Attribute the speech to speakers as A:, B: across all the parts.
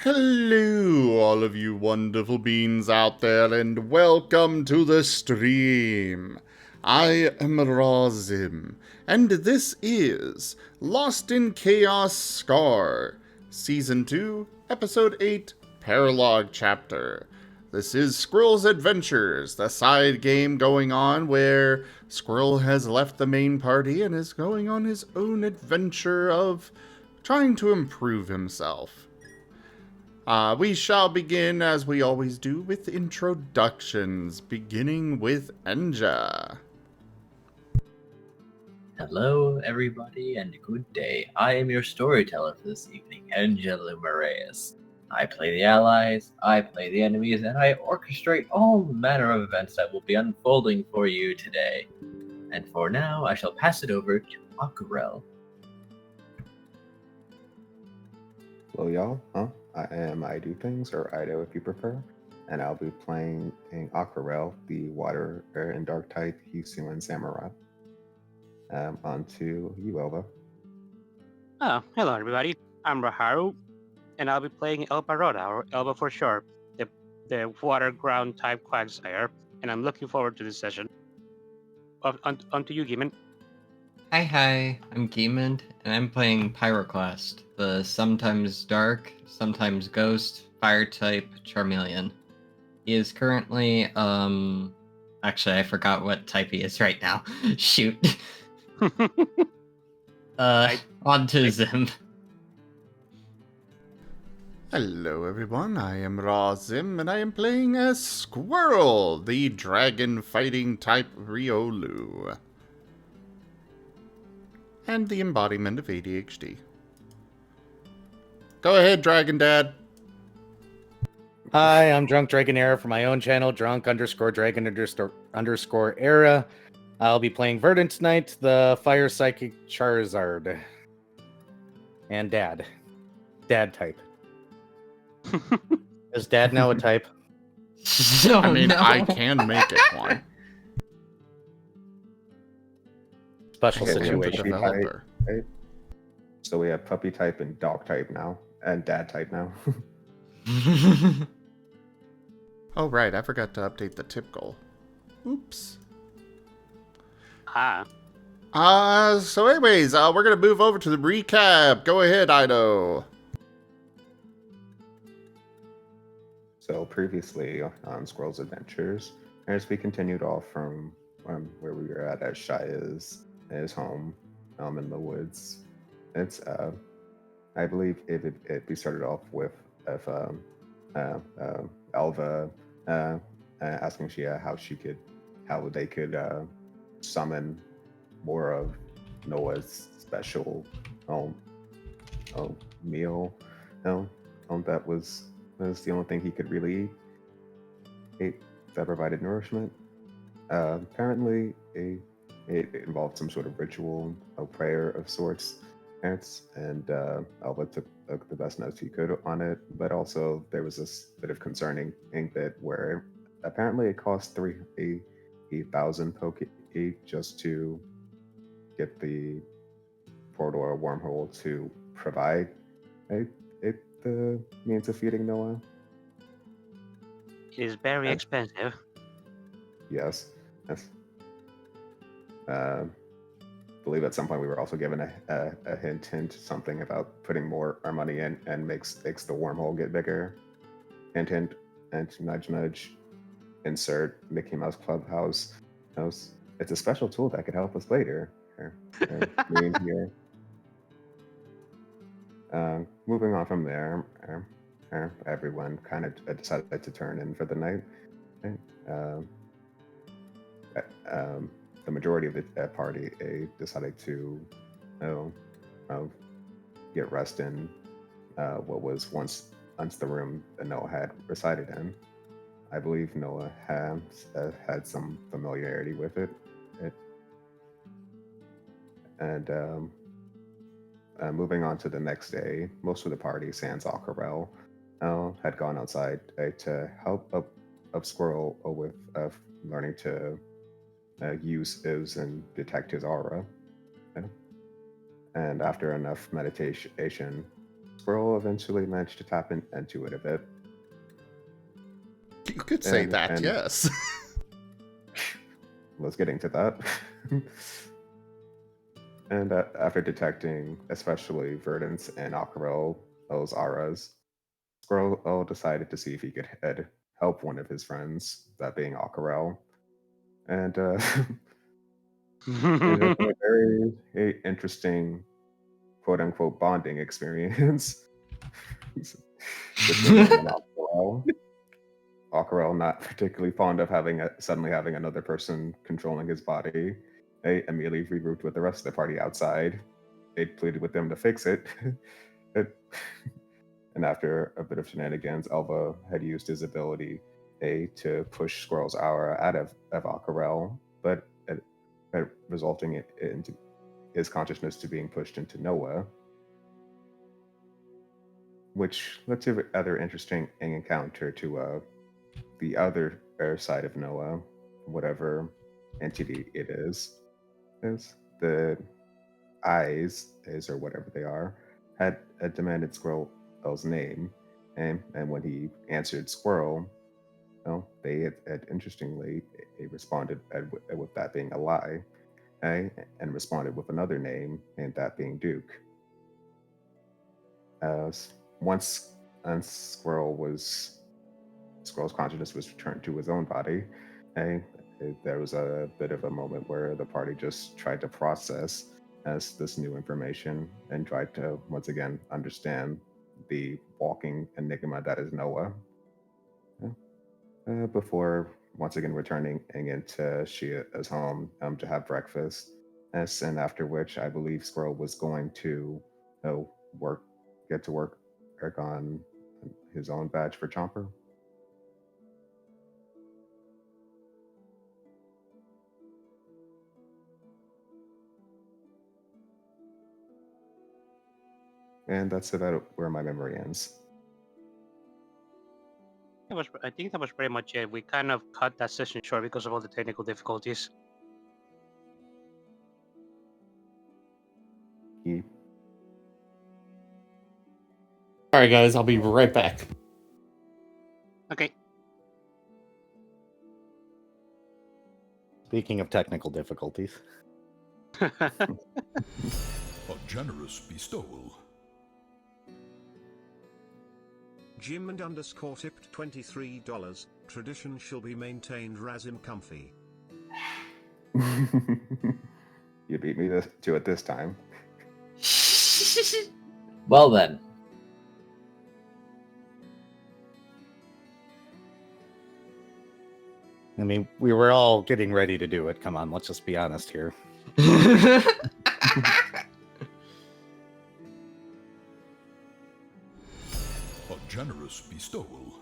A: Hello, all of you wonderful beings out there, and welcome to the stream. I am Razim, and this is Lost in Chaos Scar, Season 2, Episode 8, Paralogue Chapter. This is Squirrel's Adventures, the side game going on where Squirrel has left the main party and is going on his own adventure of trying to improve himself. We shall begin, as we always do, with introductions, beginning with Enja.
B: Hello, everybody, and good day. I am your storyteller for this evening, Enja Lumerias. I play the allies, I play the enemies, and I orchestrate all manner of events that will be unfolding for you today. And for now, I shall pass it over to Aquarelle.
C: Hello, y'all. I am IDDoThings, or Ido if you prefer, and I'll be playing in Aquarelle, the water, air, and dark type Human Samurai. On to you, Elva.
D: Oh, hello everybody. I'm Raharu, and I'll be playing Elvaroda, or Elva for short, the water ground type Quagslayer, and I'm looking forward to this session. On to you, Gimund.
E: Hi, I'm Gimund, and I'm playing Pyroclast, the sometimes dark, sometimes ghost, fire type Charmeleon. He is currently, actually I forgot what type he is right now. Shoot. On to Zim.
A: Hello, everyone. I am Razim, and I am playing as Squirrel, the dragon-fighting type Riolu. And the embodiment of ADHD. Go ahead, Dragon Dad.
F: Hi, I'm Drunk Dragon Era from my own channel, drunk_dragon_era. I'll be playing Verdant Knight, the Fire Psychic Charizard. And Dad. Dad type. Is Dad now a type?
E: No,
A: I mean,
E: no.
A: I can make it one.
F: Special
C: Okay,
F: situation.
A: Developer.
C: Right? So we have puppy type and dog type now, and dad type now.
A: Oh, right. I forgot to update the tip goal. Oops. So anyways, we're going to move over to the recap. Go ahead, Ido.
C: So previously on Squirrel's Adventures, as we continued off from where we were at Shia's his home in the woods. It's I believe we started off with Elva asking Shia how they could summon more of Noah's special meal. That was the only thing he could really eat that provided nourishment. Apparently, it involved some sort of ritual, a prayer of sorts, and Elva took the best notes he could on it. But also, there was this bit of concerning bit where apparently it cost 3,000 poke just to get the portal or wormhole to provide the means of feeding Noah.
D: It is very expensive.
C: Yes. Believe at some point we were also given a hint, something about putting more our money in and makes the wormhole get bigger. Hint, and nudge, insert Mickey Mouse Clubhouse. It's a special tool that could help us later. Here. Moving on from there, everyone kind of decided to turn in for the night. The majority of the party decided to get rest in what was once the room that Noah had resided in. I believe Noah had some familiarity with it. And moving on to the next day, most of the party, sans Aquarelle, had gone outside to help up Squirrel with learning to use his and detect his aura. And after enough meditation, Squirrel eventually managed to tap into it a bit.
A: You could say
C: And-
A: that,
C: and-
A: yes.
C: Was getting to that. And after detecting especially Verdant's and Aquarelle's auras, Squirrel decided to see if he could help one of his friends, that being Aquarelle. And it has been a very interesting quote-unquote bonding experience between him and Aquarelle. Aquarelle not particularly fond of suddenly having another person controlling his body. They immediately regrouped with the rest of the party outside. They pleaded with them to fix it. And after a bit of shenanigans, Elva had used his ability to push Squirrel's aura out of Aquarelle, but resulting into his consciousness to being pushed into Noah, which led to a rather interesting encounter to the other side of Noah, whatever entity it is the eyes or whatever they are, had demanded Squirrel's name, and when he answered Squirrel, they had interestingly responded with that being a lie, and responded with another name, and that being Duke. Once Squirrel's consciousness was returned to his own body, there was a bit of a moment where the party just tried to process this new information and tried to once again understand the walking enigma that is Noah. Before once again returning into Shia's home to have breakfast, and after which I believe Squirrel was going to get to work on his own badge for Chomper. And that's about where my memory ends.
D: I think that was pretty much it. We kind of cut that session short because of all the technical difficulties.
C: He
A: All right, guys, I'll be right back.
D: Okay.
F: Speaking of technical difficulties,
G: A generous bestowal.
H: Gimund _ tipped $23. Tradition shall be maintained. Razim comfy.
C: you beat me to it this time.
B: Well then.
F: I mean, we were all getting ready to do it. Come on, let's just be honest here.
G: A generous bestowal.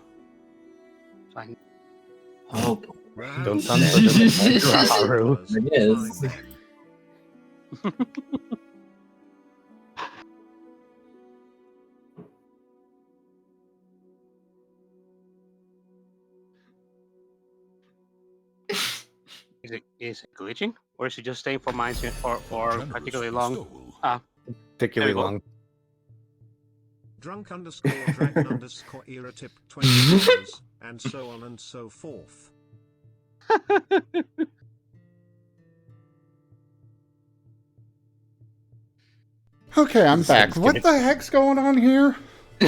D: Fine.
B: Oh,
F: Don't sound so disappointed, Raharu.
B: It is.
D: Is it glitching? Or is it just staying for mines for
G: Generous
D: particularly long?
G: bestowal.
F: Particularly
D: There we go.
F: long.
H: Drunk _ dragon _ era tip $20, and so on and so forth.
A: Okay, I'm back.
F: Sounds
A: What
F: good.
A: the heck's going on here?
G: A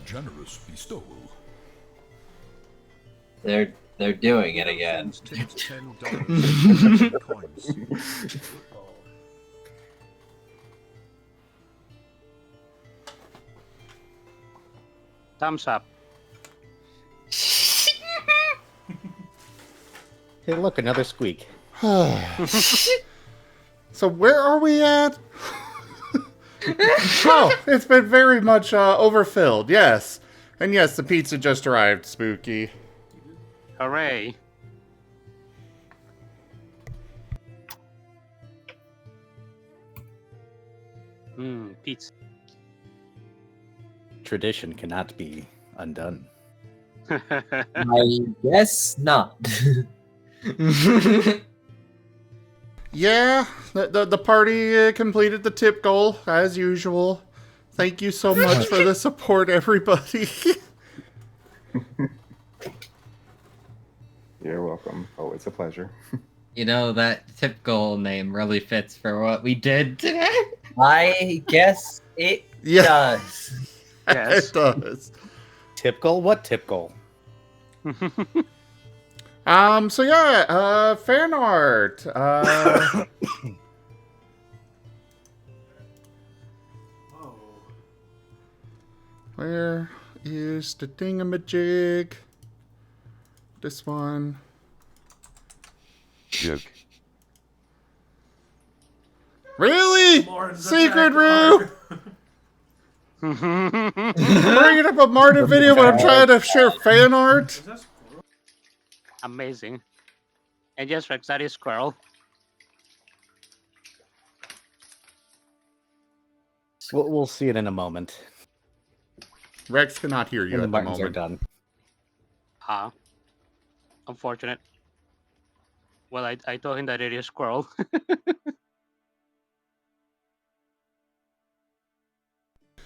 G: generous bestowal.
B: They're doing it again.
H: Tipped $10. Coins.
D: Thumbs up.
F: Hey, look, another squeak.
A: So where are we at? Oh, it's been very much overfilled, yes. And yes, the pizza just arrived, Spooky.
D: Hooray. Pizza.
F: Tradition cannot be undone.
B: I guess not.
A: Yeah, the party completed the tip goal, as usual. Thank you so much for the support, everybody.
C: You're welcome. Oh, it's a pleasure.
E: You know, that tip goal name really fits for what we did today.
B: I guess it
A: Yeah.
B: does.
D: Yes.
A: It does.
F: Tip goal? What tip goal?
A: So yeah, fan art. Where is the thingamajig? This one.
I: Joke.
A: Really?
J: Marten's
A: Secret
J: attack
A: Roo? Bringing up a Marten video when I'm trying to share fan art?
D: Amazing. And yes, Rex, that is Squirrel.
F: We'll see it in a moment.
A: Rex cannot hear you
F: When the
A: at the
F: Martins are
A: moment.
F: done.
D: Ah. Unfortunate. Well, I told him that it is Squirrel.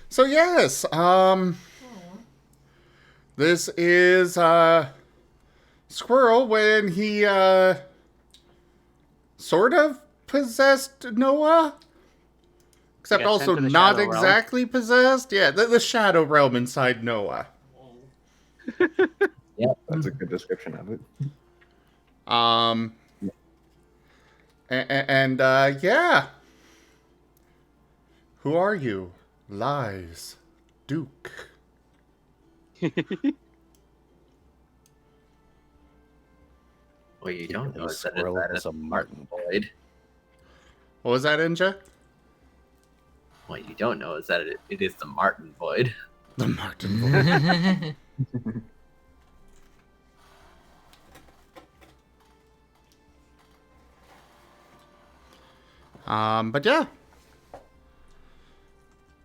A: So yes, this is Squirrel when he sort of possessed Noah, except
D: got sent
A: also
D: to the
A: not
D: Shadow Realm.
A: exactly possessed. Yeah, the Shadow Realm inside Noah.
C: That's a good description of it.
A: And yeah. Who are you? Lies. Duke.
B: What you don't know is that
F: Squirrel
B: that
F: was
B: is
F: a
B: Marten Void.
A: What was that, Enja?
B: What you don't know is that it is the Marten Void.
A: The Marten Void. But yeah.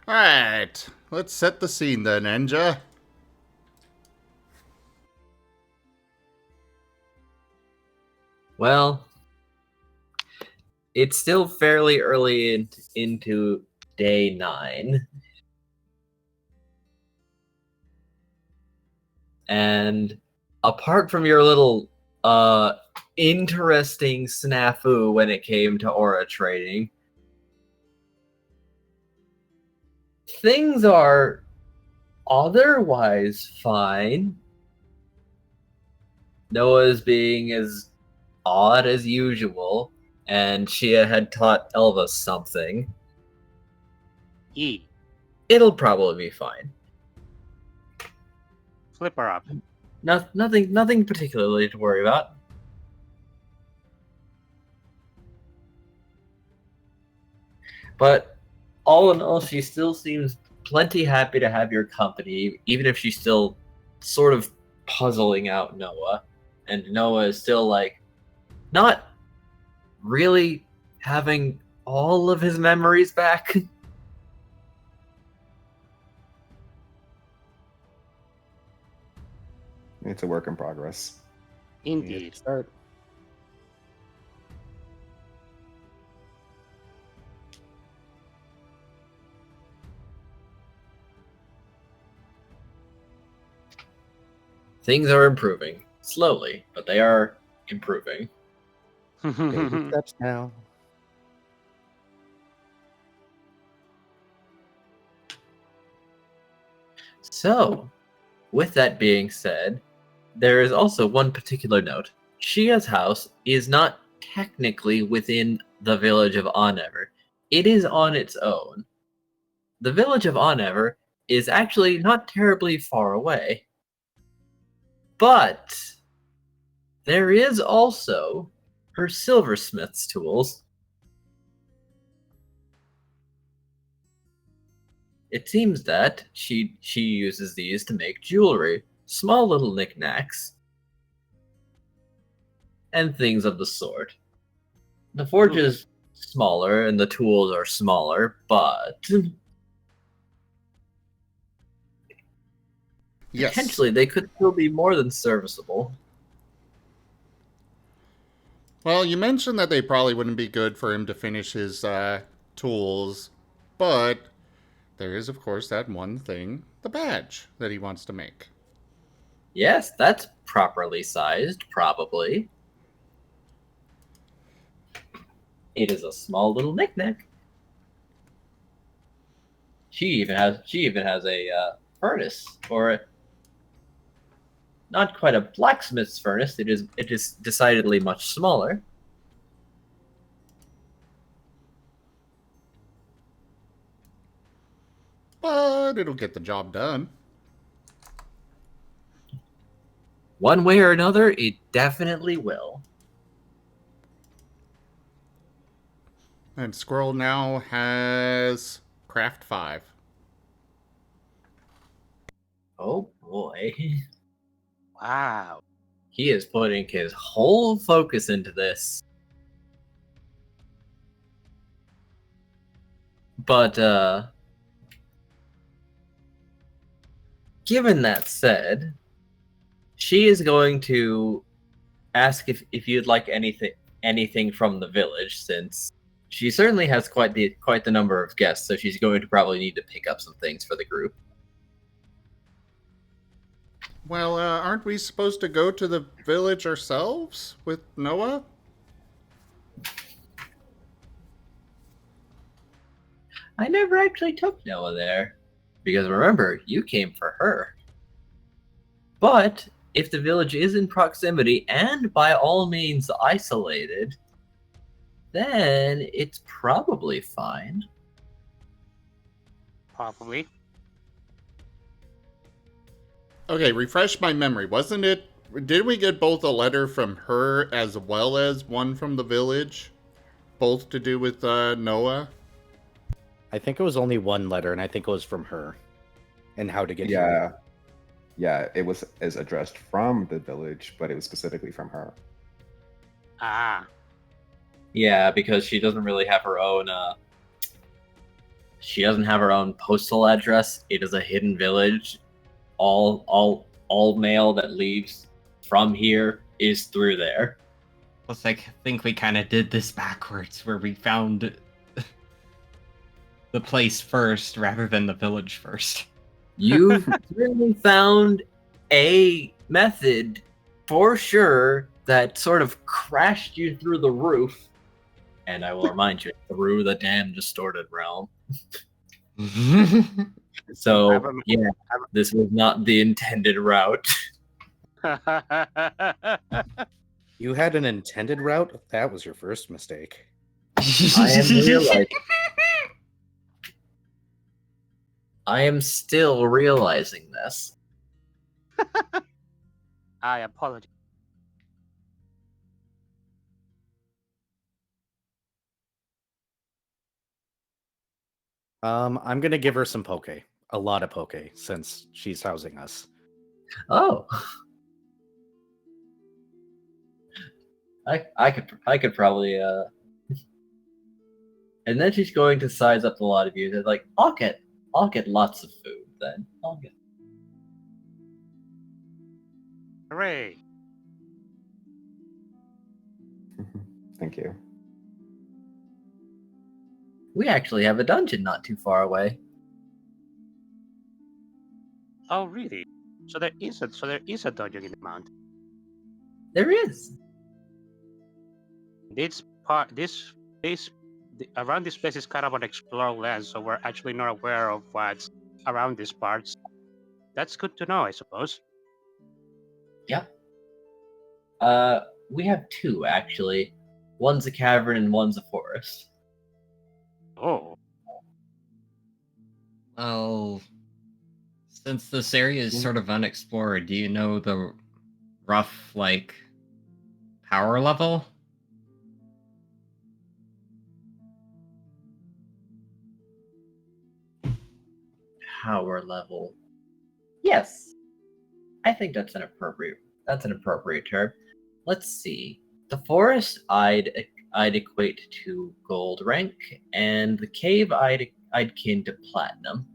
A: Alright. Let's set the scene then, Enja.
B: Well, it's still fairly early into day 9. And apart from your little interesting snafu when it came to aura trading, things are otherwise fine. Noah's being as odd as usual, and Shia had taught Elva something.
D: E.
B: It'll probably be fine.
D: Flip her up.
B: Nothing particularly to worry about. But all in all, she still seems plenty happy to have your company, even if she's still sort of puzzling out Noah. And Noah is still like not really having all of his memories back.
C: It's a work in progress.
D: Indeed.
F: Start.
B: Things are improving. Slowly, but they are improving.
F: Baby steps now.
B: So, with that being said, there is also one particular note. Shia's house is not technically within the village of Ahnever. It is on its own. The village of Ahnever is actually not terribly far away. But there is also her silversmith's tools. It seems that she uses these to make jewelry, small little knickknacks, and things of the sort. The forge is smaller and the tools are smaller, but
A: Yes.
B: potentially they could still be more than serviceable.
A: Well, you mentioned that they probably wouldn't be good for him to finish his tools, but there is, of course, that one thing, the badge that he wants to make.
B: Yes, that's properly sized, probably. It is a small little knick-knack. She even has a furnace, or not quite a blacksmith's furnace. It is decidedly much smaller.
A: But it'll get the job done.
B: One way or another, it definitely will.
A: And Squirrel now has Craft 5.
B: Oh boy.
D: Wow.
B: He is putting his whole focus into this. But, given that said, she is going to ask if you'd like anything from the village, since she certainly has quite the number of guests, so she's going to probably need to pick up some things for the group.
A: Well, aren't we supposed to go to the village ourselves with Noah?
B: I never actually took Noah there, because remember, you came for her. But if the village is in proximity and by all means isolated, then it's probably fine.
D: Probably.
A: Okay, refresh my memory. Wasn't it... Did we get both a letter from her as well as one from the village? Both to do with Noah?
F: I think it was only one letter, and I think it was from her. And how to get here.
C: Yeah, it was addressed from the village, but it was specifically from her.
D: Ah.
B: Yeah, because she doesn't really have her own she doesn't have her own postal address. It is a hidden village. All mail that leaves from here is through there.
E: Plus, I think we kind of did this backwards, where we found the place first rather than the village first.
B: You've really found a method for sure that sort of crashed you through the roof. And I will remind you, through the damn distorted realm. So, yeah, this was not the intended route.
F: You had an intended route? That was your first mistake.
B: I am still realizing this.
D: I apologize.
F: I'm gonna give her some poke. A lot of poke, since she's housing us.
B: Oh. I could probably and then she's going to size up a lot of you. They're like, I'll get lots of food then.
D: Hooray.
C: Thank you.
B: We actually have a dungeon not too far away.
D: Oh, really? So there is a dungeon in the mountain.
B: There is.
D: Around this place is kind of an explored land, so we're actually not aware of what's around these parts. That's good to know, I suppose.
B: Yep. We have two actually. One's a cavern and one's a forest.
D: Oh.
E: Well, since this area is sort of unexplored, do you know the rough, power level?
B: Power level. Yes. I think that's an appropriate term. Let's see. The forest I'd equate to gold rank, and the cave I'd kin to platinum.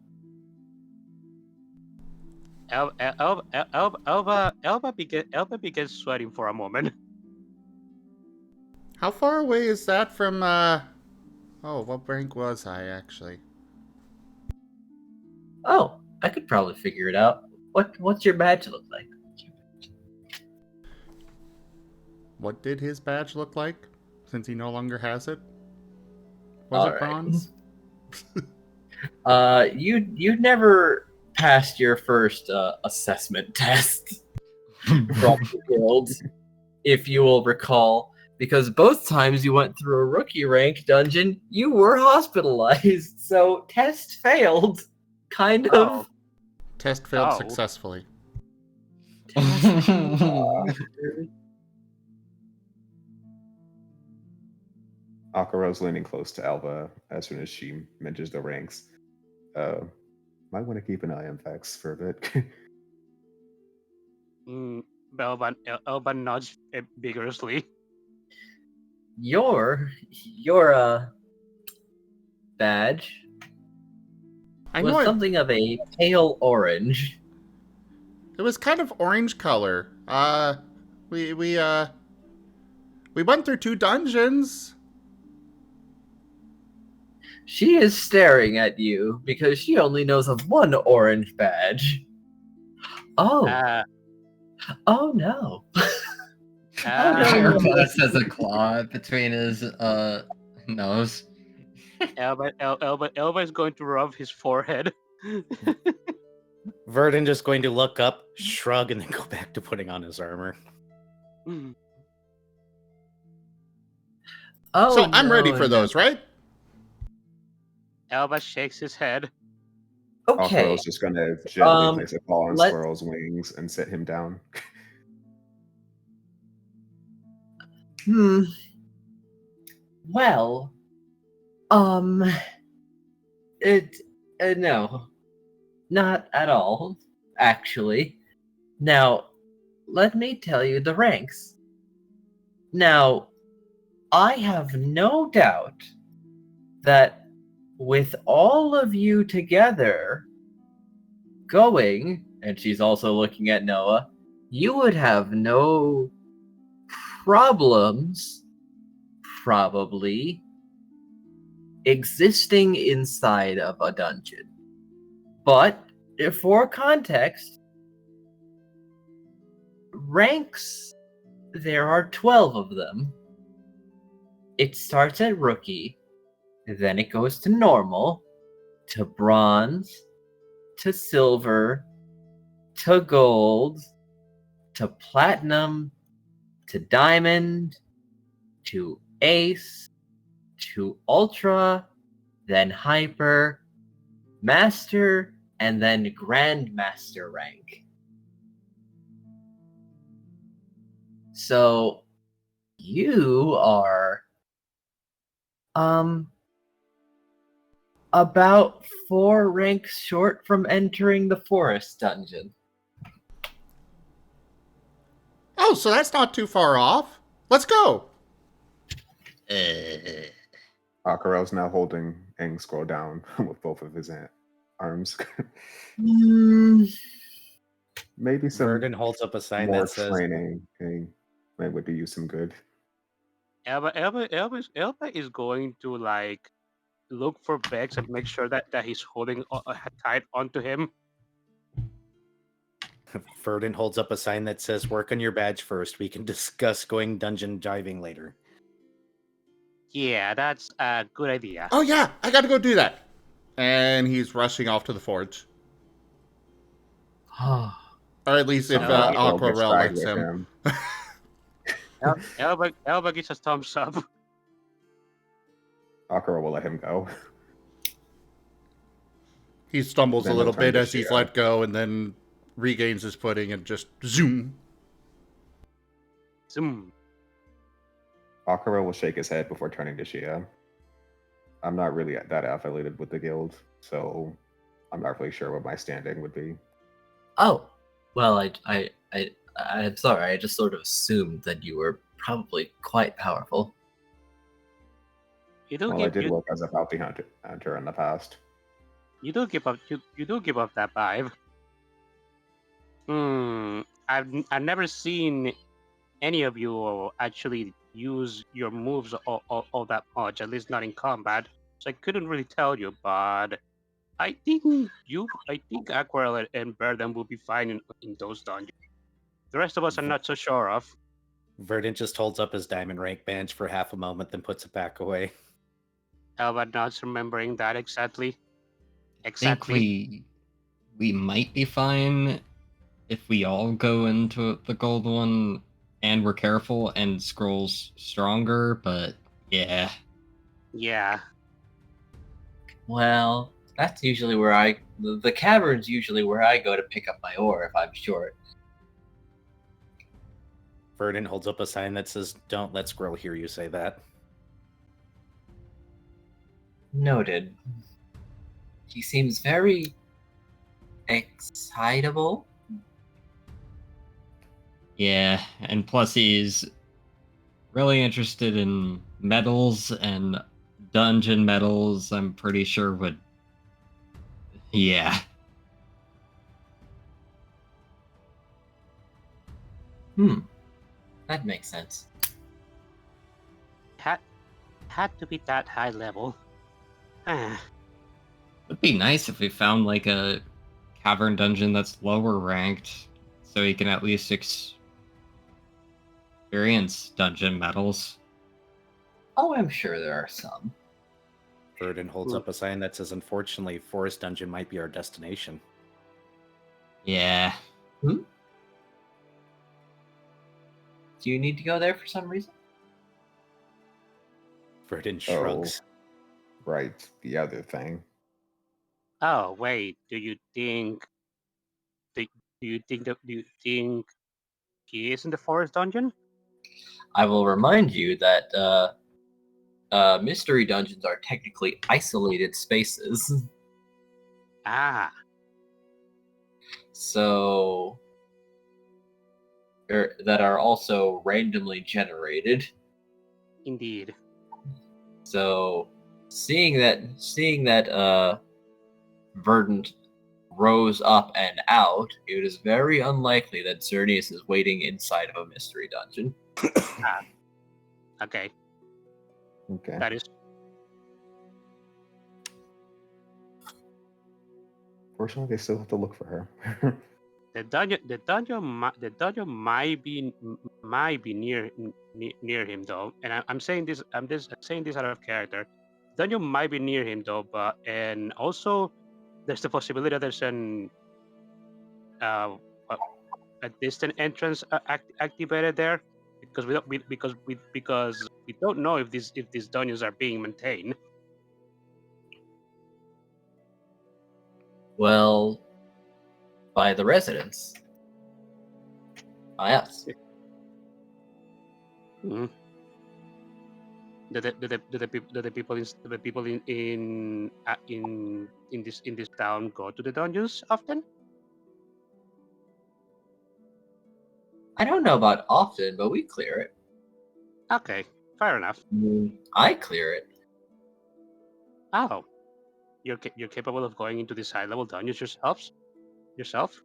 D: Elba begins sweating for a moment.
A: How far away is that from, Oh, what rank was I, actually?
B: Oh, I could probably figure it out. What's your badge look like?
A: What did his badge look like? Since he no longer has it? Was it bronze?
B: You never passed your first assessment test from the guild, if you will recall, because both times you went through a rookie rank dungeon, you were hospitalized, so test failed, kind of.
A: Test failed
D: Oh.
A: successfully.
C: Aquarelle's leaning close to Alva as soon as she mentions the ranks. Might want to keep an eye on facts for a bit.
D: Elba nods vigorously.
B: Your badge
A: I
B: was
A: know
B: something of a pale orange.
A: it was kind of orange color. We went through 2 dungeons.
B: She is staring at you because she only knows of one orange badge. Oh, oh no.
E: Pyroclast has a claw between his nose.
D: Elba is going to rub his forehead.
F: Verdun just going to look up, shrug, and then go back to putting on his armor.
B: Oh,
A: So I'm ready
B: no,
A: for those, right?
D: Elba shakes his head.
B: Okay.
C: Aquarelle's just gonna gently place a claw on
B: let-
C: Squirrel's wings and sit him down.
B: Well, no, not at all, actually. Now, let me tell you the ranks. Now, I have no doubt that with all of you together going, and she's also looking at Noah, you would have no problems, probably, existing inside of a dungeon. But, for context, ranks, there are 12 of them. It starts at rookie, then it goes to normal, to bronze, to silver, to gold, to platinum, to diamond, to ace, to ultra, then hyper, master, and then grandmaster rank. So you are about 4 ranks short from entering the forest dungeon.
A: Oh, so that's not too far off. Let's go.
C: Aquarelle's now holding Eng Scroll down with both of his arms. Maybe some
F: Verdun holds up a sign
C: more
F: that says,
C: training would do you some good.
D: Elba is going to like look for Bex and make sure that he's holding tight onto him.
F: Verdun holds up a sign that says, work on your badge first. We can discuss going dungeon diving later.
D: Yeah, that's a good idea.
A: Oh yeah, I gotta go do that. And he's rushing off to the forge. Or at least if
C: Aquarelle gets
A: Aquarelle
C: dragged
A: lets
C: with
A: him.
D: Elba gets a thumbs up.
C: Aquarelle will let him go.
A: He stumbles
C: Then
A: a little
C: he'll turn
A: bit
C: to
A: as he's
C: Shia.
A: let go and then regains his footing and just zoom.
D: Zoom.
C: Aquarelle will shake his head before turning to Shia. I'm not really that affiliated with the guild, so I'm not really sure what my standing would be.
B: Oh, well, I'm sorry. I just sort of assumed that you were probably quite powerful.
D: You do
C: Well, I
D: give
C: did
D: you,
C: work as a bounty hunter in the past.
D: you do give up you do give up that vibe. I've never seen any of you actually use your moves all that much, at least not in combat. So I couldn't really tell you, but I think Aquarelle and Burden will be fine in those dungeons. The rest of us are not so sure of.
F: Verdant just holds up his diamond rank badge for half a moment, then puts it back away.
D: Elva nods, remembering that exactly.
E: I think we might be fine if we all go into the gold one and we're careful and scrolls stronger, but yeah.
D: Yeah.
B: Well, that's usually where the cavern's usually where I go to pick up my ore if I'm short.
F: Verdant holds up a sign that says, "Don't let Squirrel hear you say that."
B: Noted. He seems very excitable.
E: Yeah, and plus he's really interested in medals and dungeon medals, I'm pretty sure would... Yeah.
B: That makes sense.
D: Had to be that high level. Ah.
E: It'd be nice if we found like a cavern dungeon that's lower ranked, so he can at least experience dungeon medals.
B: Oh, I'm sure there are some.
F: Verdant holds up a sign that says, "Unfortunately, Forest Dungeon might be our destination."
E: Yeah.
B: Do you need to go there for some reason?
F: Verdant shrugs.
C: Right, the other thing.
D: Oh wait, do you think he is in the forest dungeon?
B: I will remind you that mystery dungeons are technically isolated spaces.
D: Ah.
B: So that are also randomly generated.
D: Indeed.
B: So seeing that Verdant rose up and out, it is very unlikely that Xerneas is waiting inside of a mystery dungeon.
D: Okay.
C: Okay.
D: That is.
C: Fortunately, they still have to look for her.
D: The dungeon might be near him though, and I'm saying this. I'm saying this out of character. The dungeon might be near him though, but and also there's the possibility that there's a distant entrance activated there because we don't know if these dungeons are being maintained.
B: Well, by the residents. By us.
D: Mm-hmm. Do the people in this town go to the dungeons often?
B: I don't know about often, but we clear it.
D: Okay, fair enough.
B: I clear it.
D: Oh, you're capable of going into these high level dungeons yourself?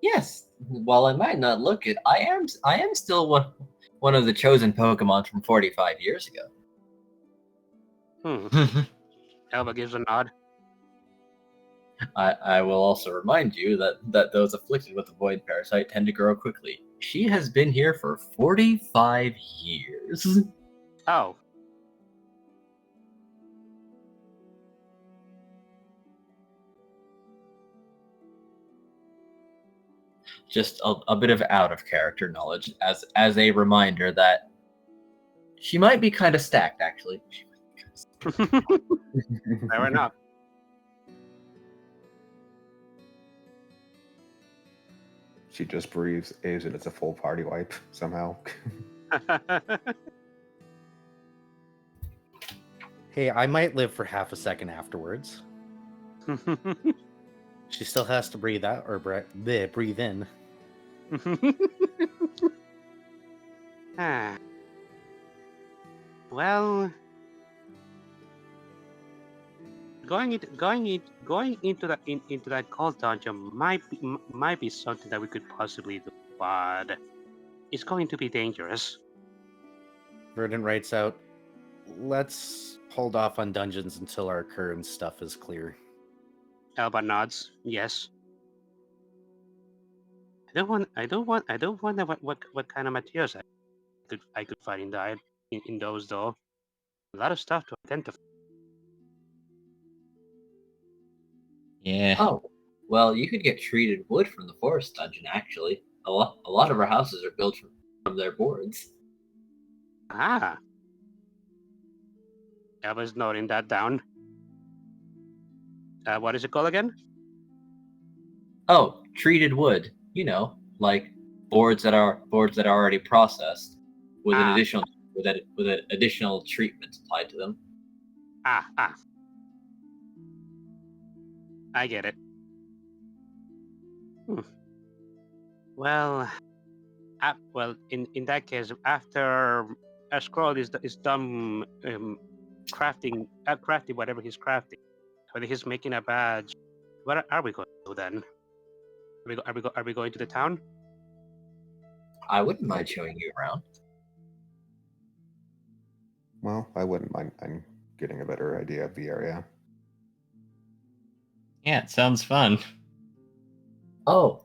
B: Yes. While I might not look it, I am still one of the chosen Pokemon from 45 years ago.
D: Elva gives a nod.
B: I will also remind you that those afflicted with the void parasite tend to grow quickly. She has been here for 45 years.
D: Oh.
B: Just a bit of out of character knowledge as a reminder that she might be kind of stacked, actually.
D: Fair enough.
C: She just breathes, and it's a full party wipe somehow.
F: Hey, I might live for half a second afterwards. She still has to breathe out or breathe in.
D: Well, going into that cold dungeon might be something that we could possibly do, but it's going to be dangerous.
F: Verdant writes out, let's hold off on dungeons until our current stuff is clear.
D: Elba nods. Yes. I don't wonder what kind of materials I could find in those though. A lot of stuff to identify.
E: Yeah.
B: Oh, well, you could get treated wood from the forest dungeon. Actually, a lot of our houses are built from their boards.
D: Ah. Elba's noting that down. What is it called again?
B: Oh, treated wood. You know, like boards that are already processed with an
D: Ah.
B: additional treatment applied to them.
D: Ah. I get it. Well, in that case, after a scroll is done crafting whatever he's crafting, whether he's making a badge, what are we going to do then? Are we going to the town?
B: I wouldn't mind showing you around.
C: Well, I wouldn't mind getting a better idea of the area.
E: Yeah, it sounds fun.
B: Oh,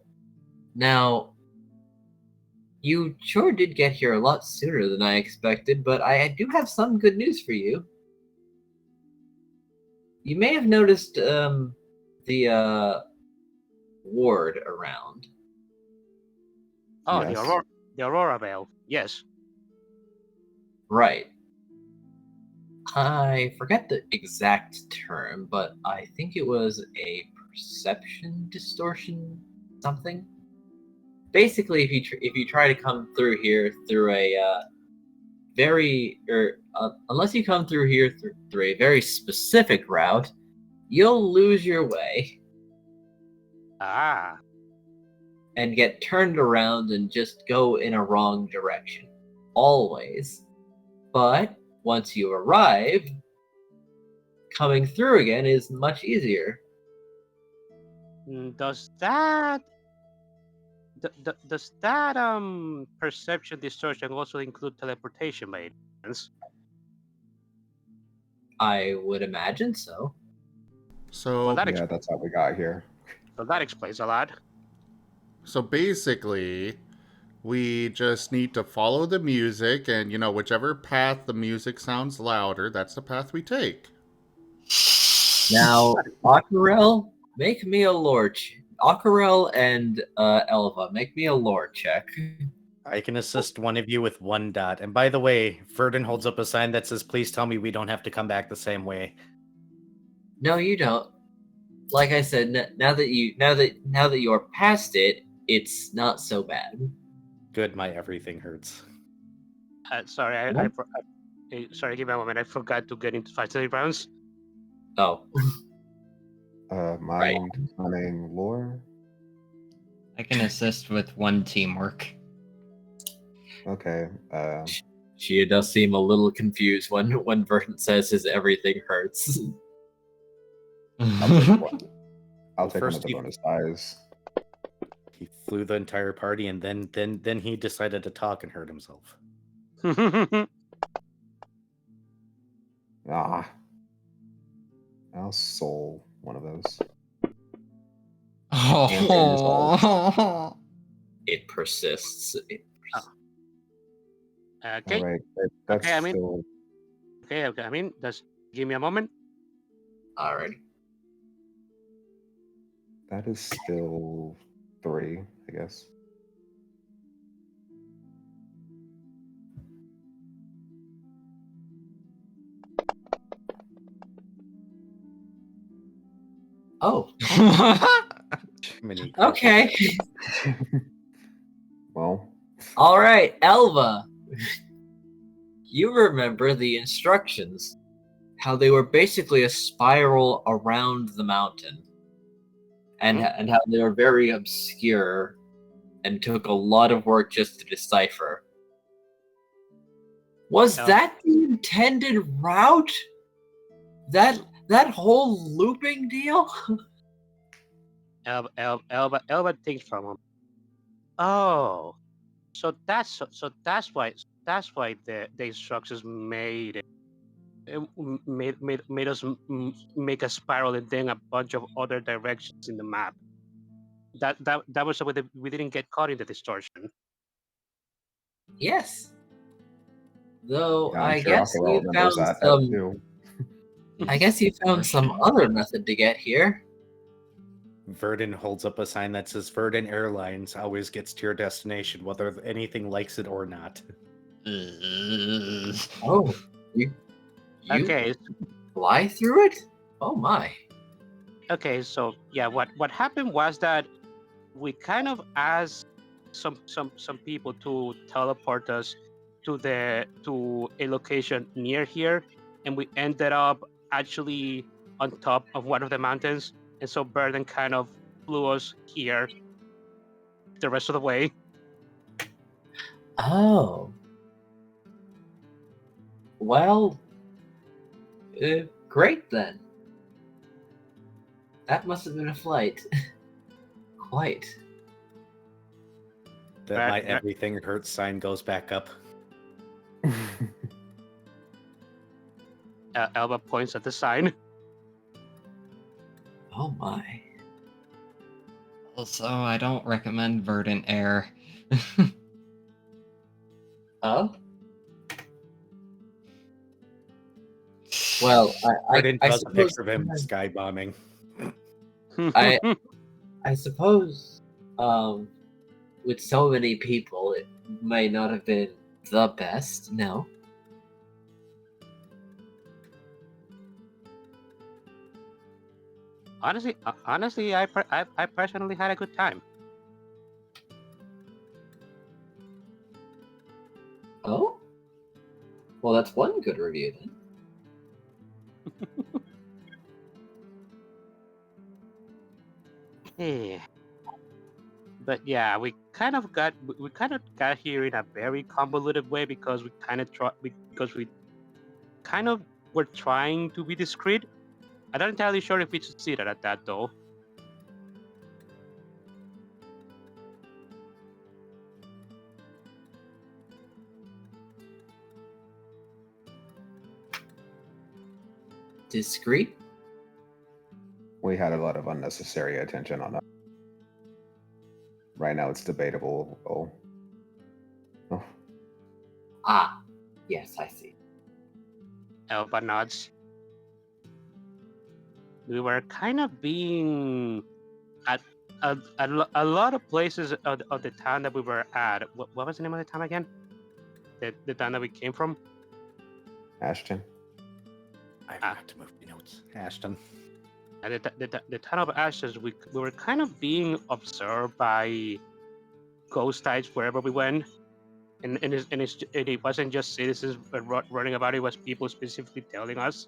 B: now you sure did get here a lot sooner than I expected, but I do have some good news for you. You may have noticed the ward around.
D: Oh,
C: Yes.
D: the Aurora Veil. Yes.
B: Right. I forget the exact term, but I think it was a perception distortion something. Basically, if you try to come through here through a unless you come through here through a very specific route, you'll lose your way
D: Ah.
B: and get turned around and just go in a wrong direction. Always. But once you arrive, coming through again is much easier.
D: Does that perception distortion also include teleportation by any chance?
B: I would imagine so.
A: So,
D: Well, that
C: Yeah, that's how we got here.
D: so that explains a lot.
A: so basically, we just need to follow the music, and whichever path the music sounds louder, that's the path we take.
B: Now, Aquarelle, make me a lore Aquarelle and Elva, make me a lore check.
F: I can assist one of you with 1 dot. And by the way, Verdant holds up a sign that says, please tell me we don't have to come back the same way.
B: No, you don't. Like I said, now that you're past it, it's not so bad.
F: Good, my everything hurts.
D: Sorry, sorry, give me a moment. I forgot to get into fighting rounds.
B: Oh,
C: Mind, cunning, lore.
E: I can assist with 1 teamwork.
C: Okay.
B: she does seem a little confused when Verdant says his everything hurts.
C: I'll take one. I'll
F: Well,
C: take one
F: first
C: of the
F: you-
C: bonus dice.
F: He flew the entire party, and then he decided to talk and hurt himself.
C: Ah. I'll soul one of those.
E: Oh.
B: It persists.
D: Okay.
C: All right. That's
D: Okay, I mean-
C: still.
D: Okay. I mean, just give me a moment.
B: Alright.
C: That is still 3, I guess.
B: Oh,
F: Mini-
B: okay.
C: Well,
B: All right, Elva. You remember the instructions. How they were basically a spiral around the mountain. And how they were very obscure and took a lot of work just to decipher. Was
D: No.
B: that the intended route? That whole looping deal?
D: Elba thinks for a moment. Oh, so that's that's why the instructions made us make a spiral and then a bunch of other directions in the map. That was so we didn't get caught in the distortion.
B: Yes. Though
C: Yeah, I'm
B: I
C: sure
B: guess
C: Aquarelle
B: you
C: remembers
B: found
C: that
B: some.
C: too.
B: I guess you found some other method to get here.
F: Verdant holds up a sign that says Verdant Airlines always gets to your destination, whether anything likes it or not.
B: Oh, you
D: Okay,
B: fly through it? Oh my.
D: okay, so yeah, what happened was that we kind of asked some people to teleport us to a location near here, and we ended up actually on top of one of the mountains, and so Burden kind of flew us here the rest of the way.
B: Oh. Well, great then. That must have been a flight. Quite.
F: That my everything hurts sign goes back up.
D: Elba points at the sign.
B: Oh my.
E: Also, I don't recommend Verdant Air.
B: Oh? Well,
F: Verdant
B: I
F: draws a
B: suppose
F: picture of him sky bombing.
B: I suppose with so many people it may not have been the best, no.
D: Honestly, I personally had a good time.
B: Oh? Well, that's one good review then.
D: Yeah. But yeah, we kind of got here in a very convoluted way because we kind of were trying to be discreet. I'm not entirely sure if we succeeded at that though.
B: Discreet?
C: We had a lot of unnecessary attention on us. Right now, it's debatable. Oh.
B: Ah, yes, I see.
D: Elba nods. We were kind of being at a lot of places of the town that we were at. What was the name of the town again? The town that we came from?
C: Ashton.
F: I forgot to move my notes. Ashton.
D: The town of Ashes, we were kind of being observed by ghost types wherever we went, and it wasn't just citizens running about; it was people specifically telling us.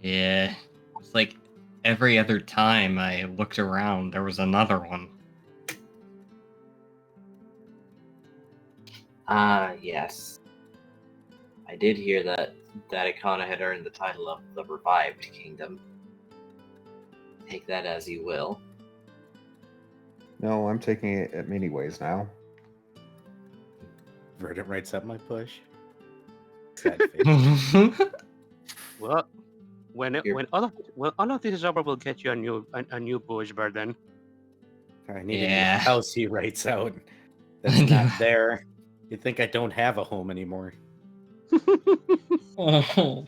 E: Yeah. It's like every other time I looked around, there was another one.
B: Ah, yes. I did hear that Ikana had earned the title of the Revived Kingdom. Take that as you will.
C: No, I'm taking it in many ways now.
F: Verdant writes up my push.
D: Well, when all of this is over, we'll get you a new bush, Burden.
F: I need a
E: Yeah.
F: new house, he writes out. That's not there. You think I don't have a home anymore.
E: Oh.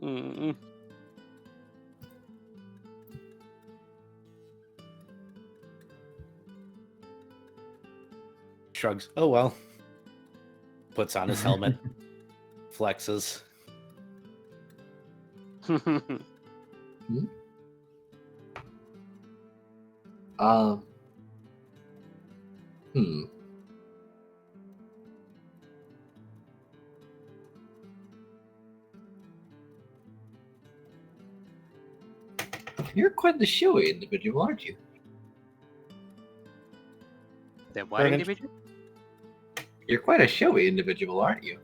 D: Mm.
F: Shrugs. Oh well. Puts on his helmet. Flexes.
B: You're quite the showy individual, aren't you?
D: The what individual?
B: You're quite a showy individual, aren't you?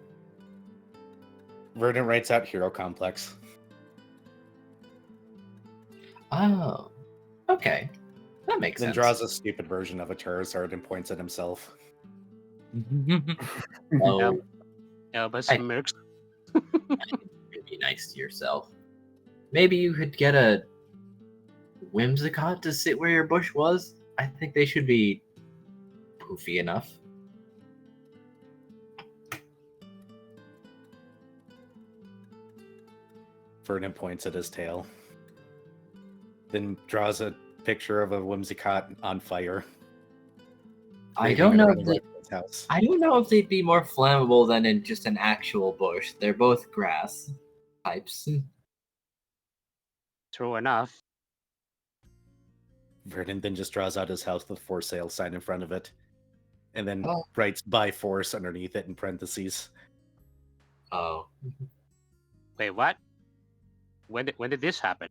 F: Verdant writes out Hero Complex.
B: Oh, okay. That makes
F: Then
B: sense.
F: draws a stupid version of a Charizard and points at himself.
B: Oh,
D: Elba
B: I-
D: smirks.
B: be nice to yourself. Maybe you could get a whimsicott to sit where your bush was. I think they should be poofy enough.
F: Vernon points at his tail. Then draws a picture of a whimsicott on fire.
B: I don't know if they,
F: House.
B: I don't know if they'd be more flammable than in just an actual bush. They're both grass types.
D: True enough.
F: Vernon then just draws out his house with for sale sign in front of it. And then
B: Oh.
F: writes by force underneath it in parentheses.
B: Oh.
D: Wait, what? When did this happen?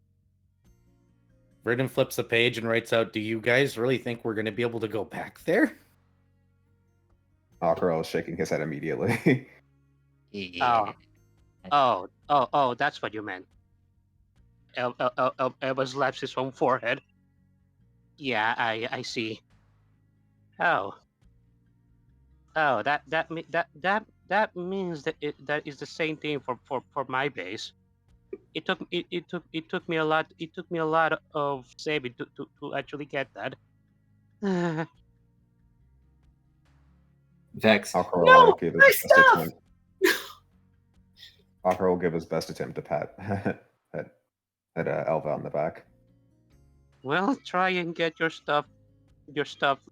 F: Vernon flips the page and writes out, "Do you guys really think we're going to be able to go back there?"
C: Aquarelle is shaking his head immediately.
D: Oh, that's what you meant. Elba slaps his own forehead. Yeah, I see. Oh, that means that that is the same thing for my base. It took me a lot of saving to actually get that.
B: Vex.
C: Aquarelle
B: No,
C: gave his
B: my
C: best
B: stuff!
C: attempt. Aquarelle will give his best attempt to pat at Elva on the back.
D: Well, try and get your stuff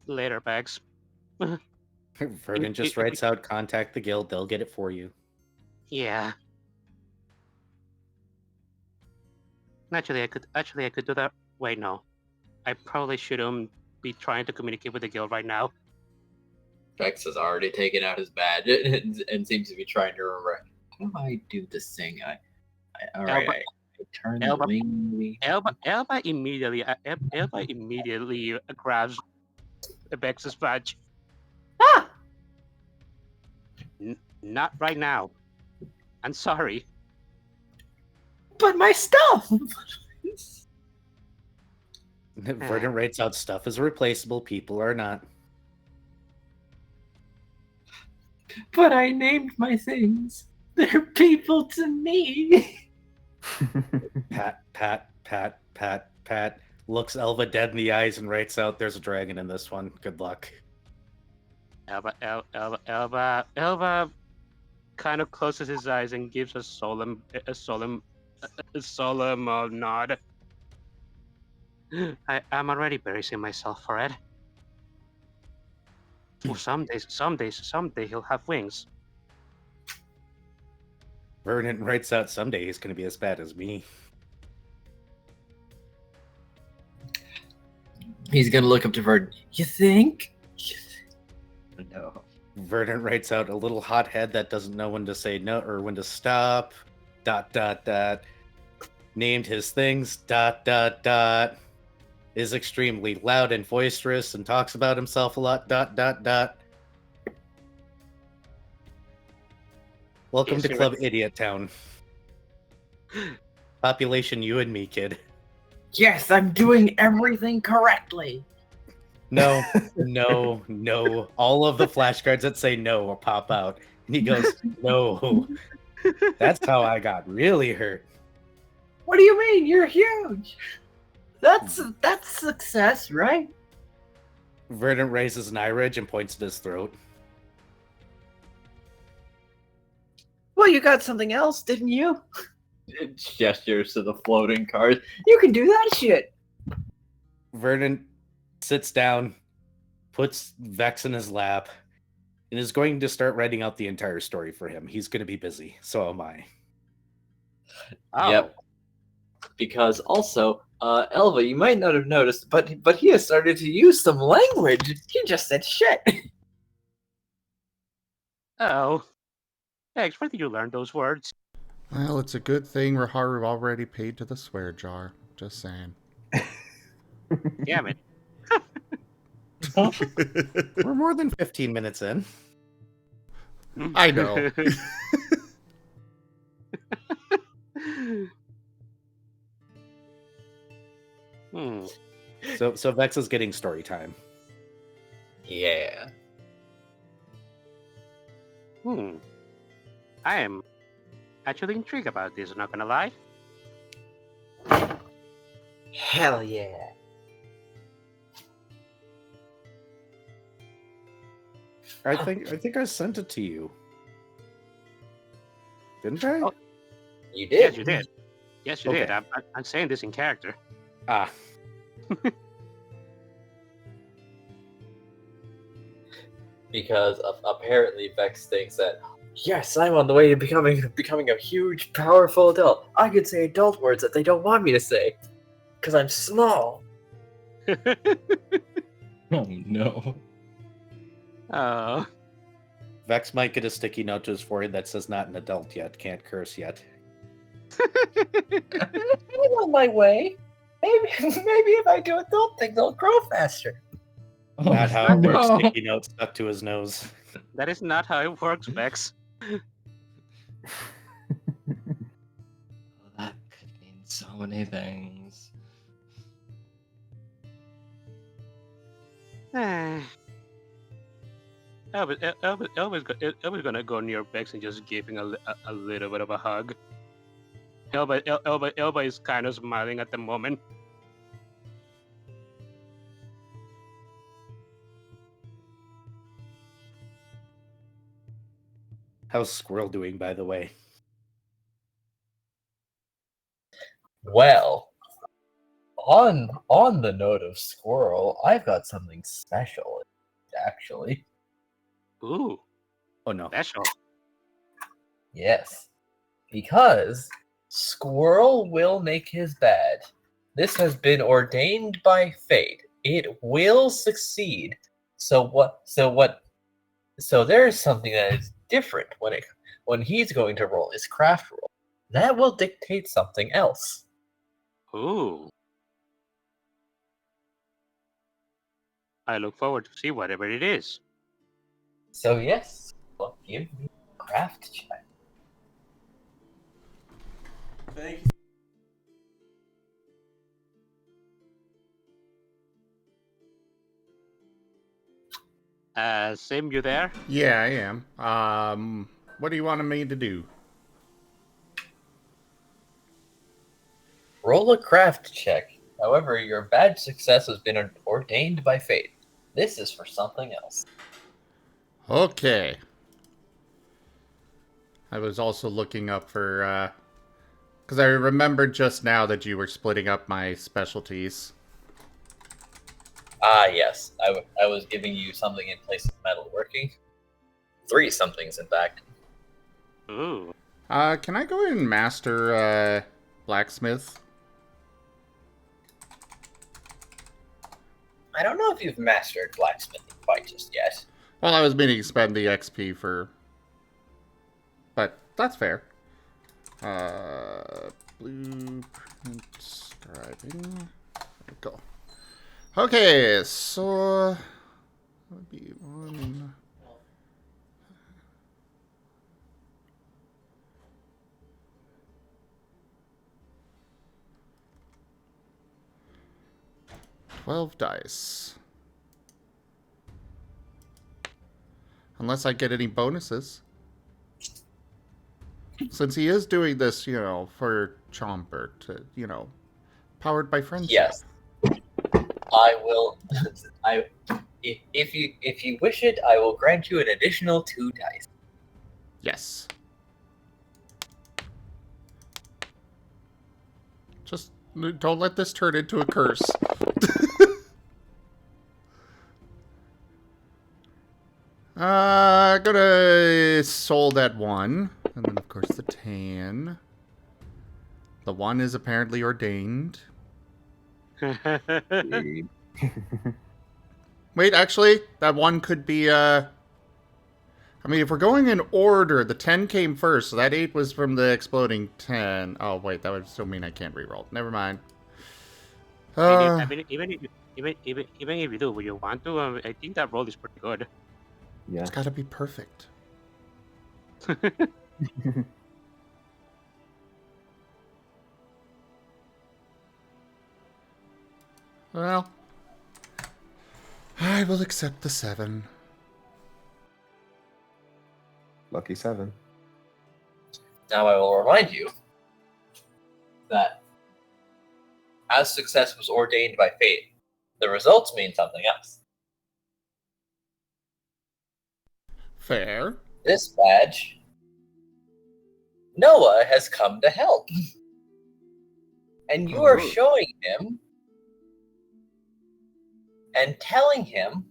D: later, Bags.
F: Vernon just writes out, "Contact the guild, they'll get it for you."
D: Yeah. Actually, I could do that. Wait, no. I probably shouldn't be trying to communicate with the guild right now.
B: Vex has already taken out his badge and seems to be trying to remember. How do I do this thing? I turn the wing.
D: Elba immediately grabs Bex's badge.
B: Ah!
D: Not right now. I'm sorry.
B: But my stuff!
F: Vernon writes out, "Stuff is replaceable, people are not."
B: But I named my things. They're people to me.
F: Pat, pat, pat, pat, pat. Looks Elva dead in the eyes and writes out, "There's a dragon in this one. Good luck."
D: Elba kind of closes his eyes and gives a solemn nod. I'm already bracing myself for it. Well, someday he'll have wings.
F: Vernon writes out, "Someday he's going to be as bad as me."
B: He's gonna look up to Verdon. You think? No.
F: Vernon writes out, "A little hothead that doesn't know when to say no or when to stop. ... Named his things. ... Is extremely loud and boisterous and talks about himself a lot. ... Welcome to Club Idiot Town. Population you and me, kid."
B: Yes, I'm doing everything correctly.
F: No. All of the flashcards that say no will pop out. And he goes, "No. That's how I got really hurt."
B: What do you mean? You're huge. That's success, right?
F: Vernon raises an eyebridge and points at his throat.
B: Well, you got something else, didn't you? It gestures to the floating cars. You can do that shit.
F: Vernon sits down, puts Vex in his lap, and is going to start writing out the entire story for him. He's going to be busy. So am I.
D: Oh.
B: Yep. Because also, Elva, you might not have noticed, but he has started to use some language. He just said shit.
D: Oh. Thanks. Where did you learn those words?
A: Well, it's a good thing Raharu already paid to the swear jar. Just saying.
D: Damn it.
F: We're more than 15 minutes in.
A: I know.
F: So Vex is getting story time.
B: Yeah.
D: I am actually intrigued about this, not gonna lie.
B: Hell yeah.
F: I think I sent it to you. Didn't I?
D: Oh.
B: You did?
D: Yes, you did. Yes, you did.
F: Okay.
D: I'm saying this in character.
F: Ah.
B: Because apparently Vex thinks that, yes, I'm on the way to becoming a huge, powerful adult. I can say adult words that they don't want me to say. Because I'm small.
E: Oh no.
D: Oh.
F: Vex might get a sticky note to his forehead that says not an adult yet, can't curse yet.
B: I'm on my way. Maybe if I do adult things, I'll grow faster.
E: Oh,
F: Not how it works.
E: no.
F: Sticky note stuck to his nose.
D: That is not how it works, Vex.
E: That could mean so many things.
D: Elba's gonna go near Vex and just give him a little bit of a hug. Elba is kind of smiling at the moment.
F: How's Squirrel doing, by the way?
B: Well, on the note of Squirrel, I've got something special, actually.
D: Ooh,
F: Oh no.
D: special.
B: Yes. Because Squirrel will make his bed. This has been ordained by fate. It will succeed. So there's something that is different when he's going to roll his craft roll. That will dictate something else.
D: Ooh. I look forward to see whatever it is.
B: So yes, well, give me a craft check.
I: Thank you.
D: Sim, you there?
A: Yeah, I am. What do you want me to do?
B: Roll a craft check. However, your bad success has been ordained by fate. This is for something else.
A: Okay. I was also looking up for, because I remembered just now that you were splitting up my specialties.
B: Ah, yes. I was giving you something in place of metalworking. 3 somethings, in fact.
D: Ooh.
A: Can I go and master, blacksmith?
B: I don't know if you've mastered blacksmithing quite just yet.
A: Well, I was meaning to spend the XP for... But that's fair. Blueprint scribing. There we go. Okay, so... That would be 1... $12 dice. Unless I get any bonuses. Since he is doing this, for Chomper to, powered by friendship.
B: Yes. I will. If you wish it, I will grant you an additional 2 dice.
A: Yes. Just don't let this turn into a curse. Gonna soul that 1. And then, of course, the tan. The 1 is apparently ordained. Wait, actually, that 1 could be, I mean, if we're going in order, the 10 came first, so that 8 was from the exploding 10. Oh, wait, that would still mean I can't reroll. Never mind.
D: I mean, even if you do what you want to, I think that roll is pretty good.
C: Yeah.
A: It's gotta be perfect. Well, I will accept the 7.
C: Lucky 7.
B: Now I will remind you that as success was ordained by fate, the results mean something else.
A: Fair.
B: This badge, Noah has come to help. And you are
A: Oh.
B: showing him and telling him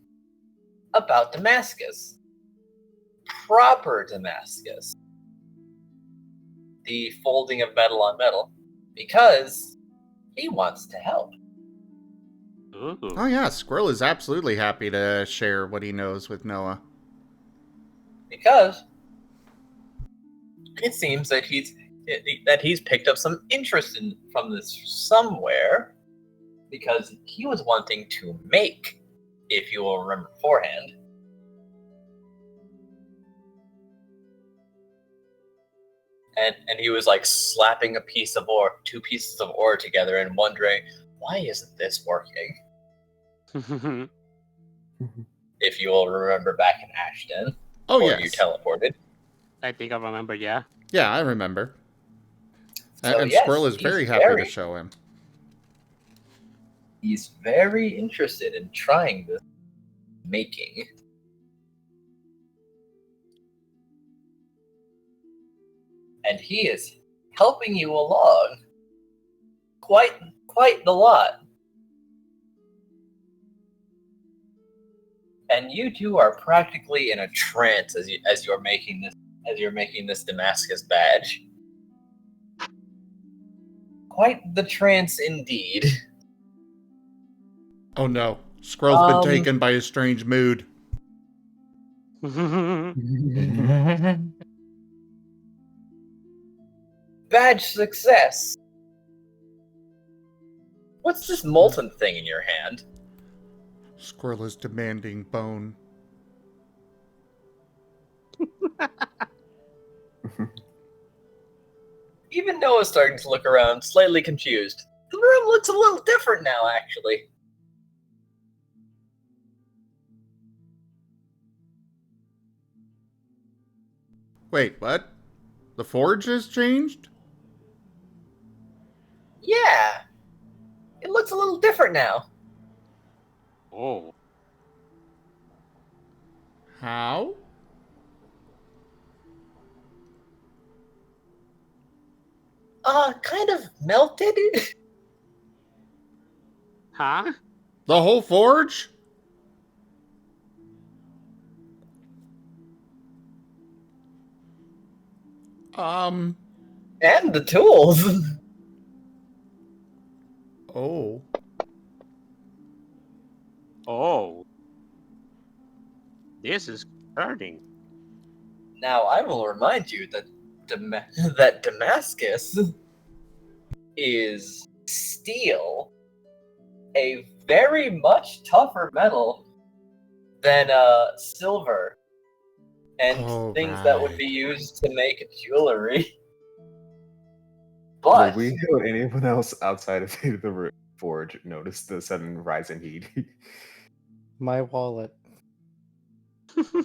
B: about Damascus. Proper Damascus. The folding of metal on metal. Because he wants to help.
D: Ooh.
A: Oh yeah, Squirrel is absolutely happy to share what he knows with Noah.
B: Because it seems that he's picked up some interest from this somewhere, because he was wanting to make, if you will remember beforehand, and he was like slapping two pieces of ore together and wondering, why isn't this working? If you will remember back in Ashton,
A: Oh
B: before
A: yes.
B: you teleported.
D: I think I remember, yeah.
A: Yeah, I remember.
B: So,
A: And
B: yes,
A: Squirrel is
B: he's
A: very happy to show him.
B: He's very interested in trying this making. And he is helping you along quite the lot. And you two are practically in a trance as you're making this Damascus badge. Quite the trance indeed.
A: Oh no, Squirrel's been taken by a strange mood.
B: Badge success. What's this molten thing in your hand?
A: Squirrel is demanding bone.
B: Even Noah's starting to look around, slightly confused. The room looks a little different now, actually.
A: Wait, what? The forge has changed?
B: Yeah. It looks a little different now.
D: Oh.
A: How?
B: Kind of melted.
D: Huh?
A: The whole forge?
B: And the tools.
A: Oh.
D: Oh. This is hurting.
B: Now, I will remind you that that Damascus is steel, a very much tougher metal than silver and things that would be used to make jewelry. But
C: Will we or anyone else outside of the forge notice the sudden rise in heat?
F: My wallet.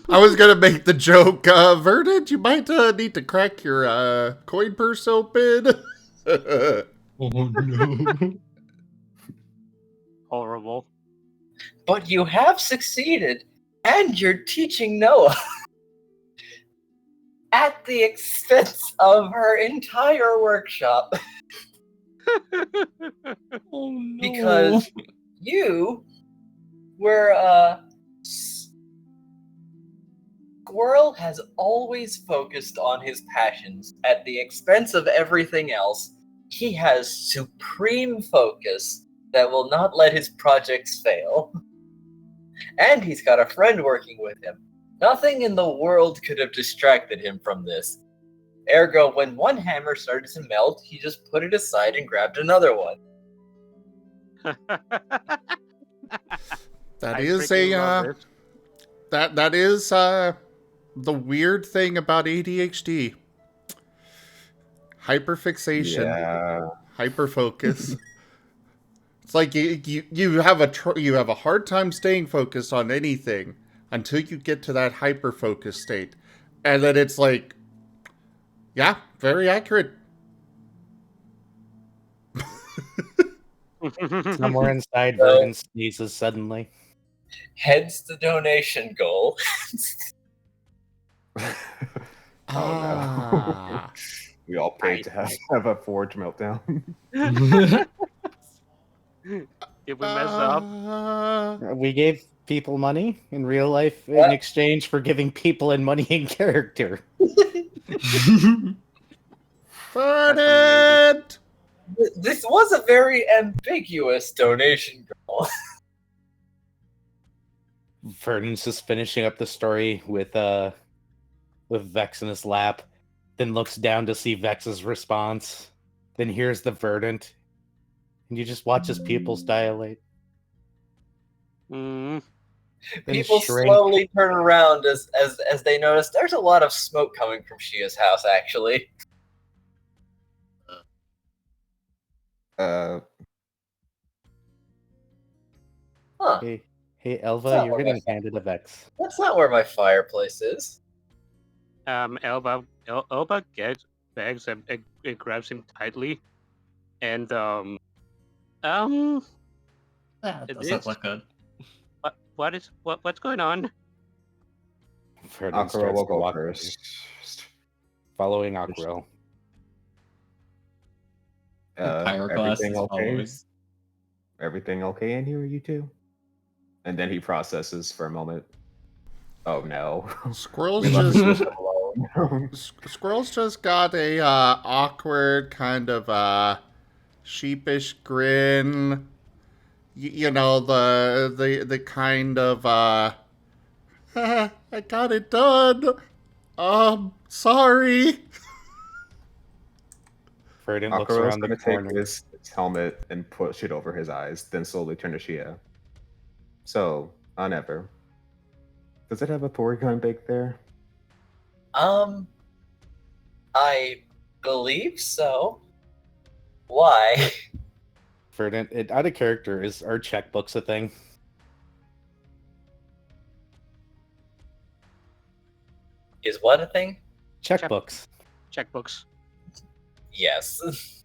A: I was gonna make the joke, Verdant, you might need to crack your coin purse open.
E: Oh no.
D: Horrible.
B: But you have succeeded, and you're teaching Noah at the expense of her entire workshop.
E: Oh no.
B: Because you were, Squirrel has always focused on his passions at the expense of everything else. He has supreme focus that will not let his projects fail. And he's got a friend working with him. Nothing in the world could have distracted him from this. Ergo, when one hammer started to melt, he just put it aside and grabbed another one.
A: That
D: I
A: is
D: freaking love this.
A: that is the weird thing about ADHD. Hyperfixation.
C: Yeah.
A: Hyperfocus. It's like you have a hard time staying focused on anything until you get to that hyperfocus state. And then it's like, yeah, very accurate.
F: Somewhere inside,
B: So-
F: Verdon sneezes suddenly.
B: Hence the donation goal.
C: Oh
A: Ah.
C: no. We all paid to have a forge meltdown.
D: Did we mess up?
F: We gave people money in real life in
B: What?
F: exchange for giving people in money in character.
A: Verdant!
B: This was a very ambiguous donation goal.
F: Verdon's just finishing up the story with Vex in his lap, then looks down to see Vex's response, then hears the Verdant, and you just watch his pupils dilate.
D: Mm.
F: Then
B: People
F: shrink.
B: slowly turn around as they notice there's a lot of smoke coming from Shia's house, actually.
C: Uh,
B: Huh.
F: Hey, Elva,
B: That
F: you're
B: one
F: getting
B: I-
F: handed a Vex.
B: That's not where my fireplace is.
D: Elba gets bags and it grabs him tightly, and
E: That
D: It
E: doesn't
D: is.
E: look good.
D: what's going on?
F: Verdon
C: Aquarelle
F: starts
C: will
F: to
C: go
F: walk
C: first.
F: following Aquarelle.
E: Pyroclast
C: Everything
E: is
C: okay?
E: following.
C: Everything okay in here, you two? And then he processes for a moment. Oh no.
A: Squirrel's
C: We left
A: just
C: him alone.
A: Squirrel's just got a awkward kind of sheepish grin. You know, the kind of I got it done. Sorry.
F: Verdon looks
C: Akuros's
F: around the
C: gonna take
F: corner.
C: his helmet and push it over his eyes, then slowly turn to Shia. So, Ahnever, does it have a Porygon baked there?
B: I believe so. Why?
F: Verdon, out of character, is our checkbooks a thing?
B: Is what a thing?
F: Checkbooks.
D: Checkbooks.
B: Yes.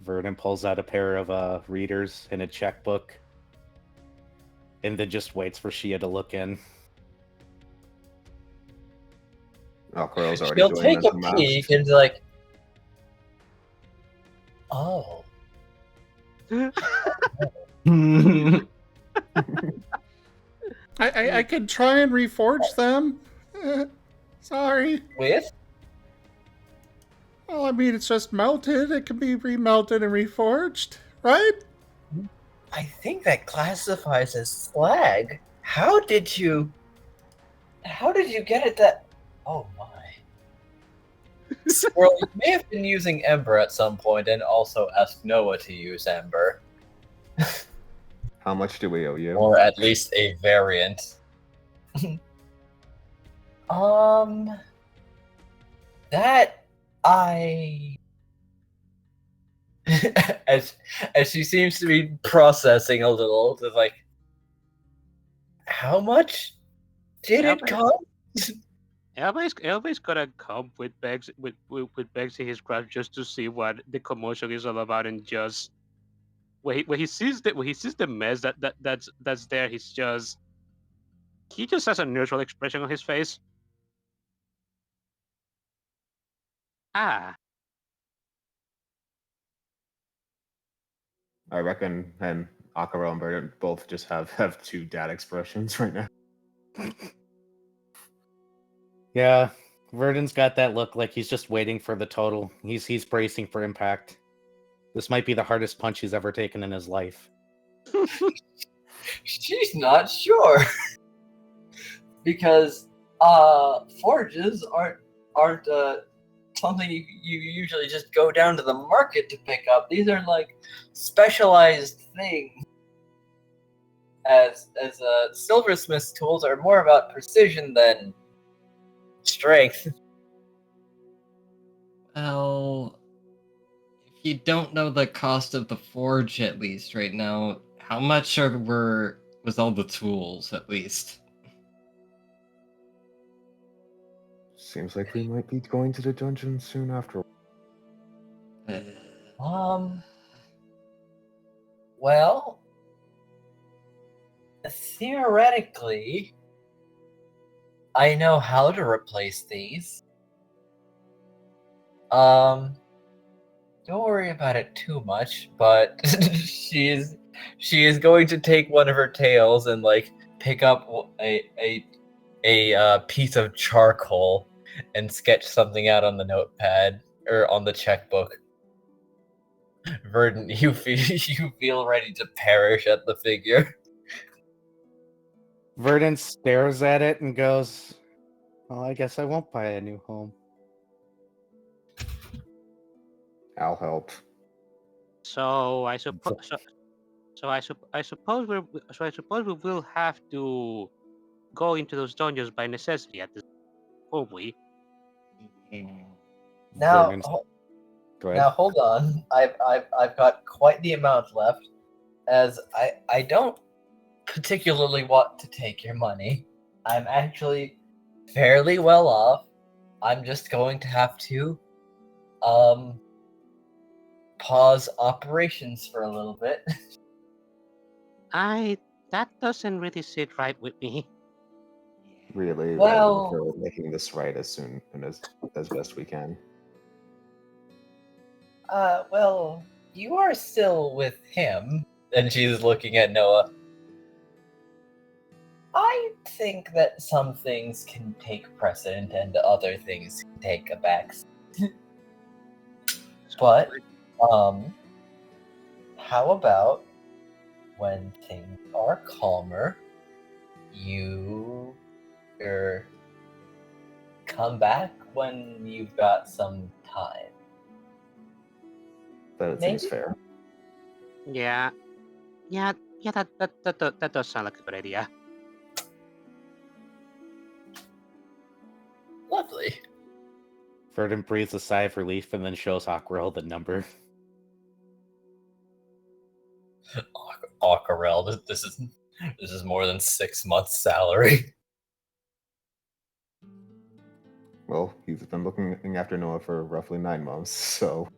F: Verdon pulls out a pair of readers and a checkbook, and then just waits for Shia to look in.
C: Akuros's already
B: She'll
C: doing
B: take a
C: mental math.
B: peek and be like, oh.
A: I could try and reforge them. Sorry.
B: With?
A: Well, I mean, it's just melted. It can be remelted and reforged, right?
B: I think that classifies as slag. How did you get it that... Oh my. Squirrel, you may have been using Ember at some point and also asked Noah to use Ember.
C: How much do we owe you?
B: Or at least a variant. That I... as she seems to be processing a little, just like, how much did it cost?
D: Elba's gotta come with bags with bags in his grasp just to see what the commotion is all about, and just when he sees the mess that's there, he just has a neutral expression on his face. Ah,
C: I reckon, and Akaro and Verdant both just have two dad expressions right now.
F: Yeah, Verdon's got that look like he's just waiting for the total. He's bracing for impact. This might be the hardest punch he's ever taken in his life.
B: She's not sure. Because forges aren't something you usually just go down to the market to pick up. These are like specialized things. As silversmith's tools are more about precision than strength.
E: Well, if you don't know the cost of the forge, at least right now, how much was all the tools, at least?
C: Seems like we might be going to the dungeon soon after.
B: Well, theoretically, I know how to replace these. Don't worry about it too much, but she is going to take one of her tails and like pick up a piece of charcoal and sketch something out on the notepad or on the checkbook. Verdant, you feel ready to perish at the figure.
F: Verdant stares at it and goes, "Well, I guess I won't buy a new home."
C: I'll help.
D: So I suppose. I suppose we will have to go into those dungeons by necessity at this, won't we?
B: Now,
F: Vernon, go ahead.
B: now hold on. I've got quite the amount left, as I don't particularly want to take your money. I'm actually fairly well off. I'm just going to have to pause operations for a little bit.
D: That doesn't really sit right with me.
C: Really,
B: Well-
C: rather for making this right as soon and as best we can.
B: Well, you are still with him. And she's looking at Noah. I think that some things can take precedent and other things can take a back seat. But, how about when things are calmer, you come back when you've got some time.
C: That seems
B: Maybe?
C: fair.
D: Yeah, that does sound like a good idea.
B: Lovely.
F: Verdant breathes a sigh of relief and then shows Aquarelle the number.
B: Aquarelle, this is more than 6 months' salary.
C: Well, he's been looking after Noah for roughly 9 months, so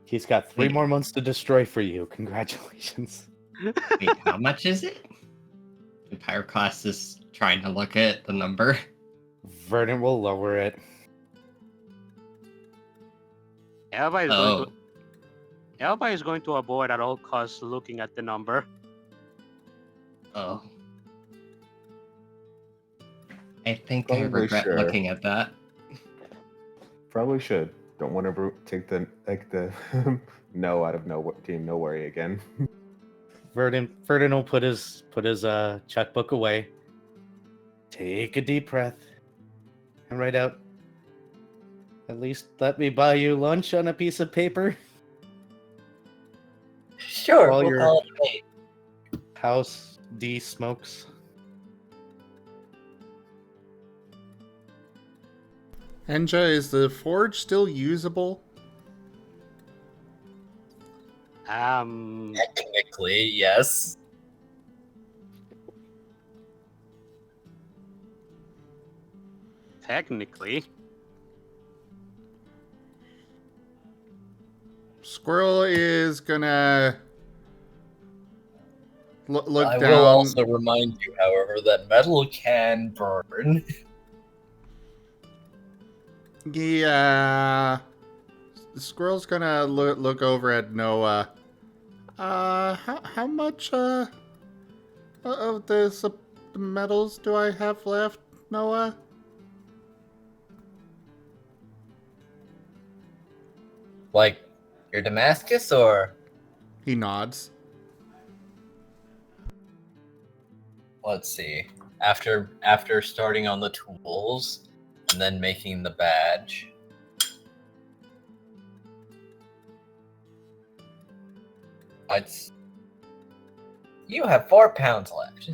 F: He's got 3
E: Wait.
F: more months to destroy for you. Congratulations.
E: Wait, how much is it? The Pyroclast is trying to look at the number.
F: Verdant will lower it.
D: Elva is going to avoid at all costs looking at the number.
E: Oh. I think I
C: Probably
E: regret
C: sure.
E: looking at that.
C: probably should. Don't want to take the no out of no team no worry again.
F: Verdant will put his checkbook away. Take a deep breath. And write out, "At least let me buy you lunch," on a piece of paper.
B: Sure,
F: While
B: we'll
F: you're-
B: call it eight.
F: House D smokes.
A: Enja, is the forge still usable?
B: Technically, yes.
D: Technically.
A: Squirrel is gonna look
B: I
A: down.
B: will also remind you, however, that metal can burn.
A: Yeah. The squirrel's gonna look over at Noah. How much of the metals do I have left, Noah?
B: Like, your Damascus, or
A: He nods.
B: let's see. After starting on the tools and then making the badge. You have 4 pounds left.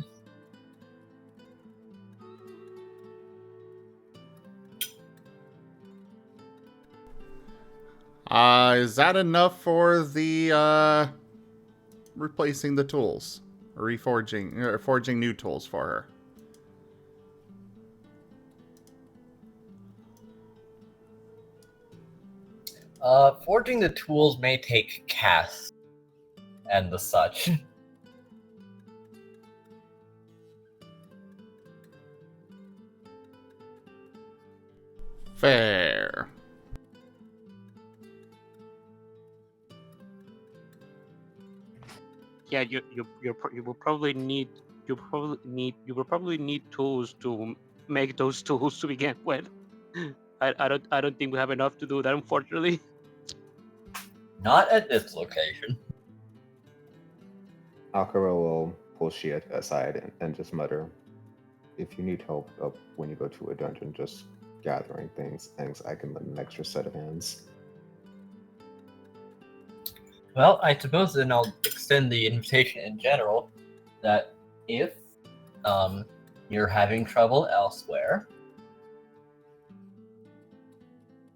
A: Is that enough for the replacing the tools? Or reforging, forging new tools for her?
B: Forging the tools may take casts and the such.
A: Fair.
D: Yeah, you will probably need you will probably need tools to make those tools to begin with. I don't think we have enough to do that, unfortunately.
B: Not at this location.
C: Aquarelle will pull Shia aside and just mutter, "If you need help up when you go to a dungeon, just gathering things, I can lend an extra set of hands."
B: Well, I suppose then I'll extend the invitation in general that if you're having trouble elsewhere,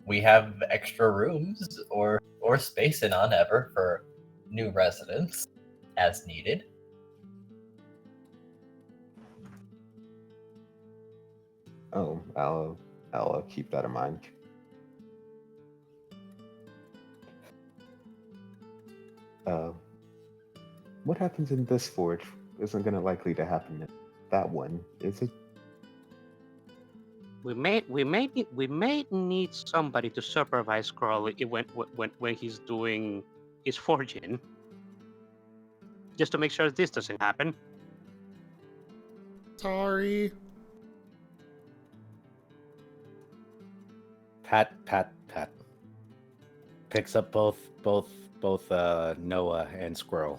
B: we have extra rooms or space in Ahnever for new residents as needed.
C: Oh, I'll keep that in mind. What happens in this forge isn't gonna likely to happen in that one, is it?
D: We may need somebody to supervise Crawl when he's doing his forging, just to make sure this doesn't happen.
A: Sorry.
F: Pat. Picks up both Noah and Squirrel.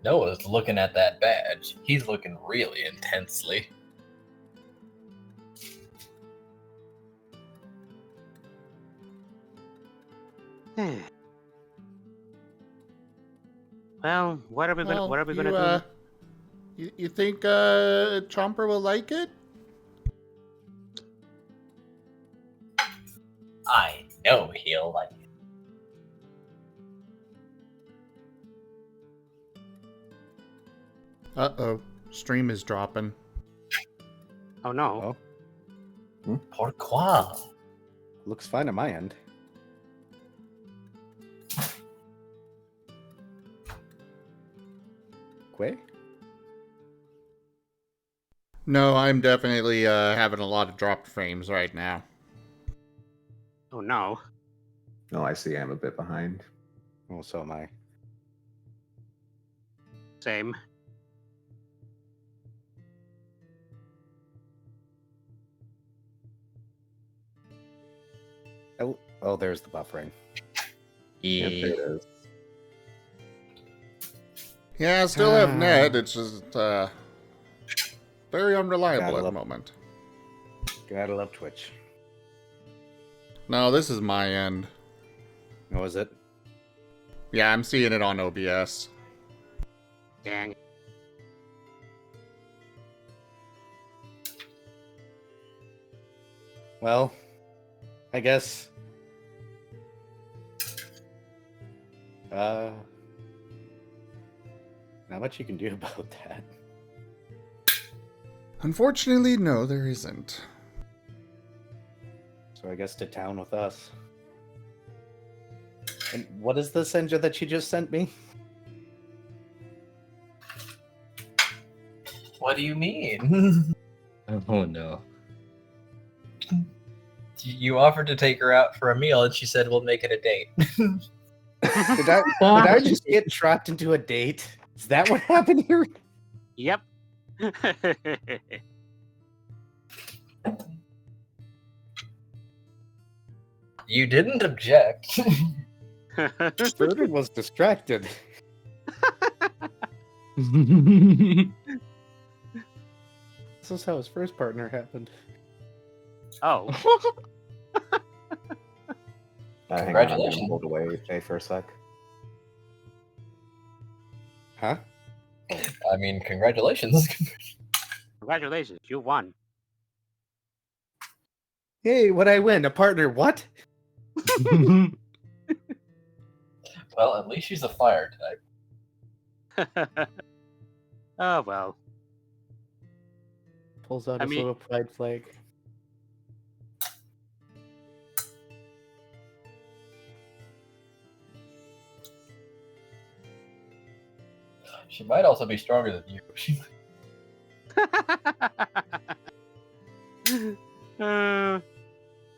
B: Noah's looking at that badge. He's looking really intensely.
D: Well, what are we gonna do?
A: You think Chomper will like it?
B: I know he'll like it.
A: Uh-oh. Stream is dropping.
D: Oh no.
B: Pourquoi?
F: Looks fine on my end. Quay?
A: No, I'm definitely having a lot of dropped frames right now.
D: Oh no.
C: No, I see I'm a bit behind.
F: Oh, so am I.
D: Same.
F: Oh, there's the buffering.
C: Yep, there it is.
A: Yeah, I still have net. It's just very unreliable
F: Gotta
A: at the
F: love-
A: moment.
F: Gotta love Twitch.
A: No, this is my end.
F: Oh, is it?
A: Yeah, I'm seeing it on OBS.
D: Dang.
F: Well, I guess. Not much you can do about that.
A: Unfortunately, no, there isn't.
F: So I guess to town with us. And what is this Enja that you just sent me?
B: What do you mean?
E: Oh no.
B: You offered to take her out for a meal, and she said, "We'll make it a date."
F: Did I just get trapped into a date? Is that what happened here?
D: Yep.
B: You didn't object.
F: Furry was distracted. This is how his first partner happened.
D: Oh.
C: Hang on, I'm
B: Congratulations.
C: gonna hold away for a sec.
F: Huh?
B: I mean, congratulations.
D: Congratulations, you won.
F: Hey, what'd I win? A partner? What?
B: Well, at least she's a fire type.
D: Oh well.
F: Pulls out
D: I
F: his
D: mean-
F: little pride flag.
B: She might also be stronger than you.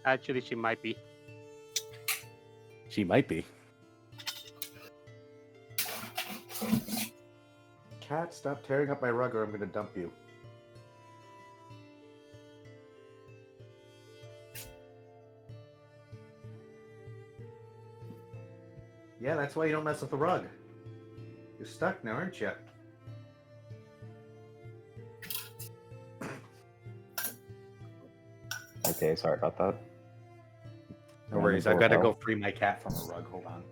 D: Actually, she might be.
F: She might be. Cat, stop tearing up my rug or I'm gonna dump you. Yeah, that's why you don't mess with the rug. You're stuck now, aren't you?
C: Okay, sorry about that.
F: No worries, I gotta go free my cat from a rug. Hold on.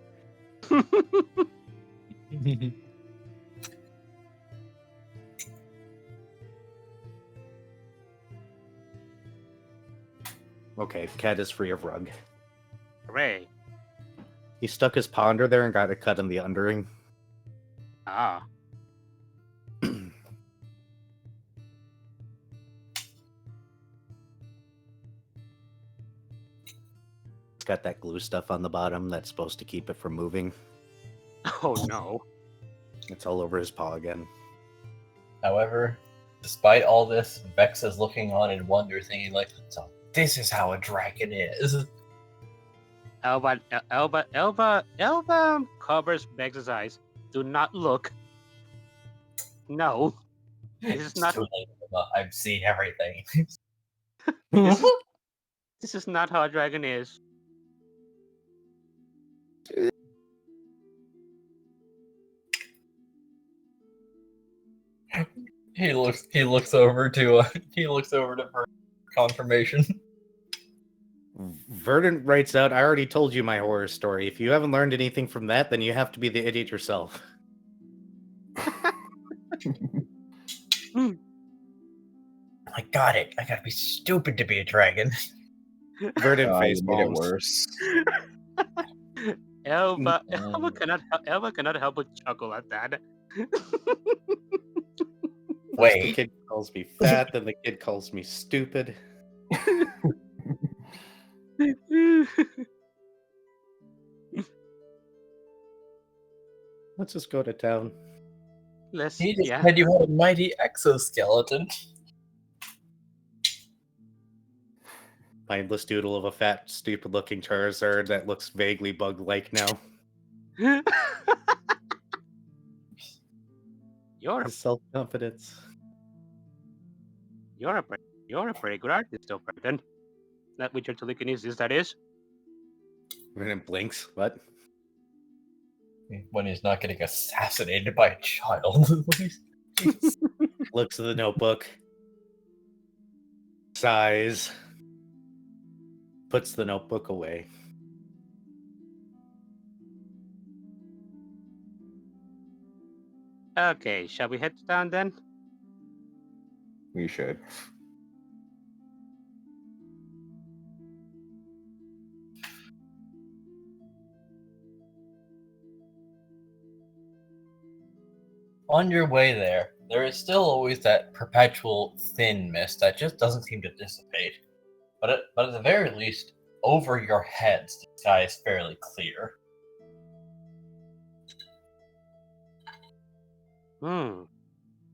F: Okay, cat is free of rug.
D: Hooray.
F: He stuck his paw under there and got a cut in the undering.
D: Ah.
F: It's got that glue stuff on the bottom that's supposed to keep it from moving.
D: Oh no.
F: It's all over his paw again.
B: However, despite all this, Vex is looking on in wonder, thinking like, "So this is how a dragon is."
D: Elba covers Vex's eyes. Do not look. No. This is
B: It's
D: not.
B: too late, Emma. I've seen everything.
D: This is not how a dragon is.
B: He looks over to for confirmation.
F: Verdant writes out, I already told you my horror story. If you haven't learned anything from that, then you have to be the idiot yourself.
B: I got it. I gotta be stupid to be a dragon.
F: Verdant face
C: You made it
F: palms.
C: worse.
D: Elba
B: Mm.
D: cannot help but chuckle at that.
F: The
B: Wait,
F: kid calls me fat, then the kid calls me stupid. Let's just go to town.
D: Let's
B: he just
D: yeah.
B: said you had a mighty exoskeleton.
F: Mindless doodle of a fat, stupid-looking Charizard that looks vaguely bug-like now.
D: You're
F: His self-confidence.
D: a pretty good artist, though, Marten. Not with your telekinesis, that is.
F: Verdant blinks. What?
B: When he's not getting assassinated by a child.
F: Looks at the notebook. Sighs. Puts the notebook away.
D: Okay, shall we head to town then?
C: We should.
B: On your way there is still always that perpetual thin mist that just doesn't seem to dissipate. But at the very least, over your heads, the sky is fairly clear.
D: Hmm.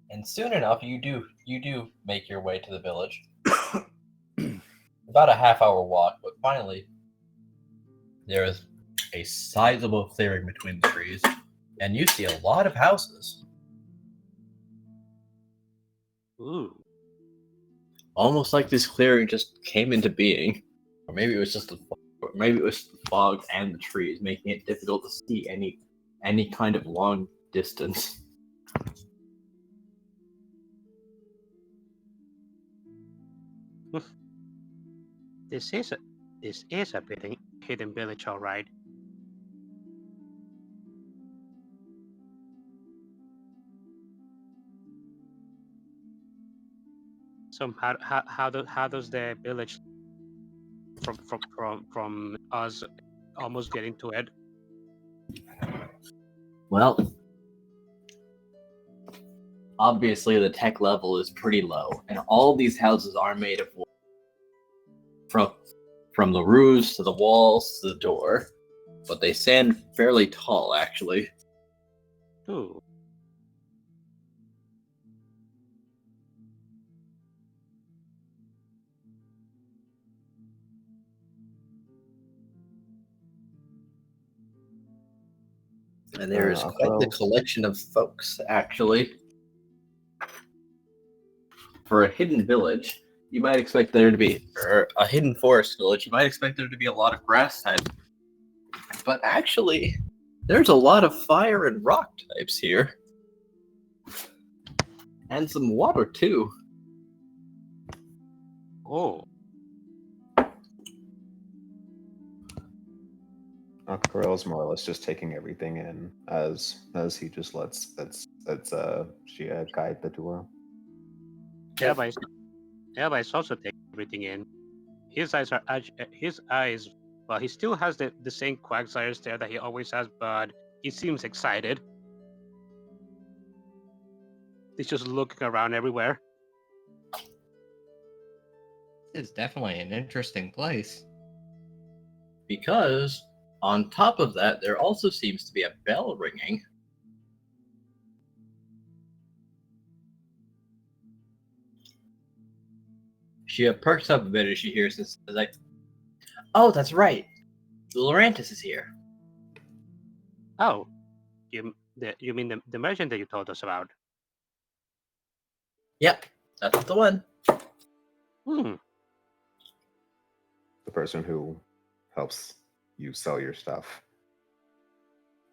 B: And soon enough, you do make your way to the village. About a half-hour walk, but finally, there is a sizable clearing between the trees, and you see a lot of houses.
D: Ooh.
B: Almost like this clearing just came into being, or maybe it was just the fog and the trees, making it difficult to see any kind of long distance.
D: This is a hidden village, all right. So how does the village from us almost getting to it?
B: Well, obviously the tech level is pretty low, and all these houses are made of wood. From the roofs to the walls to the door, but they stand fairly tall, actually.
D: Ooh.
B: And there is quite the collection of folks, actually. For a hidden village, you might expect there to be, or a hidden forest village, you might expect there to be a lot of grass types. But actually, there's a lot of fire and rock types here. And some water, too.
D: Oh.
C: Aquarelle's more or less just taking everything in as he just lets Shia guide the tour.
D: Elba's also taking everything in. His eyes are well, he still has the same quagsire stare that he always has, but he seems excited. He's just looking around everywhere.
E: This is definitely an interesting place.
B: Because, on top of that, there also seems to be a bell ringing. She perks up a bit as she hears this. Like, oh, that's right. Lorantis is here.
D: Oh, you mean the merchant that you told us about?
B: Yep, that's the one.
D: Hmm.
C: The person who helps you sell your stuff.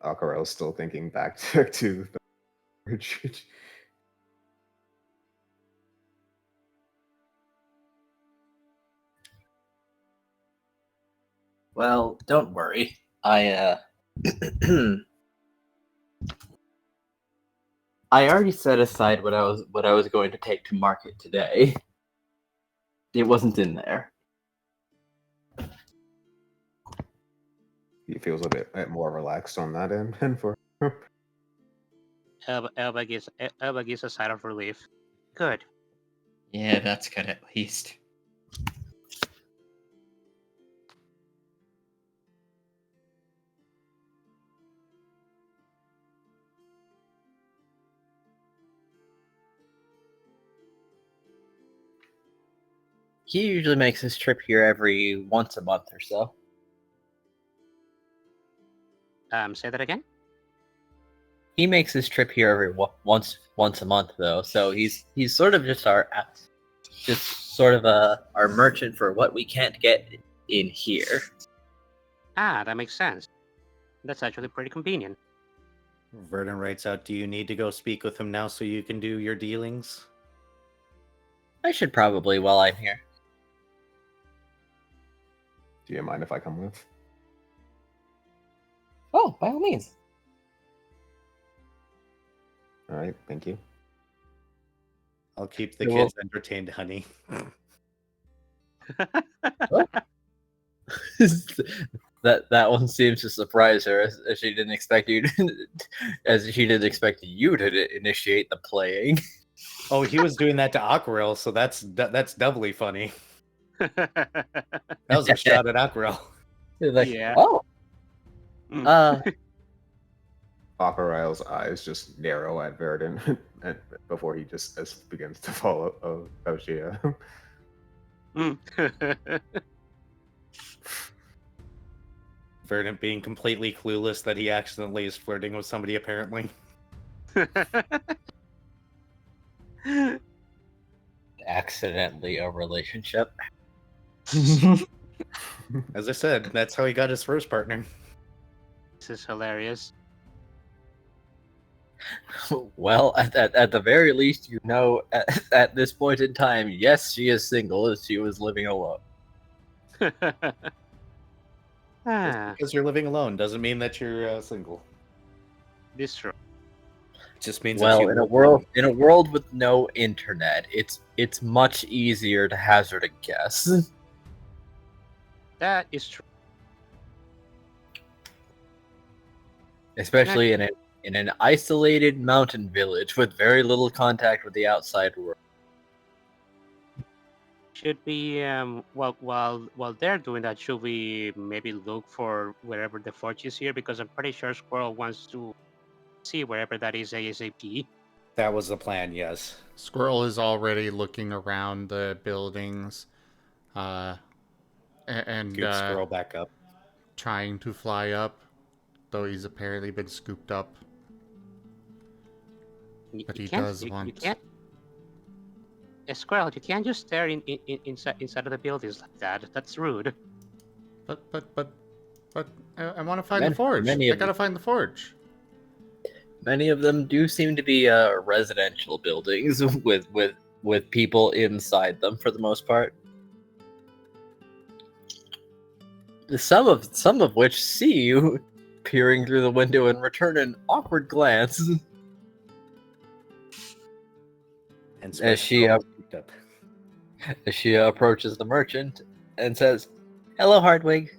C: Aquarelle's still thinking back to the retreat.
B: Well, don't worry. I already set aside what I was going to take to market today. It wasn't in there.
C: He feels a bit more relaxed on that end, and for
D: Elba gives a sigh of relief. Good.
E: Yeah, that's good at least.
B: He usually makes his trip here every once a month or so.
D: Say that again?
B: He makes his trip here every once a month though, so he's sort of just our merchant for what we can't get in here.
D: Ah, that makes sense. That's actually pretty convenient.
F: Verdant writes out, do you need to go speak with him now so you can do your dealings?
B: I should probably while I'm here.
C: do you mind if I come with?
B: Oh, by all means.
C: All right, thank you.
F: I'll keep the
B: Yeah,
F: kids entertained, honey.
B: that one seems to surprise her, as she didn't expect you to initiate the playing.
F: Oh, he was doing that to Aquarelle, so that's doubly funny. That was a shot at Aquarelle.
B: Like,
D: Yeah.
B: oh,
C: Aquarelle's eyes just narrow at Verdant and before he just begins to follow Shia.
F: Verdant being completely clueless that he accidentally is flirting with somebody, apparently.
B: accidentally a relationship.
F: As I said, that's how he got his first partner.
D: This is hilarious.
B: Well, at the very least, you know, at this point in time, yes, she is single as she was living alone.
F: Just because you're living alone doesn't mean that you're single.
D: This is true.
F: It just means that
B: Well,
F: you
B: in a
F: live
B: world
F: alone.
B: with no internet, it's much easier to hazard a guess.
D: That is true.
B: Especially in an isolated mountain village with very little contact with the outside world.
D: Should we while they're doing that, should we maybe look for wherever the forge is here? Because I'm pretty sure Squirrel wants to see wherever that is ASAP.
F: That was the plan, yes.
A: Squirrel is already looking around the buildings, and
F: Scoop Squirrel back up.
A: trying to fly up, though he's apparently been scooped up. But he does want.
D: You can't. Squirrel, you can't just stare inside of the buildings like that. That's rude.
A: But I want to find the forge. I gotta find the forge.
B: Many of them do seem to be residential buildings with people inside them for the most part. Some of which see you peering through the window and return an awkward glance.
F: And
B: As she approaches the merchant and says, "Hello, Hardwig."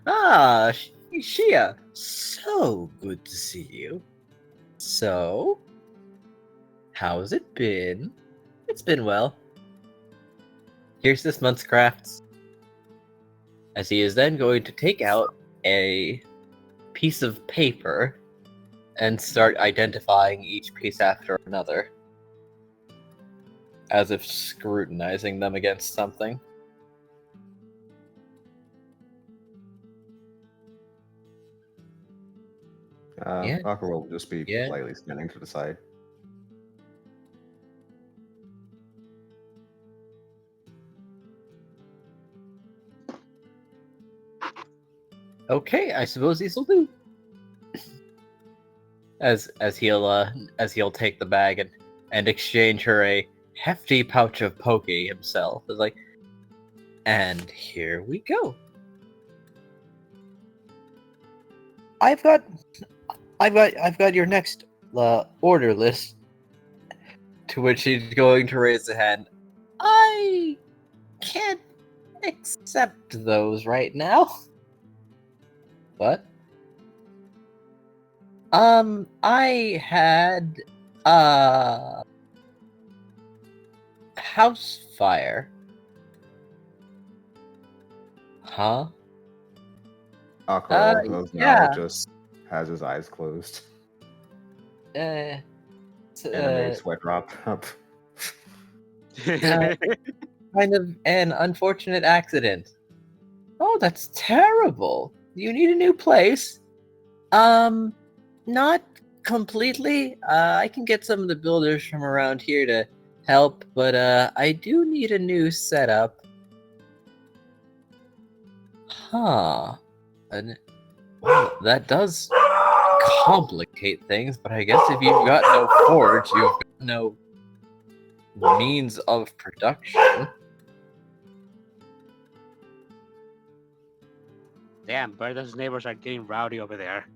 B: "Ah, Shia, so good to see you. So, how's it been?" "It's been well. Here's this month's crafts." As he is then going to take out a piece of paper and start identifying each piece after another, as if scrutinizing them against something. Yeah.
C: Aquarelle will just be
B: Yeah.
C: politely standing to the side.
B: Okay, I suppose these will do. As he'll take the bag and exchange her a hefty pouch of poke himself. It's like, and here we go. I've got your next order list. To which he's going to raise a hand. I can't accept those right now. What? I had house fire. Huh?
C: Aquarelle goes
B: yeah.
C: now, just has his eyes closed.
B: Uh,
C: Anime sweat drop up.
B: kind of an unfortunate accident. Oh, that's terrible. You need a new place? Not completely. I can get some of the builders from around here to help, but I do need a new setup. Huh. And, well, that does complicate things, but I guess if you've got no forge, you've got no means of production.
D: Damn, Bertha's neighbors are getting rowdy over there.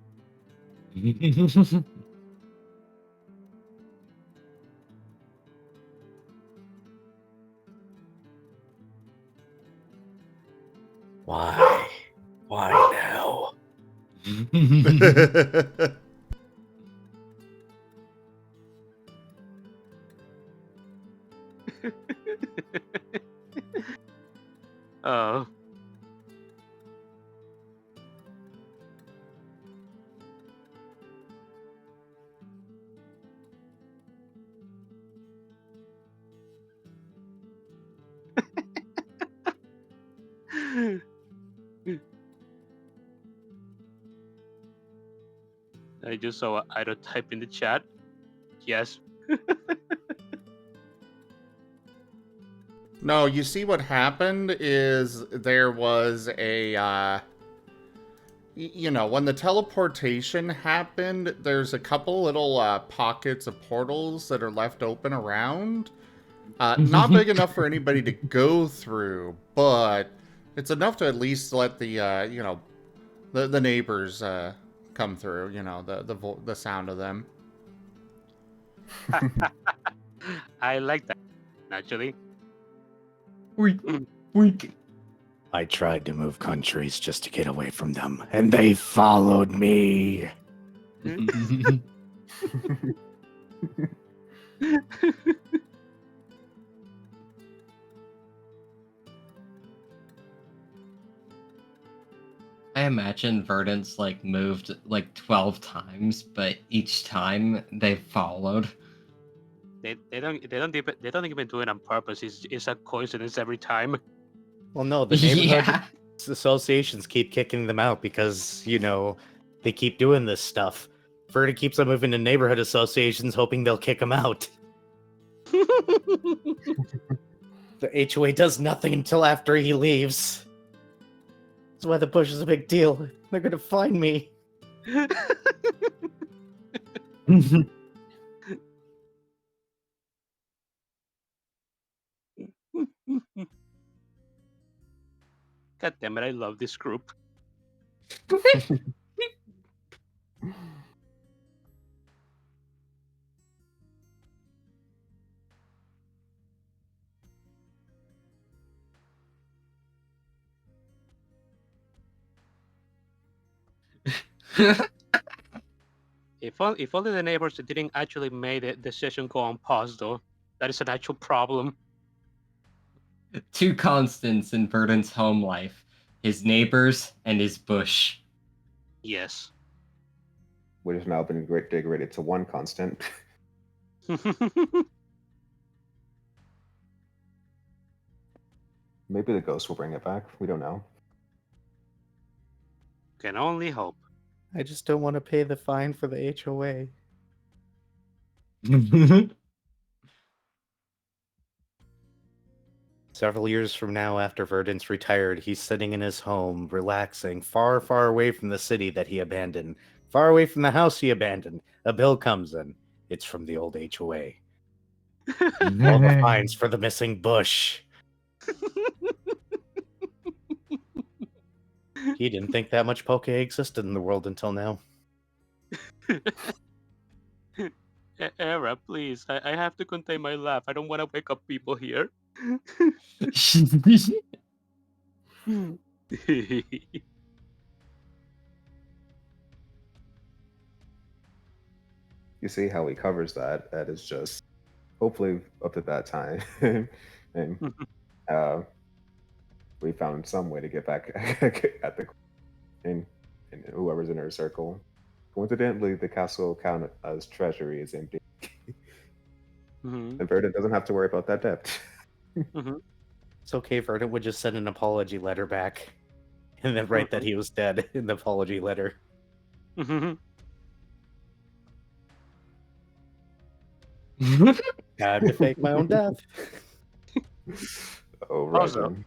B: Why? Why now?
D: Oh. I just saw Ido type in the chat. Yes.
A: No, you see what happened is there was a, when the teleportation happened, there's a couple little pockets of portals that are left open around. Not big enough for anybody to go through, but it's enough to at least let the, the neighbors come through, the sound of them.
D: I like that, actually.
I: I tried to move countries just to get away from them, and they followed me.
E: I imagine Verdant's like moved like 12 times, but each time they followed.
D: They don't even do it on purpose. It's a coincidence every time.
F: Well, no, the neighborhood
E: Yeah.
F: associations keep kicking them out because, they keep doing this stuff. Furry keeps on moving to neighborhood associations hoping they'll kick him out. The HOA does nothing until after he leaves. That's why the bush is a big deal. They're gonna find me.
D: God damn it! I love this group. If only the neighbors didn't actually make the session go on pause, though. That is an actual problem.
E: Two constants in Verdant's home life: his neighbors and his bush.
D: Yes.
C: Which has now been degraded to one constant. Maybe the ghost will bring it back. We don't know.
D: Can only hope.
F: I just don't want to pay the fine for the HOA. Several years from now, after Verdant's retired, he's sitting in his home, relaxing, far, far away from the city that he abandoned, far away from the house he abandoned. A bill comes in. It's from the old HOA. All the fines for the missing bush. He didn't think that much poke existed in the world until now.
D: Era, please. I have to contain my laugh. I don't want to wake up people here.
C: You see how he covers that. That is just hopefully up to that time. And we found some way to get back at the in whoever's in her circle. Coincidentally, the castle account as treasury is empty.
D: Mhm.
C: And Verdant doesn't have to worry about that debt.
D: Mhm.
F: It's okay, Verdant would just send an apology letter back. And then write that he was dead in the apology letter.
D: Mhm.
F: Had to fake my own death.
C: Oh, right.
D: Also-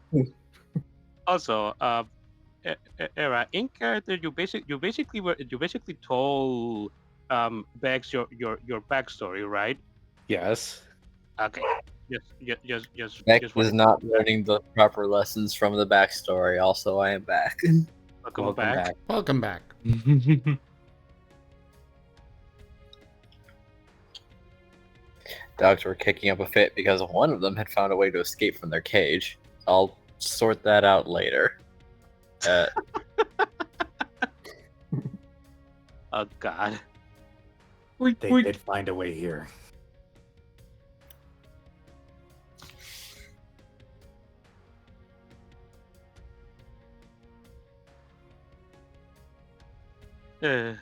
D: Also, Era, in character, you basically told Bex your backstory, right?
F: Yes.
D: Okay. Just
B: Beck
D: just
B: was
D: wanted-
B: not learning the proper lessons from the backstory. Also, I am back.
D: Welcome back.
A: Welcome back.
B: Dogs were kicking up a fit because one of them had found a way to escape from their cage. I'll sort that out later.
D: Oh God.
F: They did find a way here.
A: No,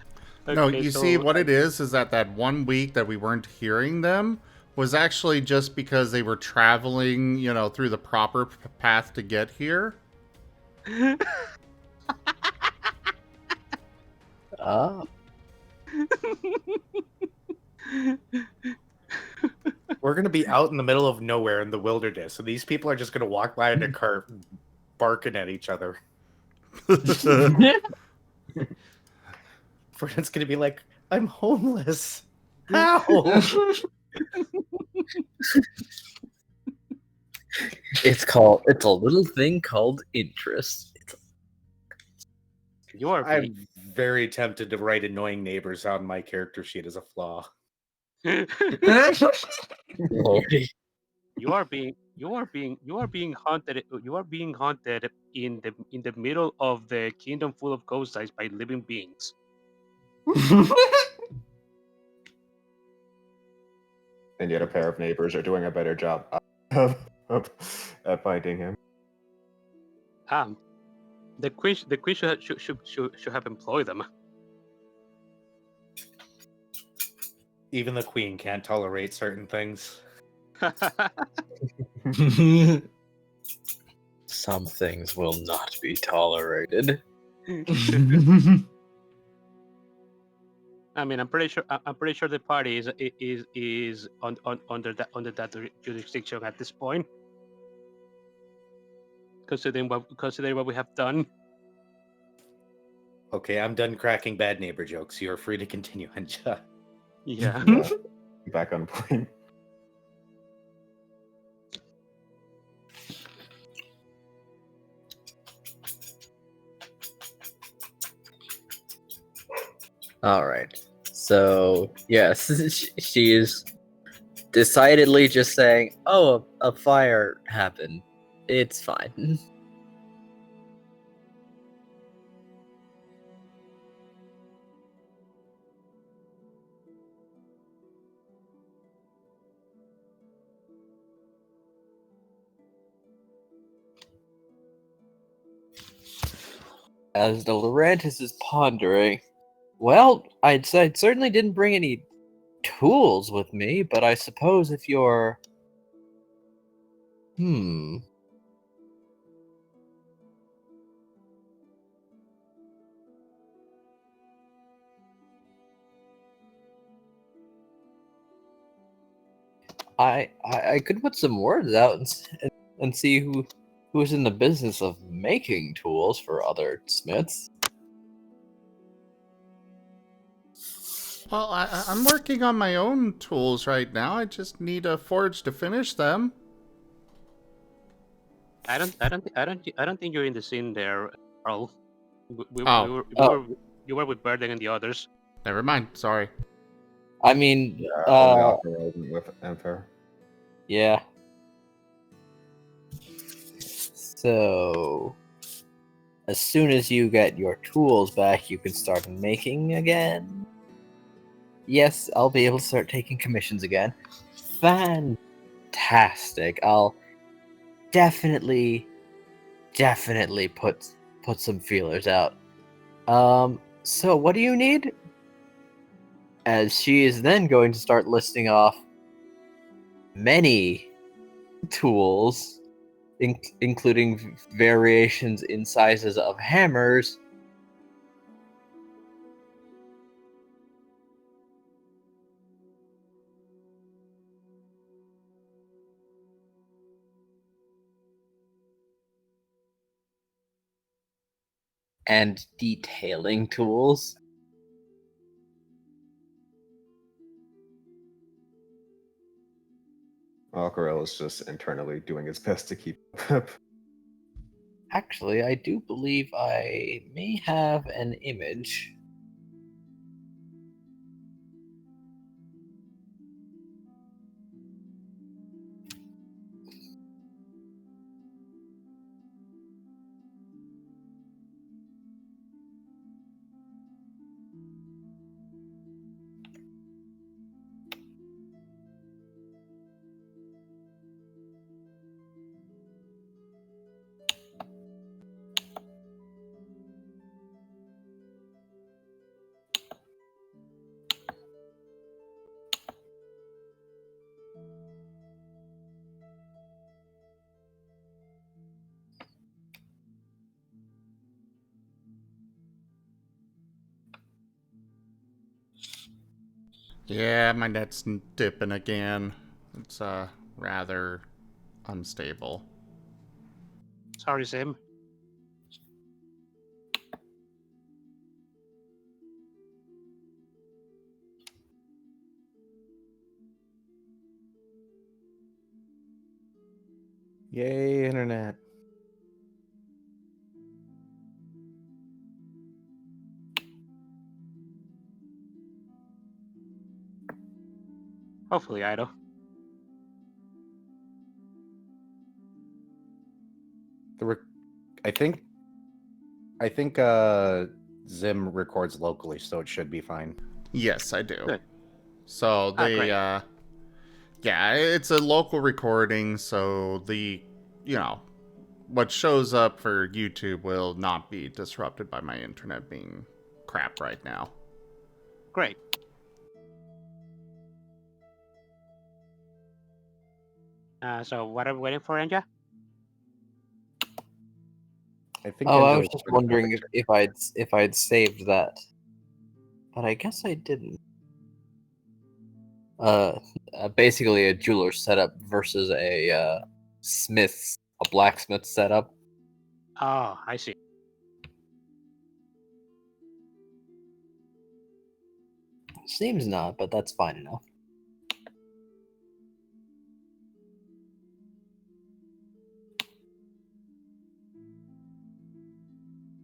D: Okay,
A: you
D: so
A: see, what it is that 1 week that we weren't hearing them was actually just because they were traveling, through the proper path to get here.
B: Ah.
F: We're gonna be out in the middle of nowhere in the wilderness, so these people are just gonna walk by in a cart barking at each other. Fred's gonna be like, I'm homeless. How?
B: It's a little thing called interest.
D: you are
F: I'm very tempted to write annoying neighbors on my character sheet as a flaw.
B: Lordy.
D: you are being haunted. You are being haunted in the middle of the kingdom full of ghost eyes by living beings.
C: And yet a pair of neighbors are doing a better job of, at finding him.
D: The queen should have employed them.
F: Even the queen can't tolerate certain things.
B: Some things will not be tolerated.
D: I mean, I'm pretty sure the party is under that jurisdiction at this point, considering what we have done.
F: Okay, I'm done cracking bad neighbor jokes. You are free to continue, Enja.
D: Yeah.
C: Back on point.
B: All right. So yes, she is decidedly just saying, "Oh, a fire happened. It's fine." As the Laurentis is pondering, well, I certainly didn't bring any tools with me, but I suppose if you're... I could put some words out and see who's in the business of making tools for other smiths.
A: Well, I'm working on my own tools right now. I just need a forge to finish them.
D: I don't think you're in the scene there, Earl.
A: Oh.
D: You were with Burden and the others.
A: Never mind. Sorry.
B: I mean,
C: Only Aquarelle went with Enja.
B: yeah. So, as soon as you get your tools back, you can start making again. Yes, I'll be able to start taking commissions again. Fantastic. I'll definitely put some feelers out. So what do you need? As she is then going to start listing off many tools, including variations in sizes of hammers. And detailing tools.
C: Aquarelle is just internally doing his best to keep up.
B: Actually, I do believe I may have an image.
A: Yeah, my net's dipping again. It's rather unstable.
D: Sorry, Sim.
F: Yay, internet.
D: Hopefully, Ido.
F: I think Zim records locally, so it should be fine.
A: Yes, I do.
D: Good.
A: So they,
D: Great.
A: yeah, it's a local recording, so what shows up for YouTube will not be disrupted by my internet being crap right now.
D: Great. So what are we waiting for, Enja?
F: I think.
J: Oh, I
F: Enja
J: was just
F: pretty
J: wondering
F: perfect.
J: if I'd saved that, but I guess I didn't. Basically a jeweler setup versus a blacksmith setup.
D: Oh, I see.
J: Seems not, but that's fine enough.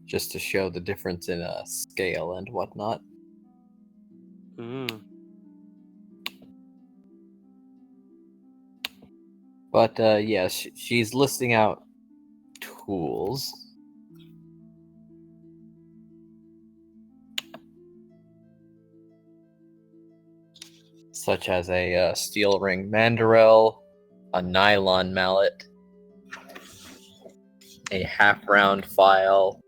J: Just to show the difference in scale and whatnot.
D: Mm.
J: But yeah, she's listing out tools. Such as a steel ring mandrel, a nylon mallet, a half-round file,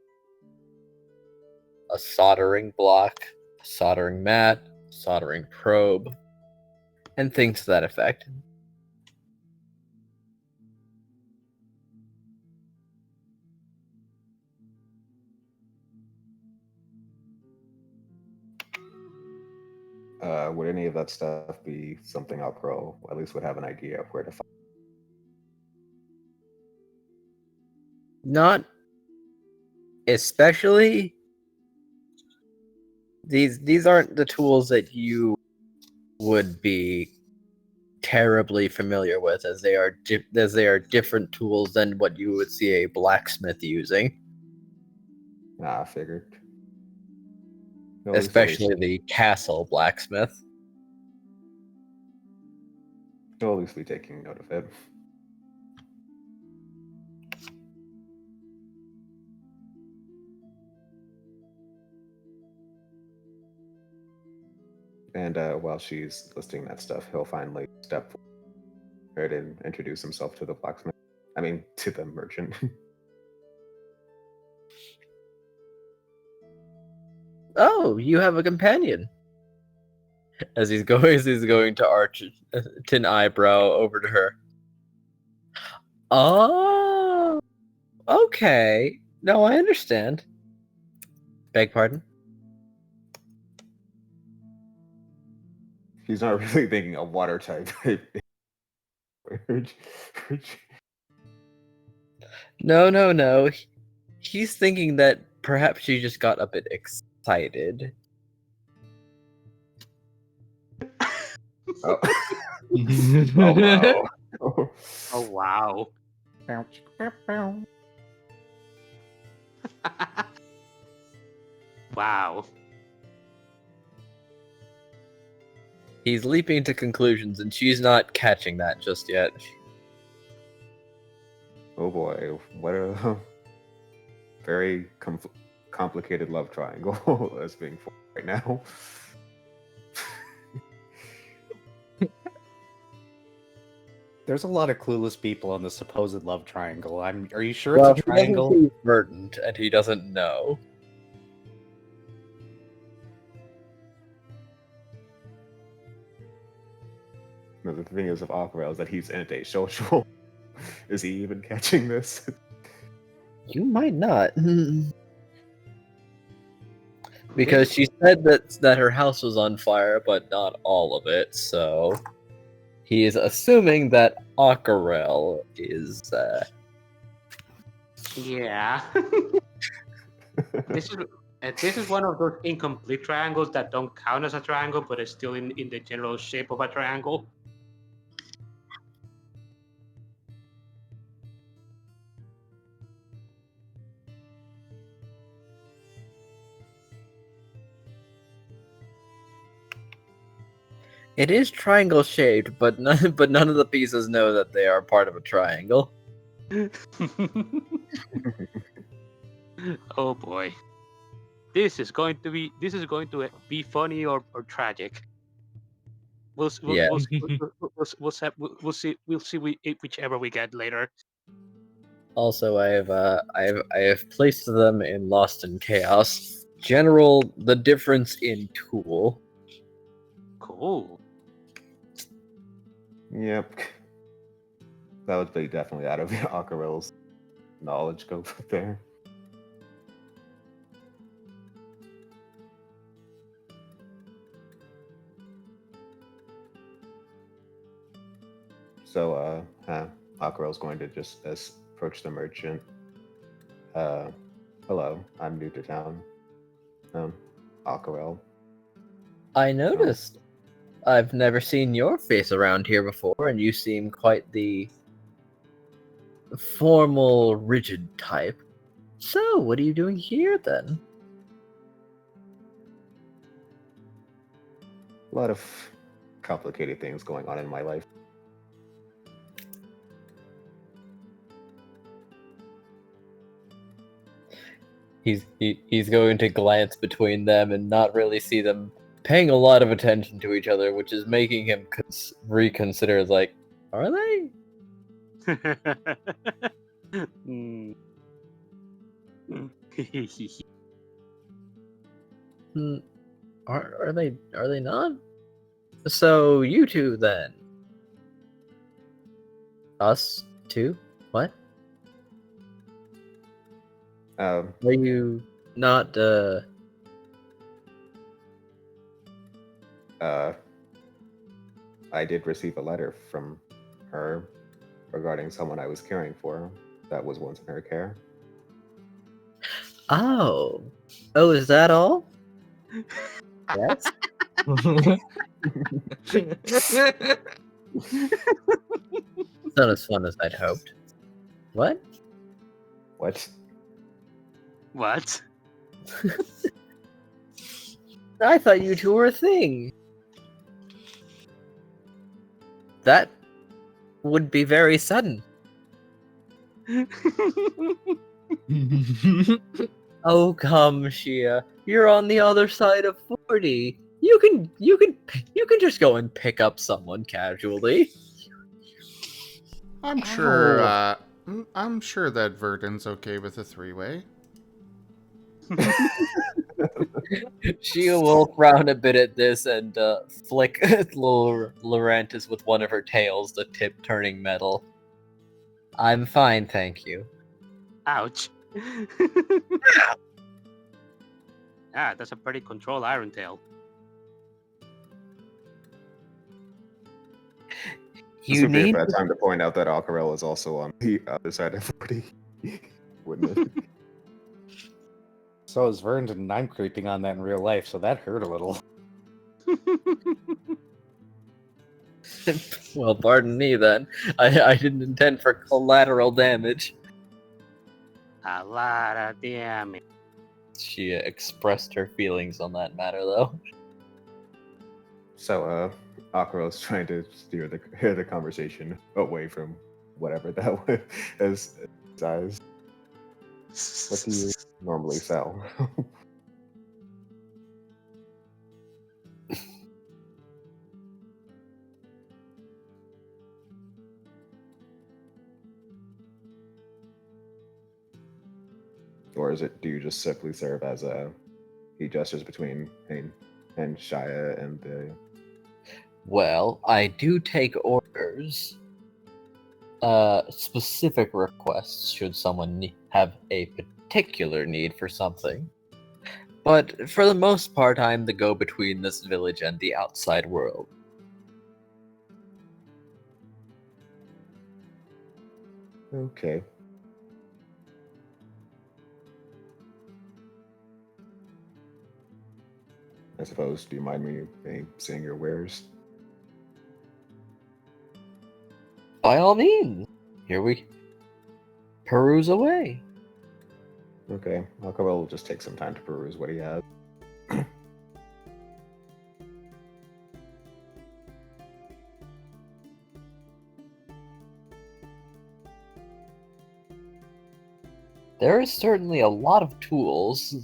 J: a soldering block, a soldering mat, soldering probe, and things to that effect.
C: Would any of that stuff be something our pro at least would have an idea of where to find?
J: Not especially. These aren't the tools that you would be terribly familiar with, as they are different tools than what you would see a blacksmith using.
C: Nah, I figured.
J: Especially the castle blacksmith.
C: She'll at least be taking note of it. And while she's listing that stuff, he'll finally step forward and introduce himself to the blacksmith. I mean, to the merchant.
J: Oh, you have a companion. As he's going to arch an eyebrow over to her. Oh, okay. No, I understand. Beg pardon?
C: He's not really thinking a water type.
J: No. He's thinking that perhaps she just got a bit excited.
C: Oh.
D: Oh wow. Wow.
J: He's leaping to conclusions, and she's not catching that just yet.
C: Oh boy, what a very complicated love triangle that's being formed right now.
F: There's a lot of clueless people on the supposed love triangle. Are you sure it's a triangle?
J: He's verdant, and he doesn't know.
C: No, the thing is with Aquarelle is that he's antisocial. Is he even catching this?
J: You might not. Because she said that her house was on fire, but not all of it, so he is assuming that Aquarelle is
D: Yeah. This is one of those incomplete triangles that don't count as a triangle, but is still in the general shape of a triangle.
J: It is triangle shaped, but none of the pieces know that they are part of a triangle.
D: Oh boy. This is going to be funny or tragic. We'll s- we'll
J: Yeah.
D: we'll, s- we'll, s- we'll see whichever we get later.
J: Also, I have placed them in Lost in Chaos. General, the difference in tool.
D: Cool.
C: Yep. That would be definitely out of Aquarelle's knowledge scope there. So, Aquarelle's going to just approach the merchant. Hello, I'm new to town. Aquarelle.
J: I noticed. I've never seen your face around here before, and you seem quite the formal, rigid type. So, what are you doing here then?
C: A lot of complicated things going on in my life.
J: He's going to glance between them and not really see them paying a lot of attention to each other, which is making him reconsider. Like, are they?
D: Hmm.
J: Are they not? So you two then? Us two? What?
C: Um,
J: Are you not?
C: I did receive a letter from her regarding someone I was caring for that was once in her care.
J: Oh, is that all? Yes. It's not as fun as I'd hoped. What?
C: What?
D: What?
J: I thought you two were a thing. That would be very sudden. Oh come, Shia. You're on the other side of 40. You can just go and pick up someone casually.
A: I'm sure. I'm sure that Verdon's okay with a three-way.
J: Shia will frown a bit at this and flick little Laurentis with one of her tails, the tip turning metal. I'm fine, thank you.
D: Ouch. Ah, that's a pretty controlled iron tail.
C: This
J: You
C: would be a
J: need
C: bad time to point out that Aquarelle is also on the other side of 40. Wouldn't it?
F: So is Vernon, and I'm creeping on that in real life, so that hurt a little.
J: Well, pardon me then. I didn't intend for collateral damage.
D: A lot of damage.
J: She expressed her feelings on that matter, though.
C: So, Aquarelle's trying to steer the conversation away from whatever that was as eyes. What do you normally sell? Or is it? Do you just simply serve as he gestures between Hain and Shia and the?
J: Well, I do take orders. Specific requests should someone have a particular need for something. But for the most part, I'm the go-between this village and the outside world.
C: Okay. I suppose. Do you mind me seeing your wares?
J: By all means, here we peruse away.
C: Okay, Aquarelle will just take some time to peruse what he has.
J: There is certainly a lot of tools.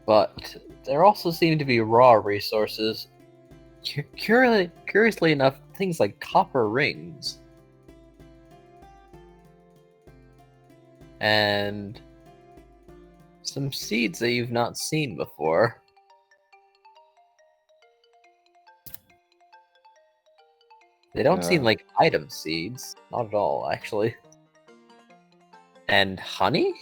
J: But there also seem to be raw resources. Curiously enough, things like copper rings. And some seeds that you've not seen before. They don't seem like item seeds. Not at all, actually. And honey?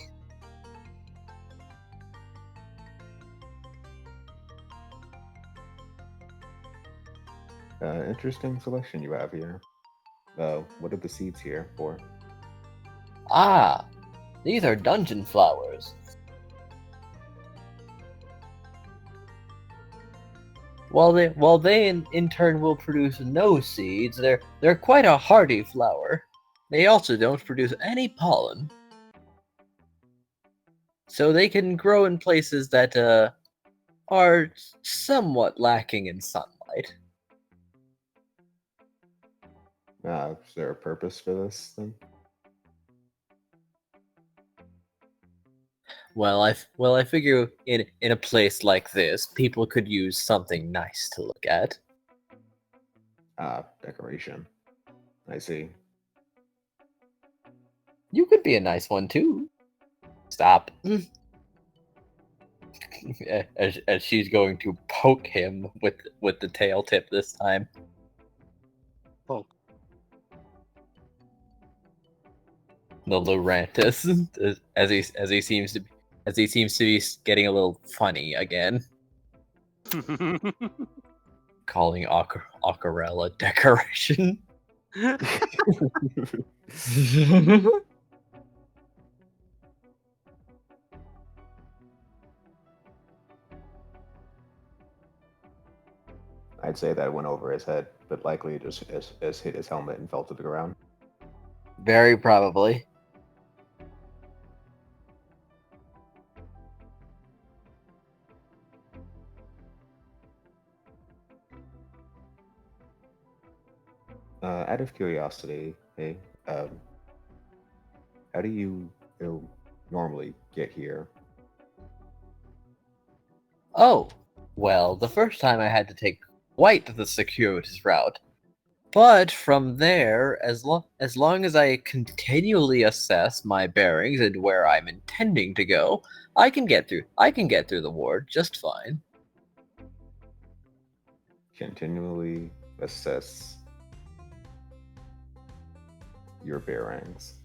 C: Interesting selection you have here. What are the seeds here for?
J: Ah, these are dungeon flowers. While they in turn will produce no seeds, they're quite a hardy flower. They also don't produce any pollen. So they can grow in places that are somewhat lacking in sunlight.
C: Is there a purpose for this then?
J: Well, I figure in a place like this, people could use something nice to look at.
C: Decoration. I see.
J: You could be a nice one too. Stop. as she's going to poke him with the tail tip this time.
D: Poke.
J: The Lurantis, as he seems to be getting a little funny again, calling Aquarelle a decoration.
C: I'd say that went over his head, but likely it just as hit his helmet and fell to the ground.
J: Very probably.
C: Out of curiosity, hey, how do you normally get here?
J: Oh, well, the first time I had to take quite the circuitous route. But from there, as long as I continually assess my bearings and where I'm intending to go, I can get through the ward just fine.
C: Continually assess your bearings.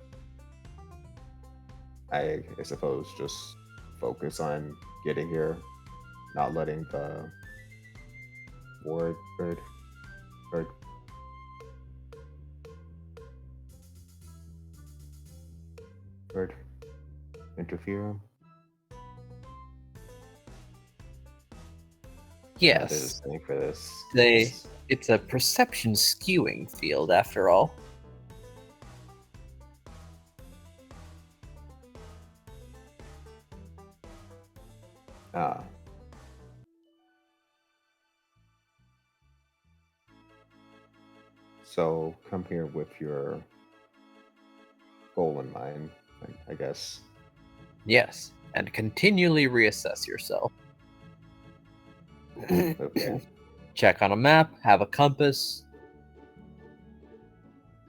C: I suppose just focus on getting here, not letting the ward bird interfere.
J: Yes,
C: That is thing for this.
J: it's a perception skewing field after all.
C: Ah. So come here with your goal in mind, I guess.
J: Yes, and continually reassess yourself.
C: Okay.
J: Check on a map, have a compass.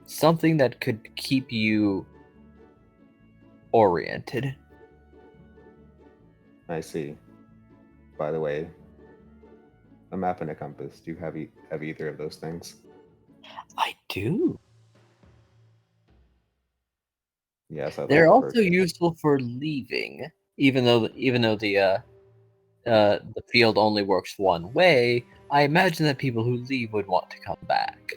J: Something that could keep you oriented.
C: I see. By the way, a map and a compass. Do you have either of those things?
J: I do.
C: Yes, I'd
J: They're
C: like to
J: also useful for leaving, even though the field only works one way. I imagine that people who leave would want to come back.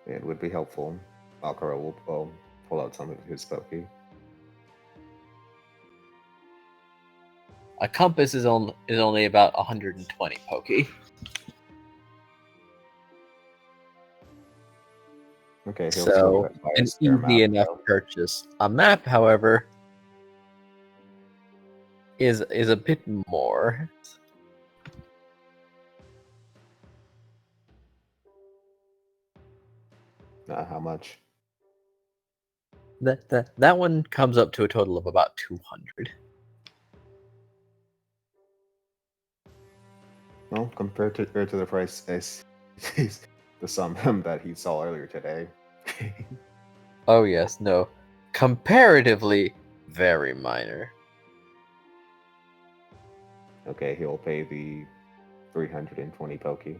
C: It would be helpful. Aquarelle will pull out some of his pokey.
J: A compass is only about 120 pokey.
C: Okay, he'll
J: So
C: still buy a
J: an
C: spare
J: easy
C: map,
J: enough
C: though.
J: purchase. A map, however, is a bit more.
C: How much?
J: That one comes up to a total of about 200.
C: Well, compared to the price, the sum that he saw earlier today.
J: Oh yes, no. Comparatively, very minor.
C: Okay, he'll pay the 320 Poki.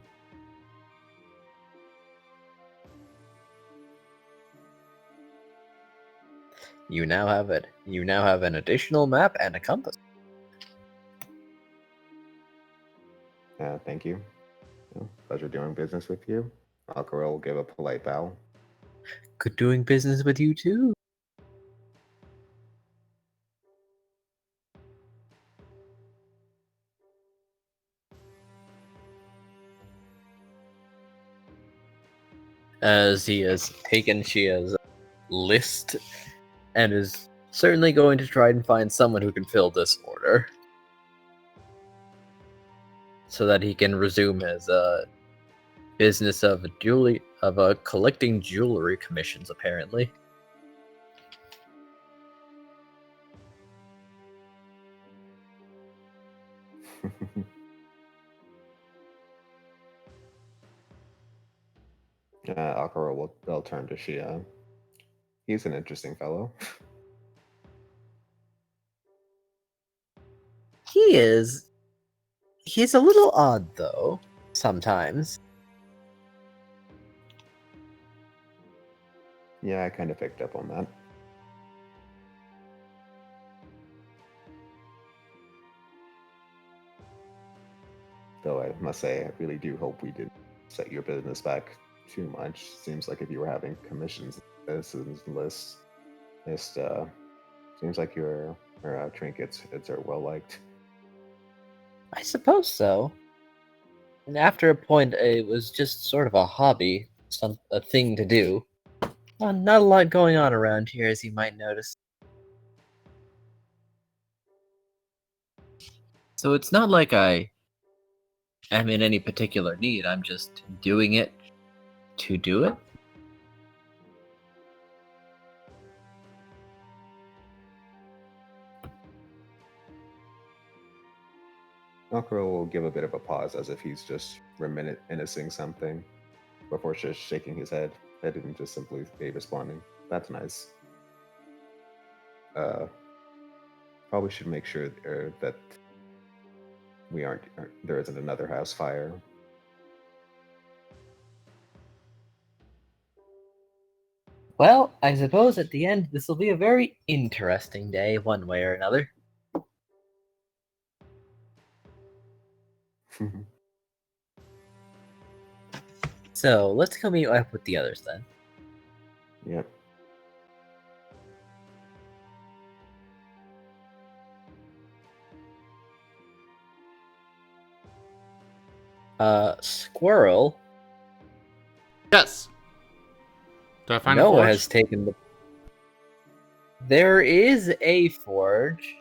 J: You now have it. You now have an additional map and a compass.
C: Thank you. Pleasure doing business with you. Aquarelle will give a polite bow.
J: Good doing business with you too. As he has taken Shia's list and is certainly going to try and find someone who can fill this order so that he can resume his business of collecting jewelry commissions, apparently.
C: Aquarelle will turn to Shia. He's an interesting fellow.
J: He is. He's a little odd, though, sometimes.
C: Yeah, I kind of picked up on that. Though I must say, I really do hope we didn't set your business back too much. Seems like if you were having commissions, this list, seems like your trinkets are well liked.
J: I suppose so. And after a point, it was just sort of a hobby, a thing to do. Not a lot going on around here, as you might notice. So it's not like I am in any particular need. I'm just doing it to do it.
C: Aquarelle will give a bit of a pause as if he's just reminiscing something before just shaking his head and just simply responding, "That's nice." Probably should make sure that we aren't there isn't another house fire.
J: Well, I suppose at the end, this will be a very interesting day, one way or another. So, let's go meet up with the others then.
C: Yep.
J: Squirrel.
A: Yes. Did I find a
J: Noah
A: forge?
J: has taken the... There is a forge,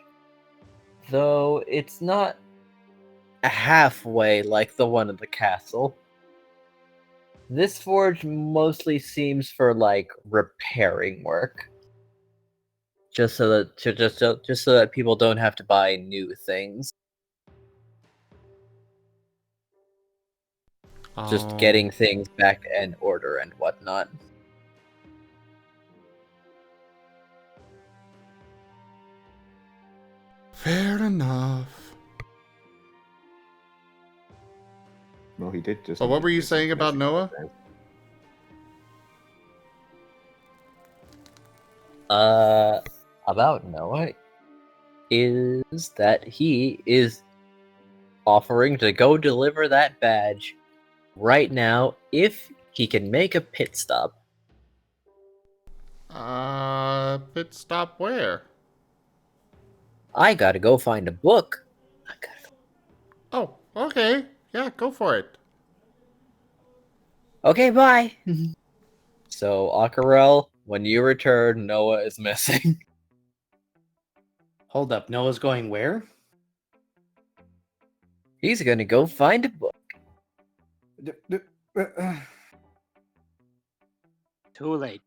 J: though it's not halfway like the one at the castle. This forge mostly seems for like repairing work, just so that people don't have to buy new things. Just
A: Oh,
J: getting things back in order and whatnot.
A: fair enough.
C: Well, he did just.
A: But what were you saying about Noah?
J: About Noah is that he is offering to go deliver that badge right now if he can make a pit stop.
A: Pit stop where?
J: I gotta go find a book.
A: Oh, okay. Yeah, go for it.
J: Okay, bye. So, Aquarelle, when you return, Noah is missing.
F: Hold up, Noah's going where?
J: He's gonna go find a book.
D: Too late.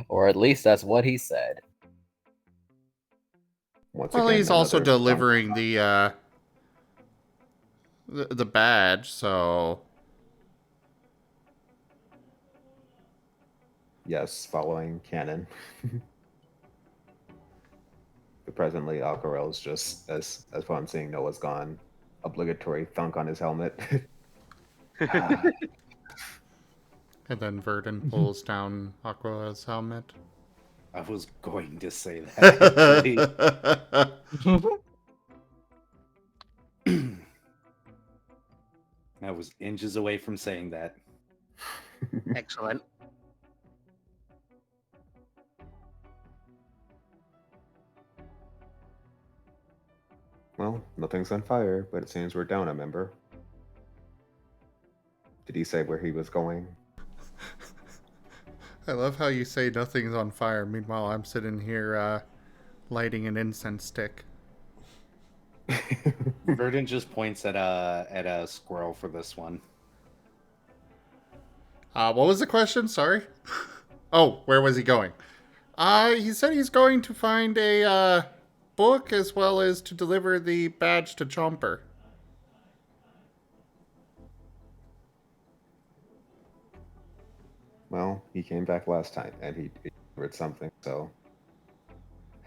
J: Or at least that's what he said.
C: Once
A: Well,
C: again,
A: he's also
C: another
A: delivering the the badge, so
C: Yes, following canon. But presently, Aquarelle is just, as far I'm seeing, Noah's gone. Obligatory thunk on his helmet.
A: and then Verdun pulls down Aqua's helmet.
F: I was going to say that. Actually. I was inches away from saying that.
D: Excellent.
C: Well, nothing's on fire, but it seems we're down a member. Did he say where he was going?
A: I love how you say nothing's on fire. Meanwhile, I'm sitting here lighting an incense stick.
F: Verdun just points at a squirrel for this one.
A: What was the question? Sorry. Oh, where was he going? He said he's going to find a book as well as to deliver the badge to Chomper.
C: Well, he came back last time and he delivered something, so.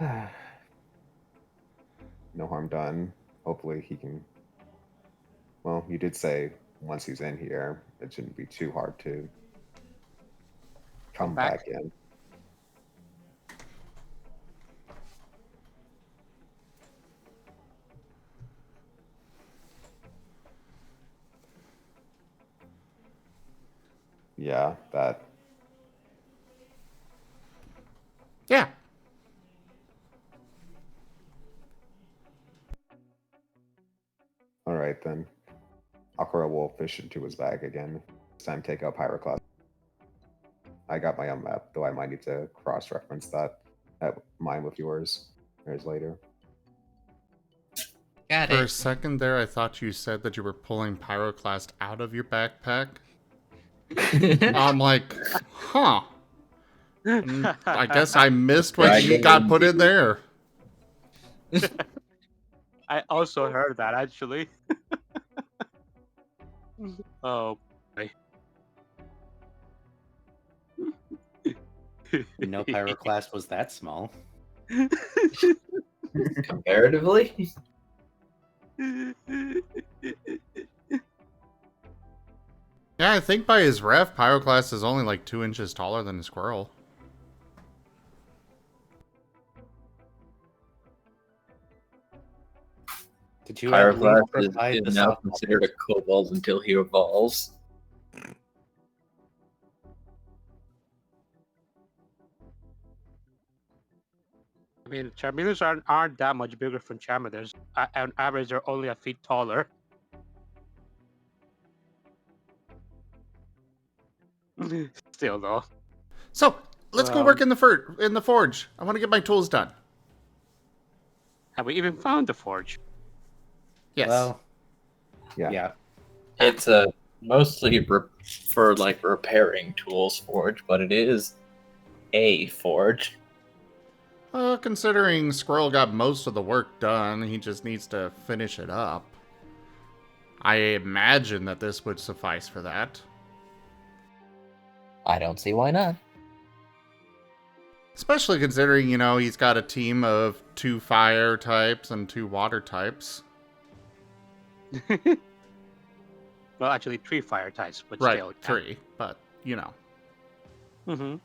C: No harm done. Hopefully he can. Well, you did say once he's in here, it shouldn't be too hard to come back in. Yeah, that.
A: Yeah.
C: All right, then. Aquarelle will fish into his bag again. This time take out Pyroclast. I got my own map, though I might need to cross-reference that. Mine with yours. There's later.
E: Got
A: For a
E: it.
A: second there, I thought you said that you were pulling Pyroclast out of your backpack. I'm like, huh. I guess I missed what you got put in there.
D: I also heard that actually. Oh boy.
F: No Pyroclast was that small.
B: Comparatively?
A: Yeah, I think by his ref, Pyroclast is only like 2 inches taller than a squirrel.
F: Did you at least
B: Pyroclast
F: provide the
B: is now
F: softball
B: considered a
F: pitch?
B: kobold until he evolves.
D: I mean, Charmeleons aren't that much bigger from Charmaders. On average, they're only a feet taller. Still, though.
A: So, let's go work in the forge. I want to get my tools done.
D: Have we even found the forge?
A: Yes.
F: Well,
C: Yeah.
F: yeah.
B: It's a mostly for like repairing tools forge, but it is a forge.
A: Considering Squirrel got most of the work done, he just needs to finish it up. I imagine that this would suffice for that.
J: I don't see why not.
A: Especially considering, you know, he's got a team of 2 fire types and 2 water types.
D: Well, actually, 3 fire types, but
A: Right,
D: still.
A: 3, but, you know.
D: Mm-hmm.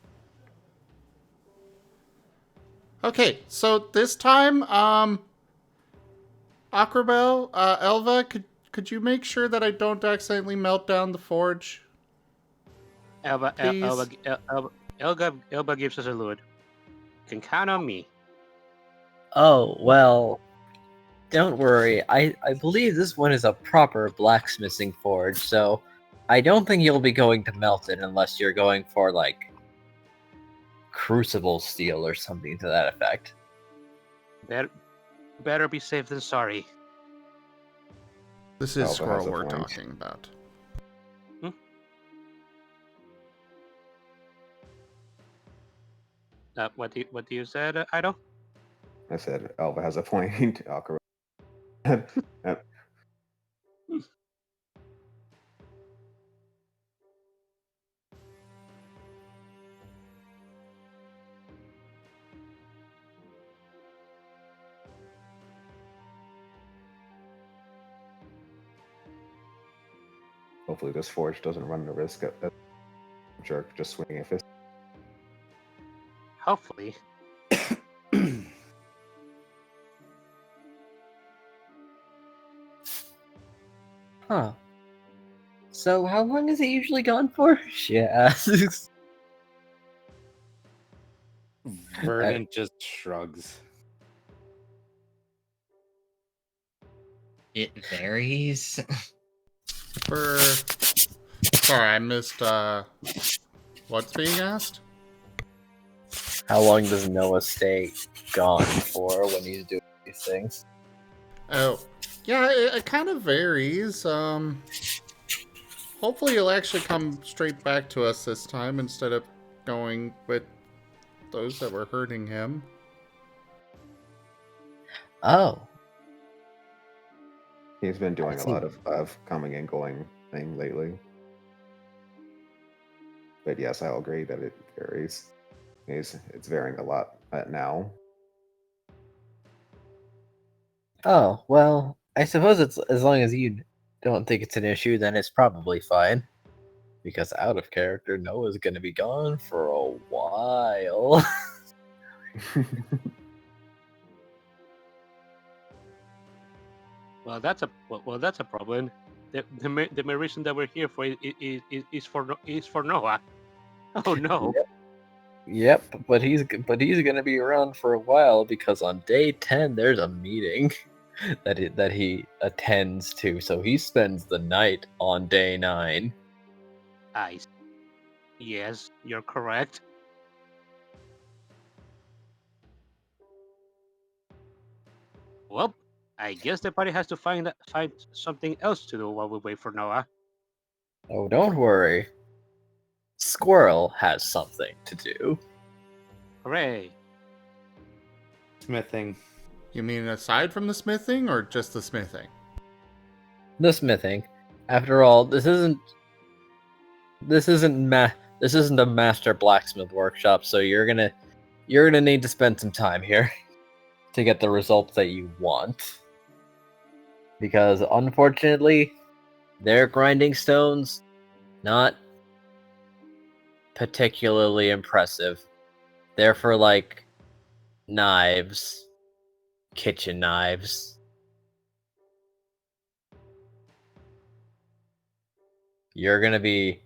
A: Okay, so this time, Aquarelle, Elva, could you make sure that I don't accidentally melt down the forge?
D: Elba gives us a loot. You can count on me.
J: Oh, well, don't worry. I believe this one is a proper blacksmithing forge, so I don't think you'll be going to melt it unless you're going for, like, crucible steel or something to that effect.
D: Better be safe than sorry.
A: This is
C: Elva
A: Squirrel
C: has a
A: we're
C: point.
A: talking about.
D: What do you said, Ido?
C: I said Elva has a point. Aquarelle. Hopefully this forge doesn't run the risk of a jerk just swinging a fist.
D: Hopefully.
J: Huh. So how long is it usually gone for? She asks.
F: Verdant just shrugs.
E: It varies.
A: Sorry, I missed what's being asked?
J: How long does Noah stay gone for when he's doing these things?
A: Oh, yeah, it kind of varies. Hopefully he'll actually come straight back to us this time instead of going with those that were hurting him.
J: Oh.
C: He's been doing a
J: see.
C: lot of coming and going thing lately. But yes, I'll agree that it varies. It's varying a lot now.
J: Oh, well, I suppose it's as long as you don't think it's an issue, then it's probably fine. Because out of character, Noah's gonna be gone for a while.
D: Well, that's a problem. The main reason that we're here for is for Noah. Oh no.
J: Yep, but he's gonna be around for a while because on day 10 there's a meeting that he attends to, so he spends the night on day 9.
D: Yes, you're correct. Well, I guess the party has to find something else to do while we wait for Noah.
J: Oh, don't worry. Squirrel has something to do.
D: Hooray!
F: Smithing.
A: You mean aside from the smithing or just the smithing?
J: The smithing. After all, this isn't a master blacksmith workshop, so you're gonna need to spend some time here to get the results that you want. Because unfortunately, their grinding stones not particularly impressive. They're for like knives, kitchen knives. You're gonna be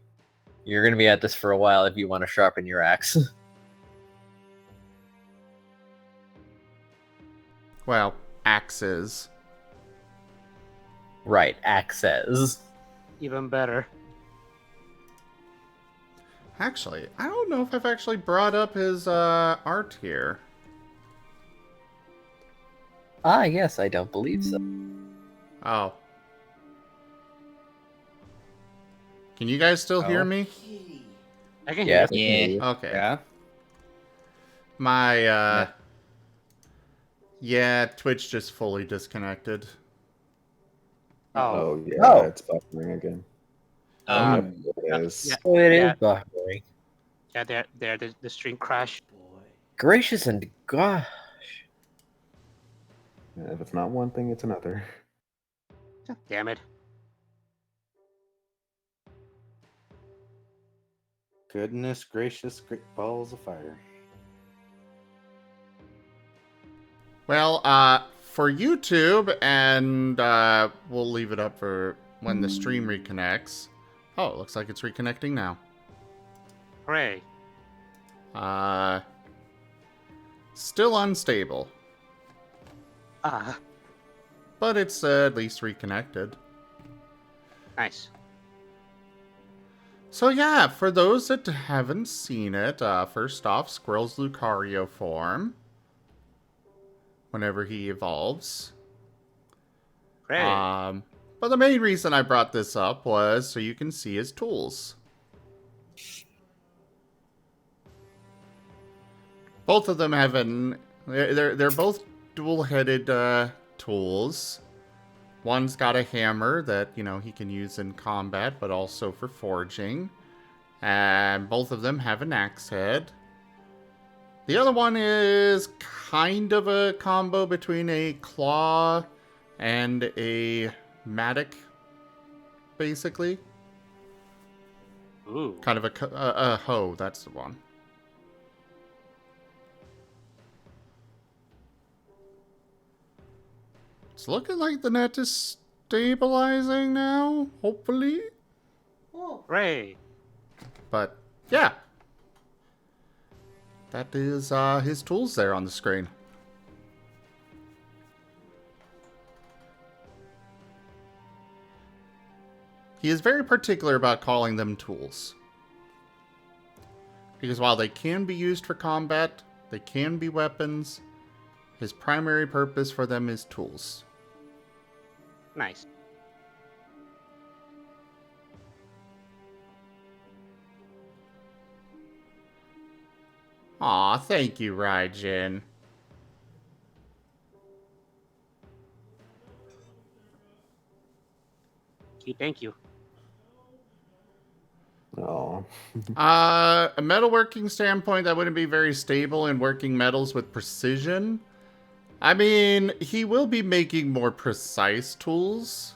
J: at this for a while if you want to sharpen your axe.
A: Well, axes.
J: Right, axes.
D: Even better.
A: Actually, I don't know if I've actually brought up his art here.
J: Ah, yes, I don't believe so.
A: Oh. Can you guys still hear
F: Oh.
A: me?
D: I can
J: Yeah.
D: hear you.
E: Yeah.
A: Okay.
F: Yeah.
A: My yeah, Twitch just fully disconnected.
D: Oh.
C: Yeah,
J: Oh.
C: it's buffering again.
E: Um,
C: Yep, it is.
D: yeah.
J: Oh, it is
D: Yeah.
J: buffering.
D: Yeah, the stream crashed.
J: Gracious and gosh.
C: If it's not one thing, it's another.
D: Damn it.
F: Goodness gracious, great balls of fire.
A: Well, for YouTube, and we'll leave it up for when the stream reconnects. Oh, it looks like it's reconnecting now.
D: Hooray.
A: Still unstable,
D: Ah,
A: but it's at least reconnected.
D: nice.
A: So yeah, for those that haven't seen it, first off, Squirrel's Lucario form. Whenever he evolves.
D: Hooray.
A: But the main reason I brought this up was so you can see his tools. Both of them have they're both dual-headed tools. One's got a hammer that, he can use in combat, but also for forging. And both of them have an axe head. The other one is kind of a combo between a claw and a mattock, basically.
D: Ooh.
A: Kind of a hoe, that's the one. It's looking like the net is stabilizing now, hopefully.
D: Hooray.
A: But, yeah. That is his tools there on the screen. He is very particular about calling them tools. Because while they can be used for combat, they can be weapons, his primary purpose for them is tools.
D: Nice.
A: Aw, thank you, Raijin.
D: Thank you.
C: Oh.
A: A metalworking standpoint, that wouldn't be very stable in working metals with precision. I mean, he will be making more precise tools.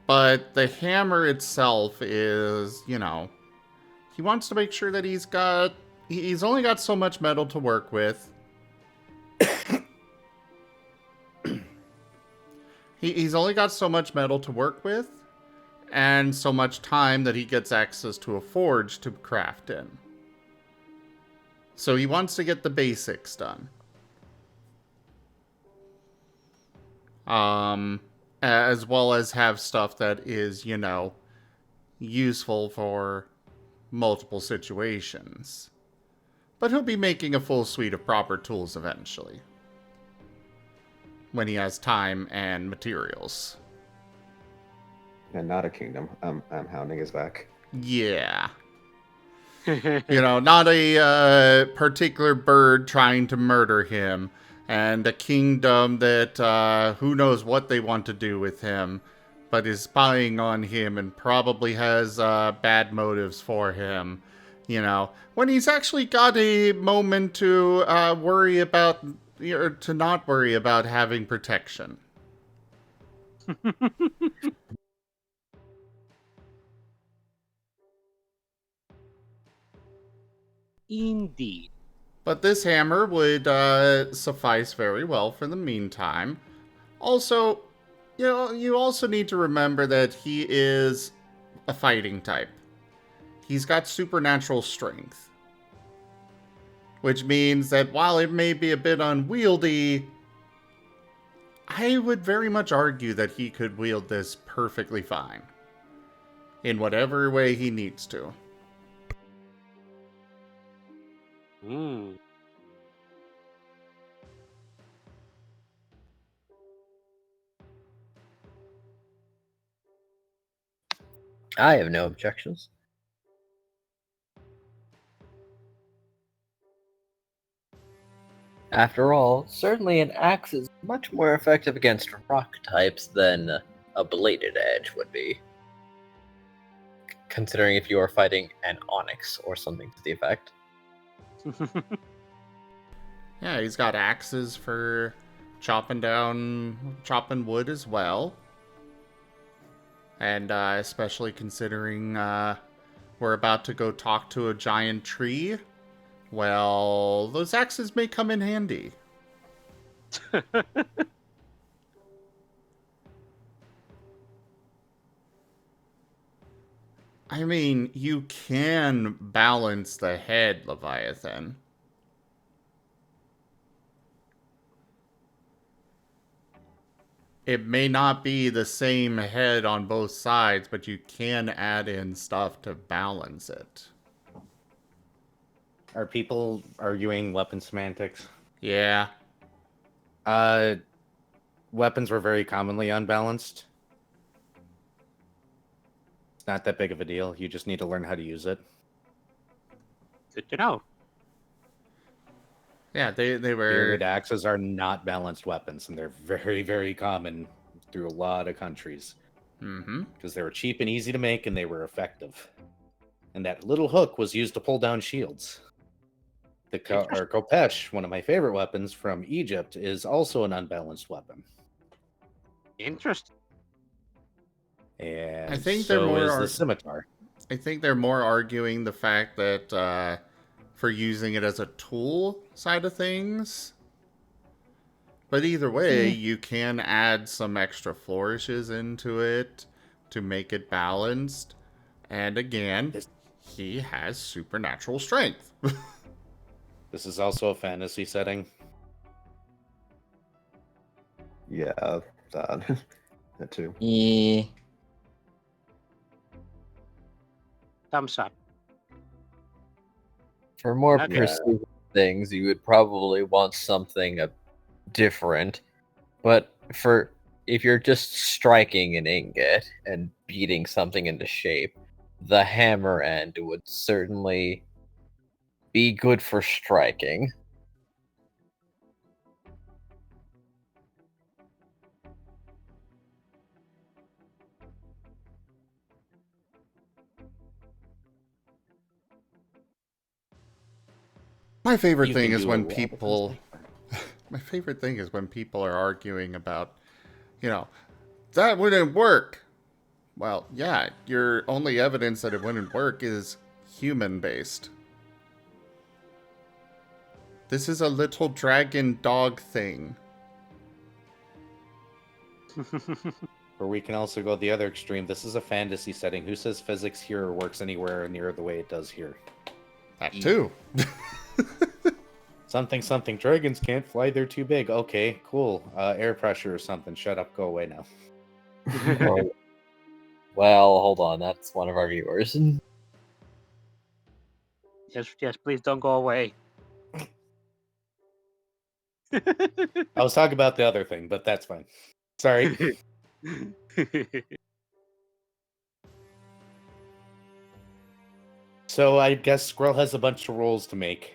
A: But the hammer itself is, you know, he wants to make sure that he's only got so much metal to work with. He's only got so much metal to work with, and so much time that he gets access to a forge to craft in. So he wants to get the basics done. As well as have stuff that is, you know, useful for multiple situations. But he'll be making a full suite of proper tools eventually. When he has time and materials.
C: And not a kingdom. I'm hounding his back.
A: Yeah. You know, not a particular bird trying to murder him. And a kingdom that who knows what they want to do with him. But is spying on him and probably has bad motives for him. You know, when he's actually got a moment to worry about, or to not worry about having protection.
D: Indeed.
A: But this hammer would suffice very well for the meantime. Also, you know, you also need to remember that he is a fighting type. He's got supernatural strength. Which means that while it may be a bit unwieldy, I would very much argue that he could wield this perfectly fine. In whatever way he needs to.
D: Mm.
J: I have no objections. After all, certainly an axe is much more effective against rock types than a bladed edge would be. Considering if you are fighting an onyx or something to the effect.
A: Yeah, he's got axes for chopping wood as well. And especially considering we're about to go talk to a giant tree. Well, those axes may come in handy. I mean, you can balance the head, Leviathan. It may not be the same head on both sides, but you can add in stuff to balance it.
F: Are people arguing weapon semantics?
A: Yeah.
F: Weapons were very commonly unbalanced. It's not that big of a deal. You just need to learn how to use it.
D: Good to know.
A: Yeah, they were...
F: Bearded axes are not balanced weapons, and they're very, very common through a lot of countries.
A: Mm-hmm.
F: Because they were cheap and easy to make, and they were effective. And that little hook was used to pull down shields. The Kopesh, one of my favorite weapons from Egypt, is also an unbalanced weapon.
D: Interesting.
F: And
A: I think
F: so
A: they're more
F: is the scimitar.
A: I think they're more arguing the fact that for using it as a tool side of things. But either way, you can add some extra flourishes into it to make it balanced. And again, he has supernatural strength.
F: This is also a fantasy setting.
C: Yeah, that, that too.
E: Yeah.
D: Thumbs up.
J: For more
D: Okay.
J: precise things, you would probably want something different. But if you're just striking an ingot and beating something into shape, the hammer end would certainly be good for striking.
A: My favorite
F: You
A: thing
F: can
A: is
F: do a
A: when
F: lot of
A: people.
F: things
A: My favorite thing is when people are arguing about, that wouldn't work. Well, yeah, your only evidence that it wouldn't work is human based. This is a little dragon dog thing.
F: Or we can also go the other extreme. This is a fantasy setting. Who says physics here works anywhere near the way it does here?
A: That too.
F: Something. Dragons can't fly. They're too big. Okay, cool. Air pressure or something. Shut up. Go away now.
J: Oh, well, hold on. That's one of our viewers.
D: Yes, please don't go away.
F: I was talking about the other thing, but that's fine. Sorry. So I guess Squirrel has a bunch of rolls to make.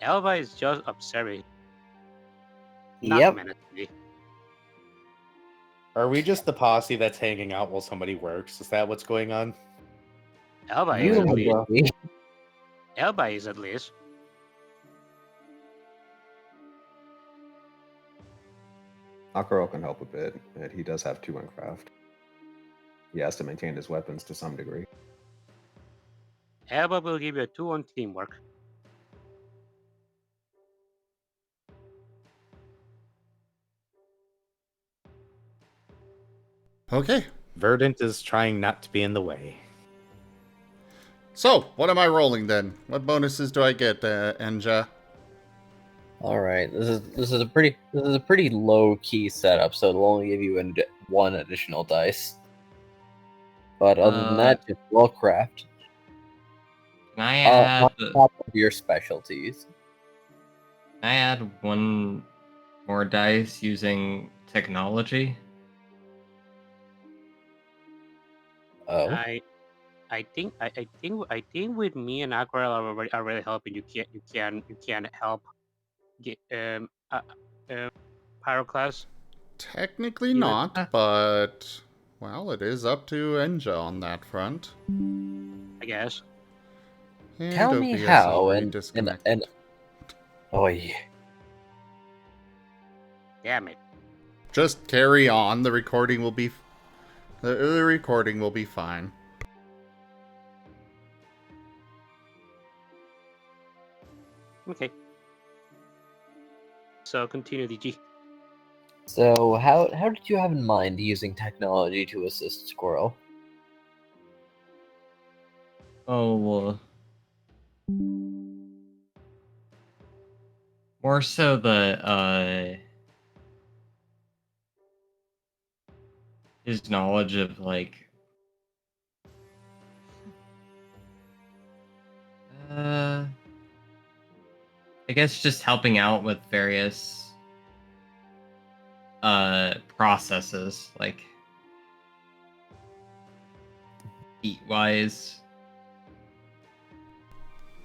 D: Elva is just observing. Not
J: Yep.
D: menacingly.
F: Are we just the posse that's hanging out while somebody works? Is that what's going on?
D: Elva
J: You
D: is at
J: would
D: least.
J: be.
D: Elba is at least.
C: Aquarelle can help a bit, but he does have 2 on craft. He has to maintain his weapons to some degree.
D: Elba will give you a 2 on teamwork.
A: Okay,
F: Verdant is trying not to be in the way.
A: so what am I rolling then? What bonuses do I get, Enja?
J: All right, this is a pretty low key setup, so it'll only give you one additional dice. But other than that, just well crafted.
E: Can I add?
J: On top of your specialties.
E: Can I add one more dice using technology?
J: Oh,
D: I think with me and Aquarelle are really helping. You can help get Pyroclast.
A: Technically
D: You-
A: not, but well, it is up to Enja on that front.
D: I guess.
A: And
J: tell me
A: OBS
J: how
A: already
J: and
A: disconnected.
J: oh yeah.
D: Damn it.
A: Just carry on. The recording will be fine.
D: Okay. So continue, DG.
J: So how did you have in mind using technology to assist Squirrel?
E: Oh, more so the his knowledge of like I guess just helping out with various processes like heat wise.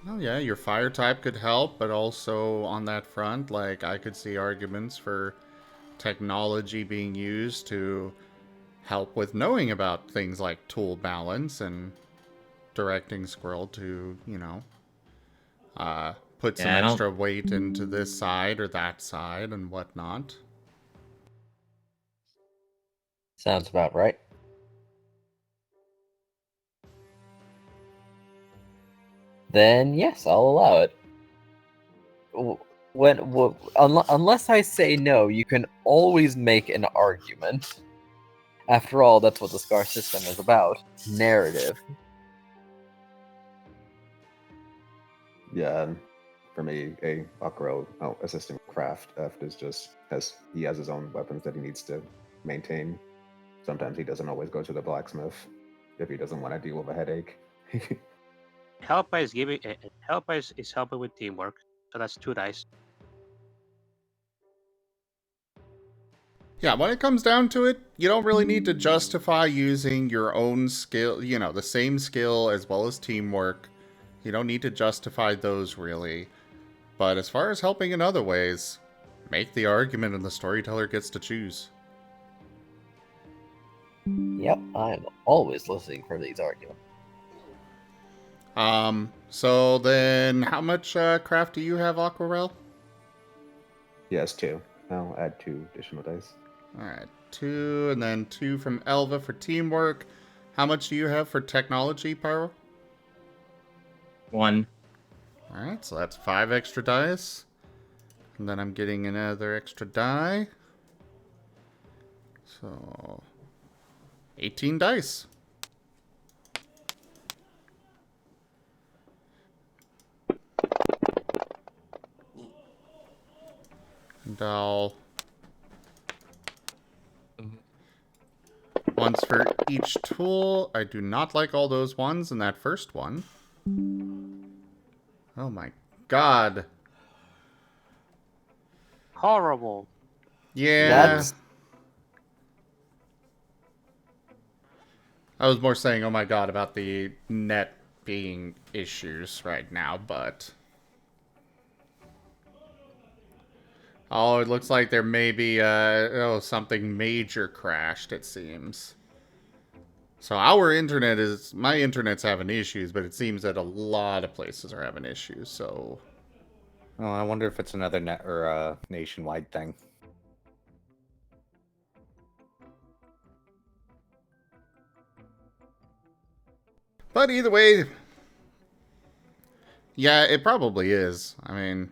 A: Oh yeah, your fire type could help, but also on that front, like I could see arguments for technology being used to help with knowing about things like tool balance and directing Squirrel to, put some
E: Yeah, I don't
A: extra weight into this side or that side and whatnot.
J: Sounds about right. then yes, I'll allow it. Unless I say no, you can always make an argument. After all, that's what the SCAR system is about. Narrative.
C: Yeah, and for me, a Aquarelle assistant craft is just he has his own weapons that he needs to maintain. Sometimes he doesn't always go to the blacksmith if he doesn't want to deal with a headache.
D: Helpa is giving. Helpa is helping with teamwork, so that's 2 dice.
A: Yeah, when it comes down to it, you don't really need to justify using your own skill, the same skill as well as teamwork. You don't need to justify those, really. But as far as helping in other ways, make the argument and the storyteller gets to choose.
J: Yep, I'm always listening for these arguments.
A: So then, how much craft do you have, Aquarelle?
C: Yes, 2. I'll add 2 additional dice.
A: Alright, 2, and then 2 from Elva for teamwork. How much do you have for technology, Pyro?
E: 1.
A: Alright, so that's 5 extra dice. And then I'm getting another extra die. So, 18 dice. And I'll... Once for each tool. I do not like all those ones in that first one. Oh my god.
D: Horrible.
A: Yeah. I was more saying, oh my god, about the net being issues right now, but... Oh, it looks like there may be, something major crashed, it seems. So my internet's having issues, but it seems that a lot of places are having issues, so...
F: Oh, I wonder if it's another net or nationwide thing.
A: But either way, yeah, it probably is. I mean,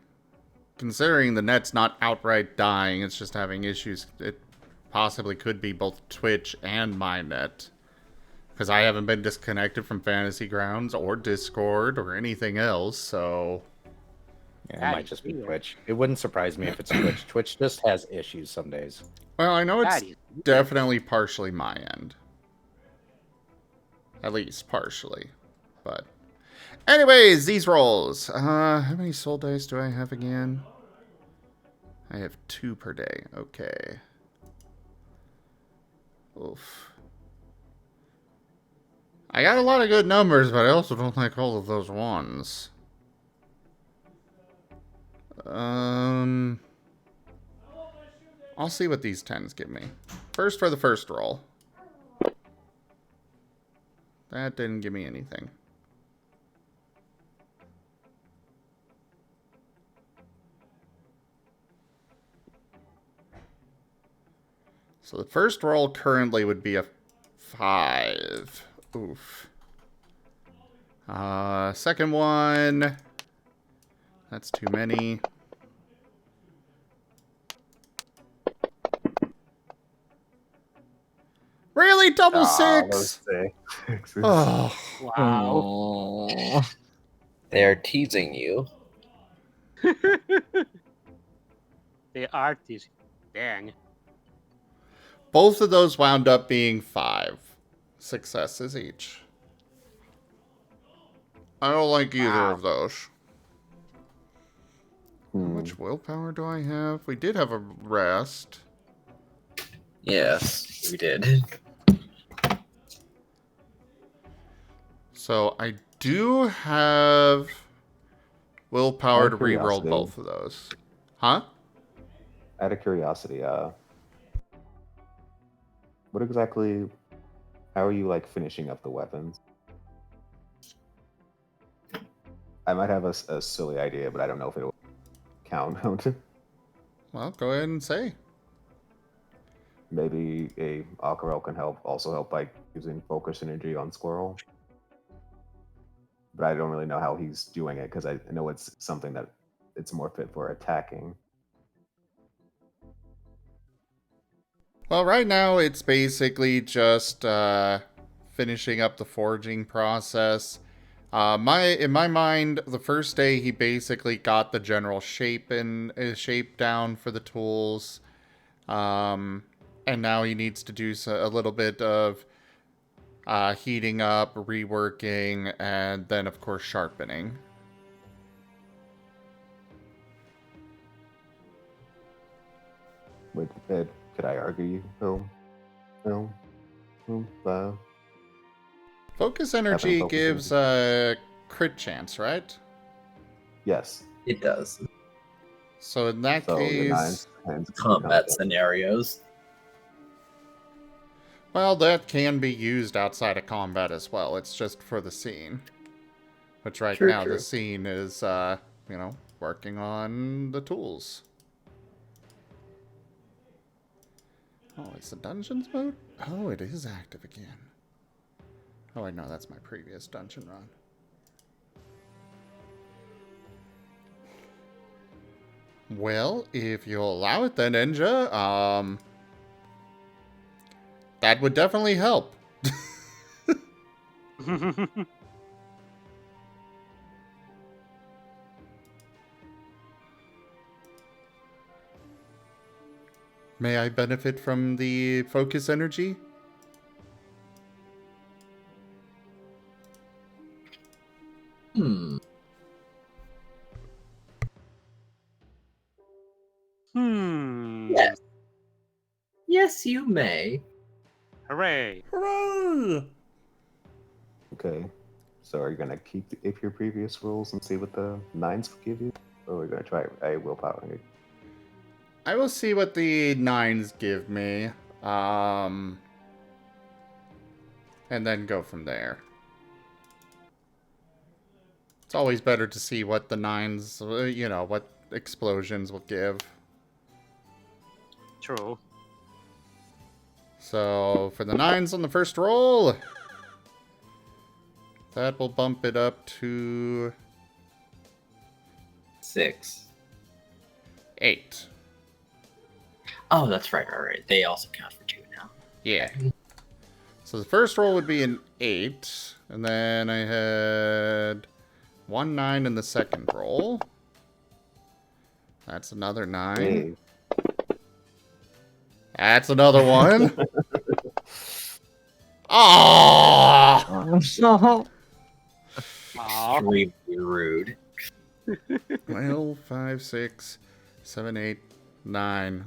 A: considering the net's not outright dying, it's just having issues, it possibly could be both Twitch and my net. Because I haven't been disconnected from Fantasy Grounds or Discord or anything else, so...
F: Yeah, it might just be Twitch. It wouldn't surprise me if it's Twitch. Twitch just has issues some days.
A: Well, I know it's definitely partially my end. At least partially. But anyways, these rolls. How many soul dice do I have again? I have 2 per day. Okay. Oof. I got a lot of good numbers, but I also don't like all of those ones. I'll see what these 10s give me. First for the first roll. That didn't give me anything. So the first roll currently would be a 5. Oof. Second one. That's too many. Really? Double 6? Oh.
J: Wow. They're teasing you.
D: They are teasing. Dang.
A: Both of those wound up being 5 successes each. I don't like either of those. How much willpower do I have? We did have a rest.
J: Yes, we did.
A: So I do have willpower to re-roll
C: curiosity.
A: both of those. Huh?
C: Out of curiosity, how are you like finishing up the weapons? I might have a silly idea, but I don't know if it'll count.
A: Well, go ahead and say.
C: Maybe a Aquarelle can also help by using focus energy on Squirrel. but I don't really know how he's doing it because I know it's something that it's more fit for attacking.
A: Well, right now it's basically just finishing up the forging process. In my mind, the first day he basically got the general shape down for the tools, and now he needs to do a little bit of heating up, reworking, and then of course sharpening.
C: Would could I argue? No.
A: Focus energy
C: focus
A: gives a crit chance, right?
C: Yes.
B: It does.
A: So in that
C: So your
A: case,
C: nines
B: Combat scenarios.
A: well, that can be used outside of combat as well. It's just for the scene. Which right now the scene is, working on the tools. Oh, it's the dungeons mode? Oh, it is active again. Oh, I know, that's my previous dungeon run. Well, if you'll allow it then, Enja, that would definitely help. May I benefit from the focus energy?
B: Hmm. Yes. Yes, you may.
D: Hooray!
A: Hooray!
C: Okay. So are you gonna keep your previous rules and see what the nines give you, or are we gonna try a willpower?
A: I will see what the nines give me, and then go from there. It's always better to see what the nines, what explosions will give.
D: True.
A: So, for the nines on the first roll, that will bump it up to
B: 6.
A: 8.
B: Oh, that's right. They also count for 2 now.
A: Yeah. So the first roll would be an 8, and then I had 1 9 in the second roll. That's another 9.
C: Hey.
A: That's another 1. Ah!
B: Extremely rude.
A: 12, 5, 6, 7, 8, 9.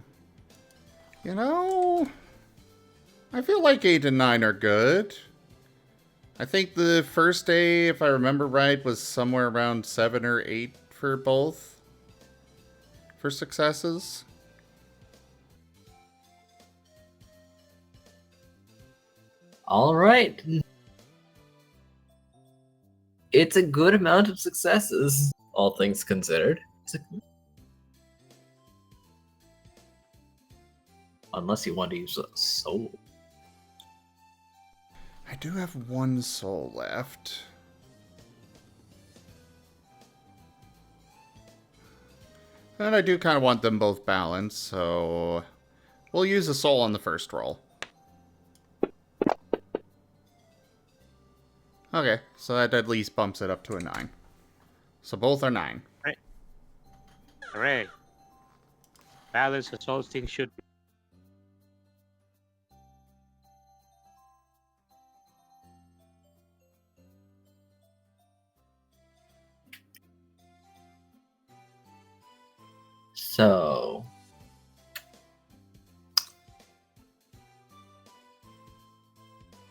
A: You know, I feel like 8 and 9 are good. I think the first day, if I remember right, was somewhere around 7 or 8 for both. For successes.
B: All right. It's a good amount of successes, all things considered. Unless you want to use a soul.
A: I do have 1 soul left. And I do kind of want them both balanced, so we'll use a soul on the first roll. Okay, so that at least bumps it up to a 9. So both are 9.
D: Right. Hooray. Balance as all things should be.
B: So,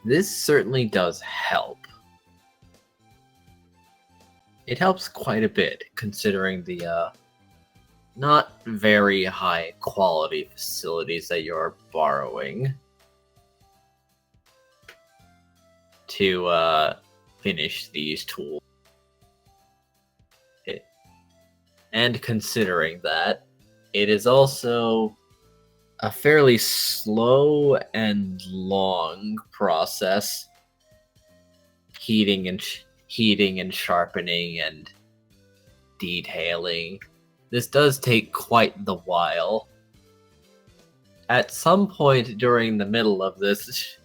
B: this certainly does help. It helps quite a bit, considering the not very high quality facilities that you're borrowing to finish these tools. And considering that, it is also a fairly slow and long process heating and heating and sharpening and detailing. This does take quite the while. At some point during the middle of this,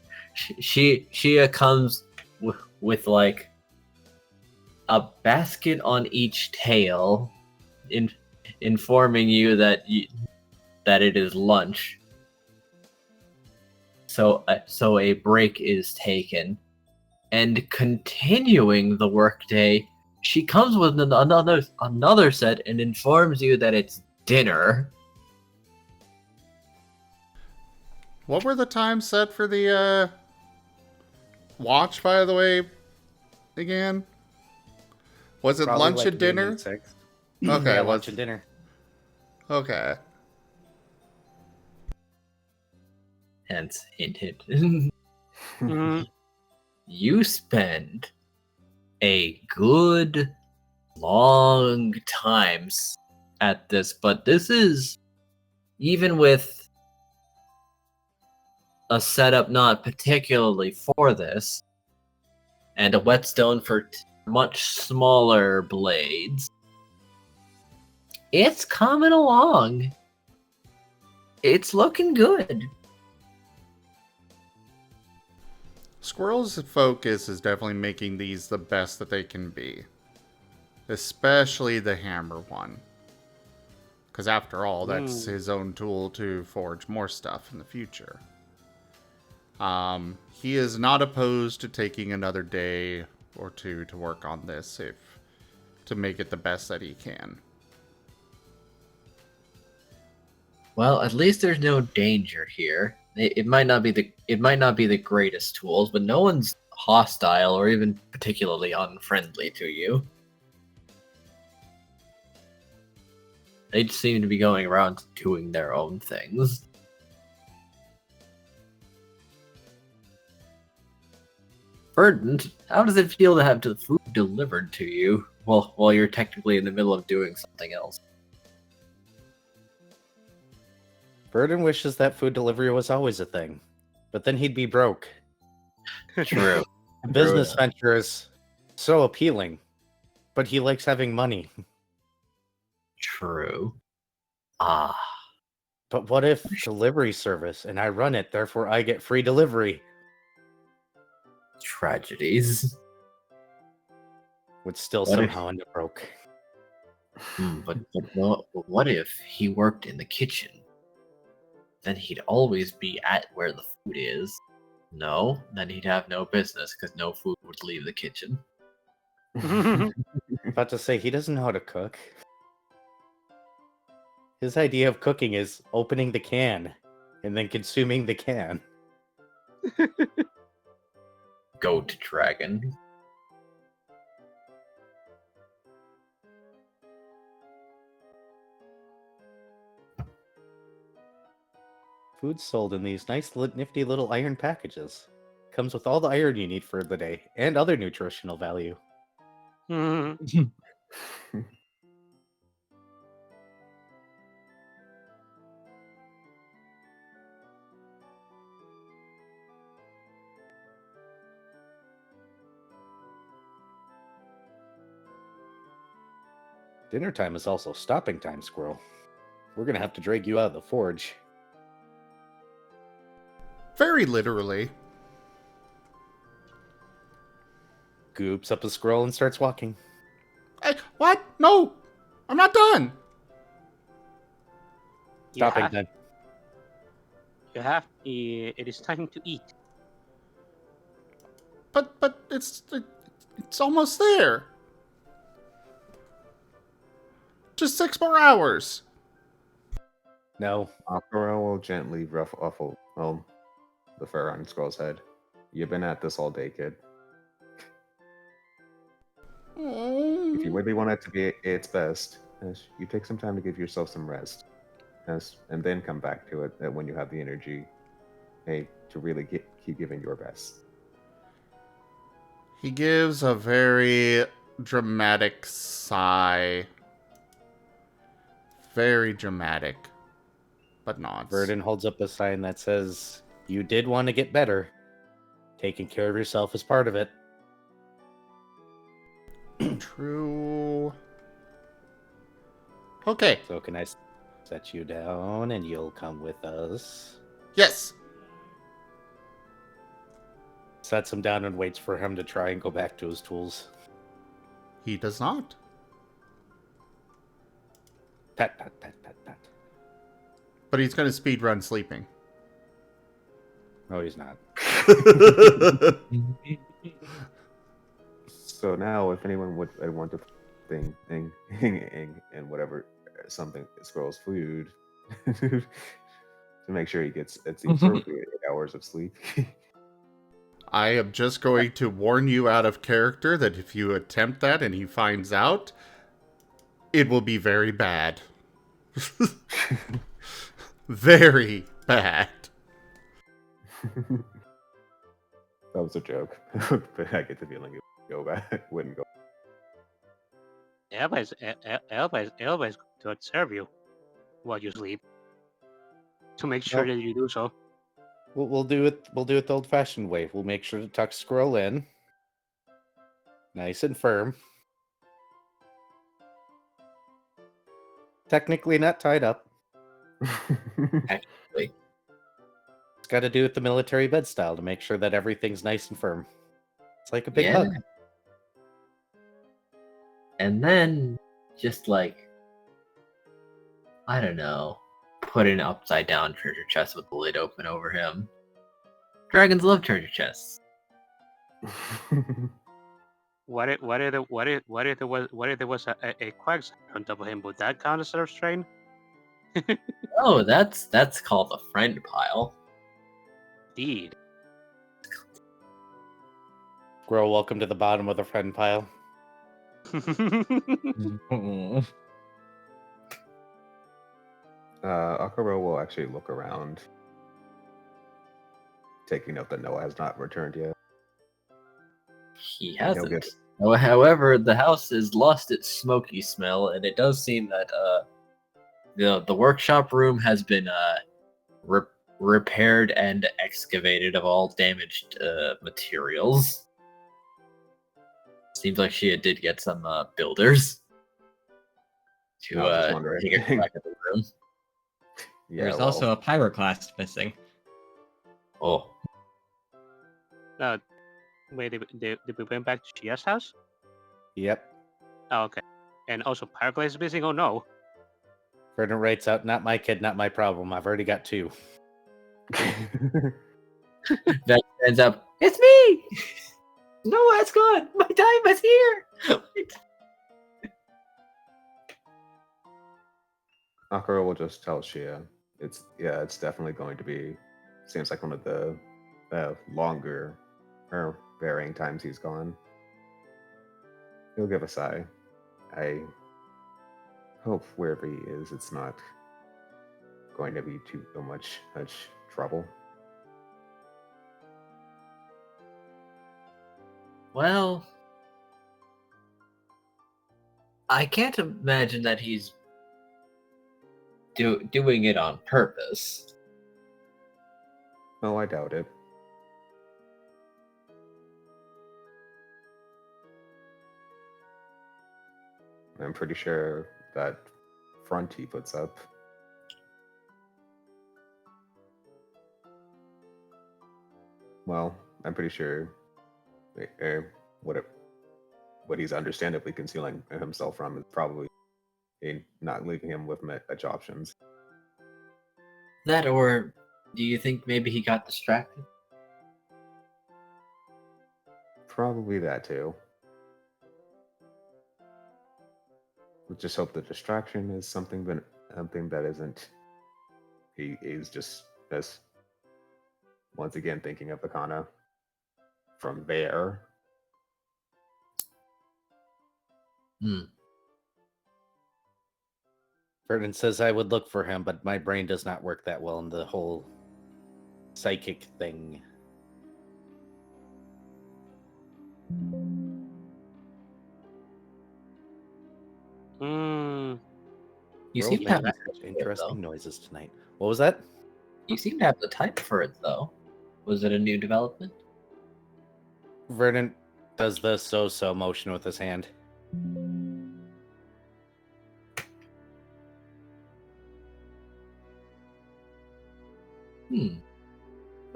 B: Shia comes with like a basket on each tail, informing you that it is lunch. So a break is taken, and continuing the workday, she comes with another set and informs you that it's dinner.
A: What were the times set for the watch, by the way, again? Was it
F: Probably
A: lunch
F: like
A: and
F: noon
A: dinner?
F: and 6.
A: Okay,
F: Yeah,
A: it was-
F: lunch and dinner.
A: Okay.
B: Hence, hint, hint.
D: Mhm.
B: You spend a good long times at this, but this is even with a setup not particularly for this, and a whetstone for much smaller blades. It's coming along. It's looking good.
A: Squirrel's focus is definitely making these the best that they can be. Especially the hammer one. Because after all, that's his own tool to forge more stuff in the future. He is not opposed to taking another day or two to work on this to make it the best that he can.
B: Well, at least there's no danger here. It might not be the greatest tools, but no one's hostile or even particularly unfriendly to you. They just seem to be going around doing their own things. Verdant, how does it feel to have the food delivered to you while you're technically in the middle of doing something else?
F: Burden wishes that food delivery was always a thing, but then he'd be broke.
B: True.
F: A business venture is so appealing, but he likes having money.
B: True. Ah.
F: But what if delivery service and I run it, therefore I get free delivery?
B: Tragedies.
F: Would still
B: What if-
F: somehow end up broke.
B: But what if he worked in the kitchen? Then he'd always be at where the food is. No, then he'd have no business because no food would leave the kitchen.
F: About to say, he doesn't know how to cook. His idea of cooking is opening the can and then consuming the can.
B: Goat dragon.
F: Food sold in these nice, nifty little iron packages. Comes with all the iron you need for the day and other nutritional value.
D: Mhm.
F: Dinner time is also stopping time, Squirrel. We're gonna have to drag you out of the forge.
A: Very literally.
F: Goops up a squirrel and starts walking.
A: Hey, what? No! I'm not done!
F: Stopping time.
D: It is time to eat.
A: But it's almost there. Just 6 more hours.
F: No.
C: Aquarelle will gently ruffle the fur on Squirrel's head. You've been at this all day, kid. If you really want it to be its best, you take some time to give yourself some rest, and then come back to it when you have the energy, to really keep giving your best.
A: He gives a very dramatic sigh. Very dramatic. But nods.
F: Verdon holds up a sign that says, "You did want to get better. Taking care of yourself is part of it."
A: true. Okay.
F: So can I set you down and you'll come with us?
A: Yes.
F: Sets him down and waits for him to try and go back to his tools.
A: He does not.
F: Pat, pat, pat, pat, pat.
A: But he's going to speedrun sleeping.
F: No, he's not.
C: So now, if anyone would want to thing and whatever something squirrel's food to make sure he gets at the appropriate 8 hours of sleep.
A: I am just going to warn you out of character that if you attempt that and he finds out, it will be very bad. Very bad.
C: That was a joke, but I get the feeling it wouldn't go.
D: Elba's going to observe you while you sleep to make sure that you do so.
F: We'll do it. We'll do it the old-fashioned way. We'll make sure to tuck Squirrel in, nice and firm. Technically not tied up.
B: Actually,
F: It's got to do with the military bed style to make sure that everything's nice and firm. It's like a big
B: yeah.
F: hug.
B: And then just like, I don't know, put an upside down treasure chest with the lid open over him. Dragons love treasure chests.
D: What if there was a quags on top of him? Would that count as a strain?
B: Oh, that's called the friend pile.
D: Indeed.
F: Squirrel, welcome to the bottom of the friend pile.
C: Aquarelle will actually look around, taking note that Noah has not returned yet.
B: He
C: And he'll
B: hasn't.
C: get-
B: However, the house has lost its smoky smell, and it does seem that the workshop room has been repaired and excavated of all damaged materials. Seems like she did get some builders to
C: I was just wondering.
B: take it back to the room.
C: Yeah,
E: There's
C: well,
E: also a Pyroclast missing.
B: Oh,
D: Wait, did we went back to Shia's house?
F: Yep.
D: Oh, okay. And also, Pyroclast is missing? Oh no.
F: Vernon writes out, "Not my kid, not my problem. I've already got 2."
B: that ends up. It's me. No, it's gone. My time is here.
C: Aquarelle will just tell Shia. It's definitely going to be. Seems like one of the longer or varying times he's gone. He'll give a sigh. I hope wherever he is, it's not going to be too much trouble.
B: Well, I can't imagine that he's doing it on purpose.
C: No, I doubt it. I'm pretty sure that front he puts up. Well, I'm pretty sure what he's understandably concealing himself from is probably not leaving him with much options.
B: That, or do you think maybe he got distracted?
C: Probably that too. We just hope the distraction is something that isn't. He is just once again thinking of Akana from there.
F: Vernon says I would look for him, but my brain does not work that well in the whole psychic thing.
D: Hmm.
B: You
F: Girls
B: seem to
F: making
B: have the
F: such
B: type for it,
F: interesting
B: though.
F: noises tonight. What was that?
B: You seem to have the type for it, though. Was it a new development?
F: Vernon does the so-so motion with his hand.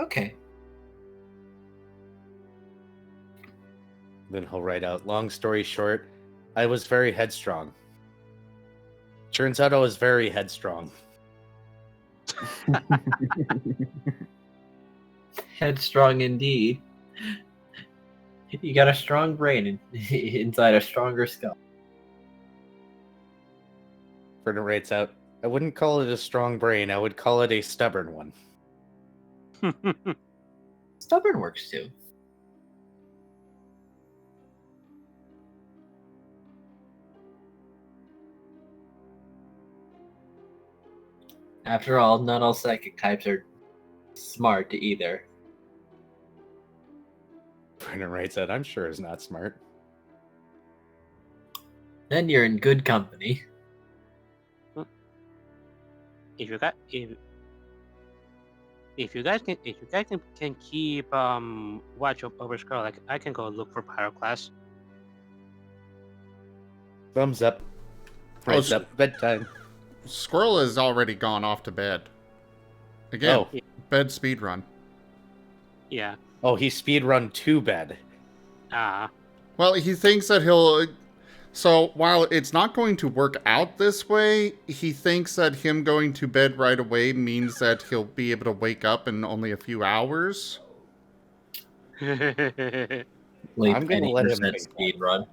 B: Okay.
F: Then he'll write out, long story short, I was very headstrong. Turns out I was very headstrong.
B: Headstrong indeed. You got a strong brain inside a stronger skull.
F: Vernon writes out, I wouldn't call it a strong brain, I would call it a stubborn one.
B: Stubborn works too. After all, not all psychic types are smart either.
F: Vernon writes out, I'm sure is not smart.
B: Then you're in good company.
D: If you guys can keep watch over Skull, like I can go look for Pyroclast.
F: Thumbs up. Writes up, bedtime.
A: Squirrel has already gone off to bed. Again,
F: Oh.
A: bed speed run.
D: Yeah.
F: Oh, he speedrun to bed.
A: Well, he thinks that he'll... So, while it's not going to work out this way, he thinks that him going to bed right away means that he'll be able to wake up in only a few hours.
F: I'm going to let him think
B: speed run.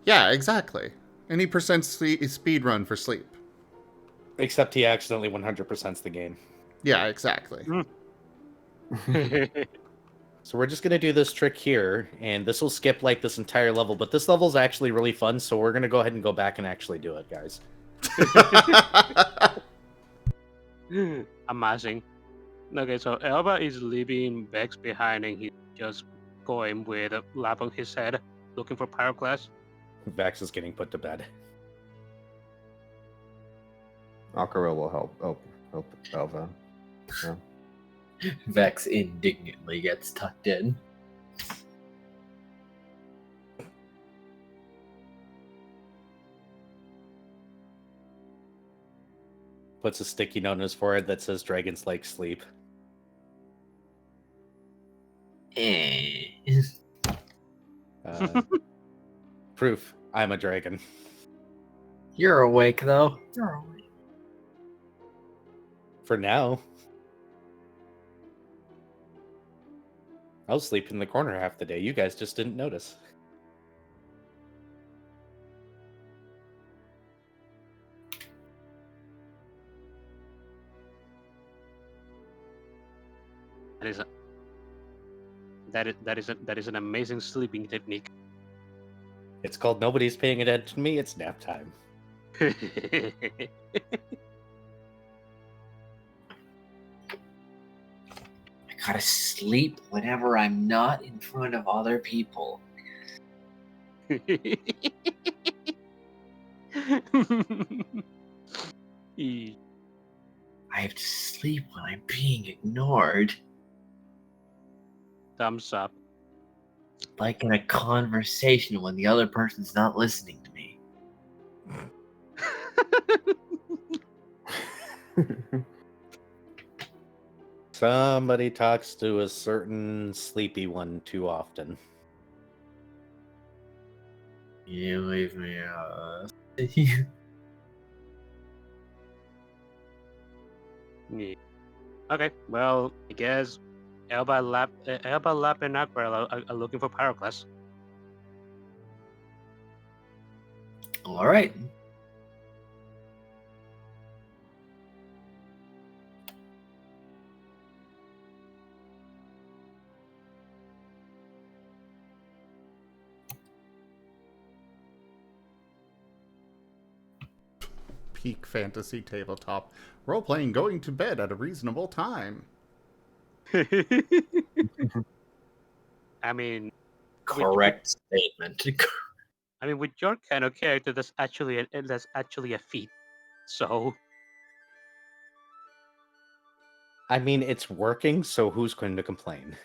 A: Yeah, exactly. Any percent speed run for sleep.
F: Except he accidentally 100%'s the game.
A: Yeah, exactly.
F: So we're just going to do this trick here, and this will skip like this entire level, but this level's actually really fun, so we're going to go ahead and go back and actually do it, guys.
D: Amazing. Okay, so Elba is leaving Vex behind and he's just going with a lap on his head, looking for Pyroclast.
F: Vex is getting put to bed.
C: Aquarelle will help Elva. Yeah.
B: Vex indignantly gets tucked in.
F: Puts a sticky note on his forehead that says dragons like sleep. Proof, I'm a dragon.
B: You're awake, though. You're awake.
F: For now. I was sleeping in the corner half the day. You guys just didn't notice.
D: That is an amazing sleeping technique.
F: It's called Nobody's Paying Attention to Me. It's nap time.
B: I gotta sleep whenever I'm not in front of other people. I have to sleep when I'm being ignored.
D: Thumbs up.
B: Like in a conversation when the other person's not listening to me.
F: Somebody talks to a certain sleepy one too often.
B: You leave me
D: Yeah. Okay, well, I guess Elba Lap and Aquarelle are looking for Pyroclast.
B: Alright.
A: Peak fantasy tabletop. Role-playing going to bed at a reasonable time.
D: I mean,
B: Correct statement.
D: I mean, with your kind of character, that's actually a feat. So,
F: I mean, it's working, so who's going to complain?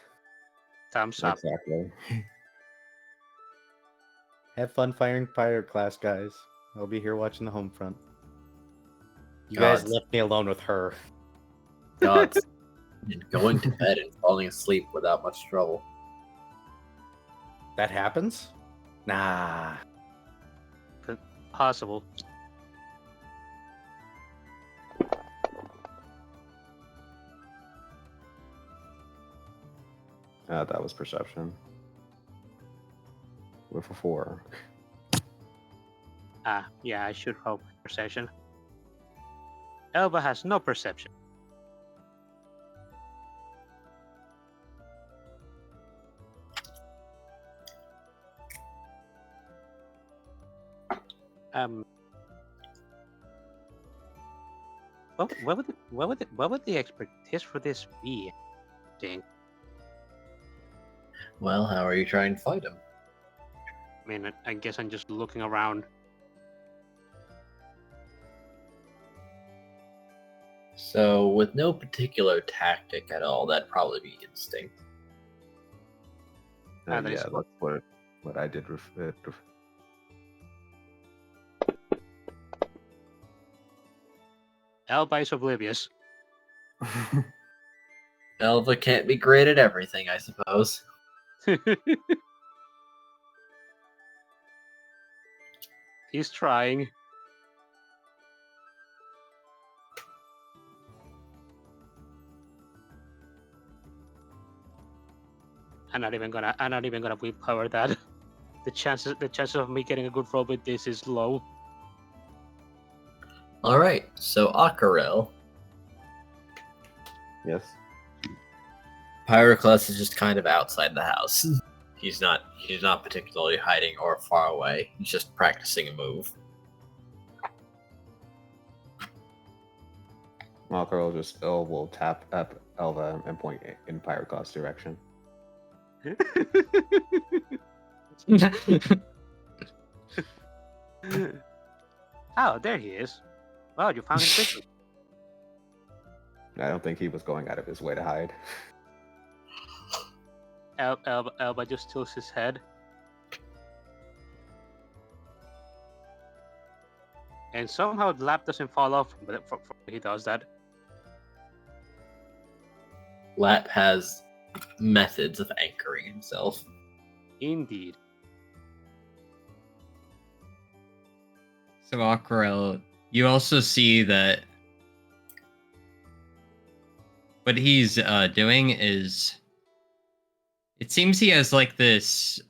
D: thumbs up.
C: Exactly.
F: Have fun firing Pyroclast, guys. I'll be here watching the home front. You guys
B: Gods.
F: left me alone with her.
B: Gods. And going to bed and falling asleep without much trouble.
F: That happens? Nah.
D: Possible.
C: That was perception. With a 4.
D: Yeah, I should roll perception. Elba has no perception. What would the expertise for this be? Dang.
B: Well, how are you trying to fight him?
D: I mean, I guess I'm just looking around.
B: So, with no particular tactic at all, that'd probably be instinct.
D: That
C: Yeah,
D: is
C: that's what I did.
D: Elba is oblivious.
B: Elva can't be great at everything, I suppose.
D: He's trying. I'm not even gonna willpower that. The chances of me getting a good roll with this is low.
B: Alright, so Aquarelle.
C: Yes.
B: Pyroclast is just kind of outside the house. He's not particularly hiding or far away. He's just practicing a move.
C: Aquarelle just will tap up Elva and point in Pyroclast's direction.
D: Oh, there he is. Wow, you found him quickly.
C: I don't think he was going out of his way to hide.
D: Elba just tilts his head. And somehow the lap doesn't fall off, but he does that.
B: Lap has methods of anchoring himself.
D: Indeed.
E: So Aquarelle, you also see that what he's doing is, it seems he has like this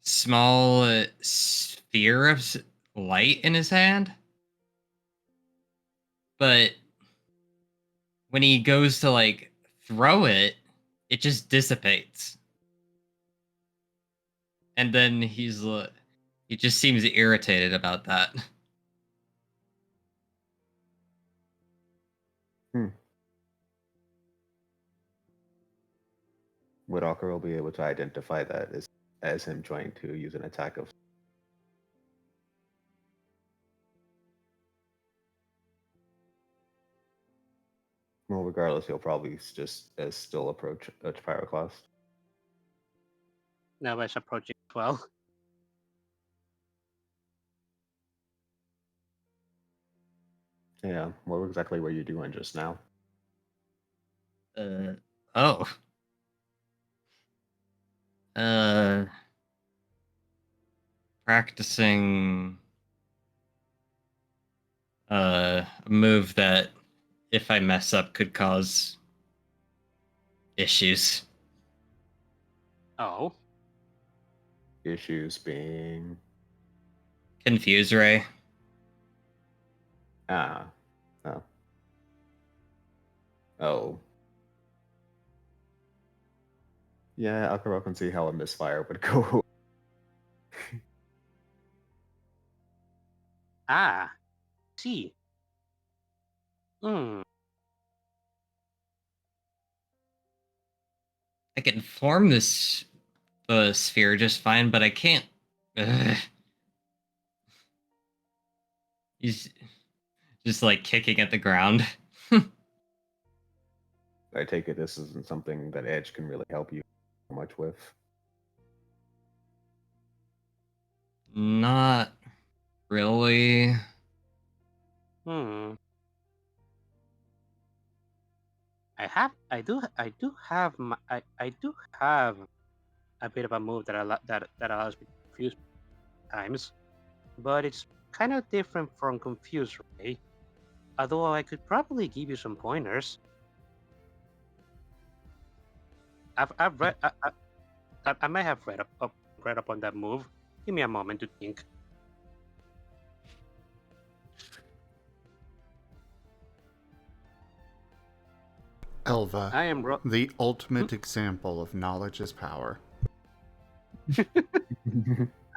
E: small sphere of light in his hand, but when he goes to like throw it, it just dissipates, and then he just seems irritated about that.
C: Would Aquarelle be able to identify that as him trying to use an attack of? Well, regardless, he'll probably just still approach Pyroclast.
D: Now it's approaching as well.
C: Yeah, what exactly were you doing just now?
E: Practicing a move that, if I mess up, could cause issues.
D: Oh.
C: Issues being
E: Confuse Ray.
C: oh. Yeah, Aquarelle can see how a misfire would go.
D: See.
E: I can form this sphere just fine, but I can't. He's just like kicking at the ground.
C: I take it this isn't something that Edge can really help you much with.
E: Not really.
D: Hmm. I do have I do have a bit of a move that allows me to confuse times, but it's kind of different from confuse ray. Although I could probably give you some pointers. I've read I may have read up on that move. Give me a moment to think.
A: Elva,
D: I am
A: the ultimate example of knowledge is power.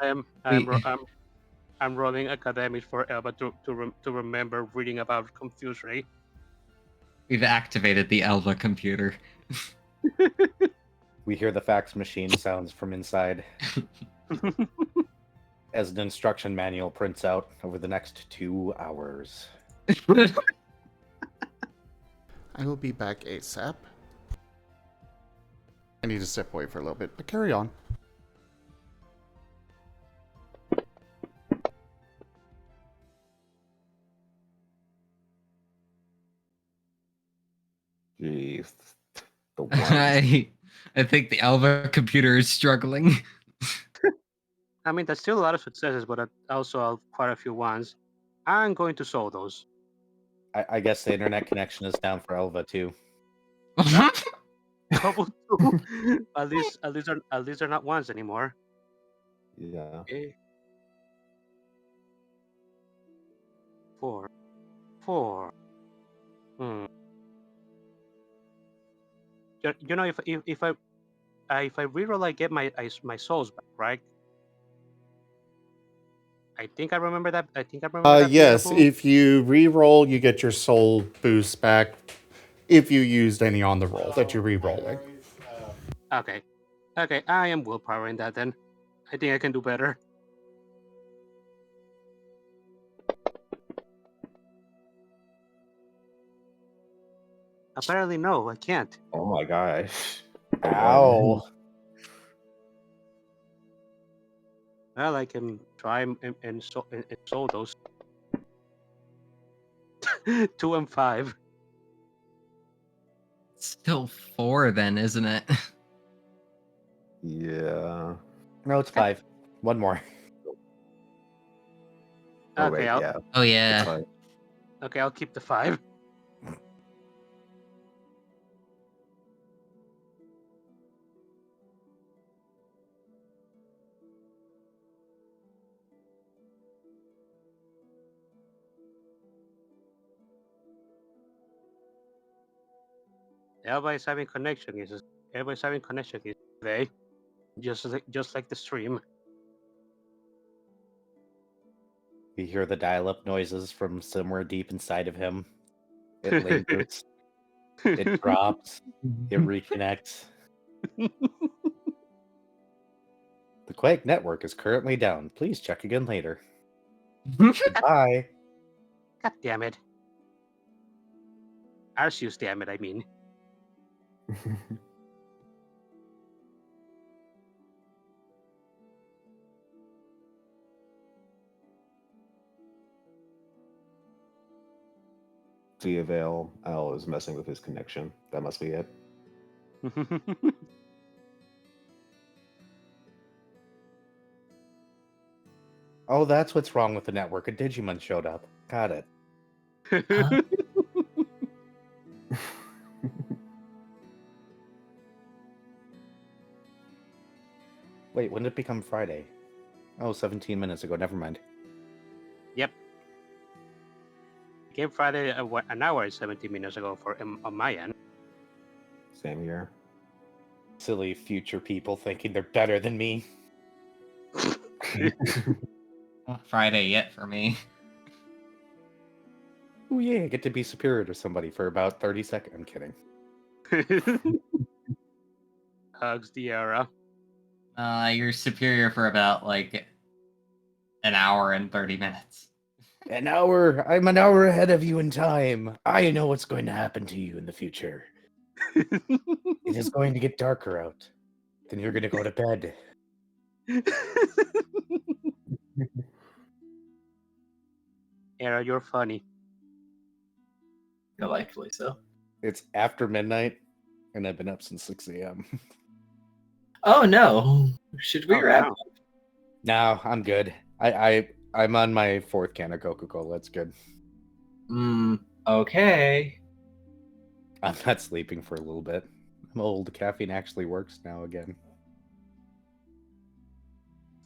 D: I'm rolling academics for Elba to remember reading about confuse ray.
E: We've activated the Elva computer.
F: We hear the fax machine sounds from inside as an instruction manual prints out over the next 2 hours.
A: I will be back ASAP. I need to step away for a little bit, but carry on.
C: Jeez. The one.
E: I think the Elva computer is struggling.
D: I mean, that's still a lot of successes, but also quite a few ones. I'm going to solve those.
F: I guess the internet connection is down for Elva too.
D: Couple two. at least they're not ones anymore.
C: Yeah.
D: Okay. 4. Hmm. You know, if I reroll, I get my souls back, right? I think I remember that. I think I remember that.
A: Yes,
D: being a move.
A: if you re-roll, you get your soul boost back if you used any on the roll that you're re-rolling.
D: Okay. Okay, I am willpowering that then. I think I can do better. Apparently, no, I can't.
C: Oh my gosh.
F: Ow.
D: Well, I can try and solve those. 2 and 5.
E: Still 4 then, isn't it?
C: Yeah.
F: No, it's 5. One more.
C: Oh,
D: Okay,
C: wait, yeah.
E: Oh
C: It's
E: yeah.
C: fine.
D: Okay, I'll keep the 5. Everybody's having connection issues. Everybody's having connection issues today. Just like the stream.
F: We hear the dial-up noises from somewhere deep inside of him. It lingers. It drops. It reconnects. The Quake network is currently down. Please check again later. Bye.
D: God damn it. Arceus, damn it, I mean.
C: Avail Al is messing with his connection. That must be it.
F: Oh, that's what's wrong with the network. A Digimon showed up. Got it.
E: Huh?
F: Wait, when did it become Friday? Oh, 17 minutes ago. Never mind.
D: Yep. Came Friday an hour and 17 minutes ago on my end.
C: Same here.
F: Silly future people thinking they're better than me.
E: Not Friday yet for me.
F: Oh yeah, I get to be superior to somebody for about 30 seconds. I'm kidding.
D: Hugs the era.
E: You're superior for about like an hour and 30 minutes.
F: An hour? I'm an hour ahead of you in time. I know what's going to happen to you in the future. It is going to get darker out. Then you're going to go to bed.
D: Era, you're funny.
B: Delightfully so.
F: It's after midnight, and I've been up since 6 a.m.
B: Oh no! Should we
D: Oh,
B: wrap
D: no.
B: up?
F: No, I'm good. I'm on my 4th can of Coca-Cola. It's good.
B: Okay.
F: I'm not sleeping for a little bit. I'm old. Caffeine actually works now again.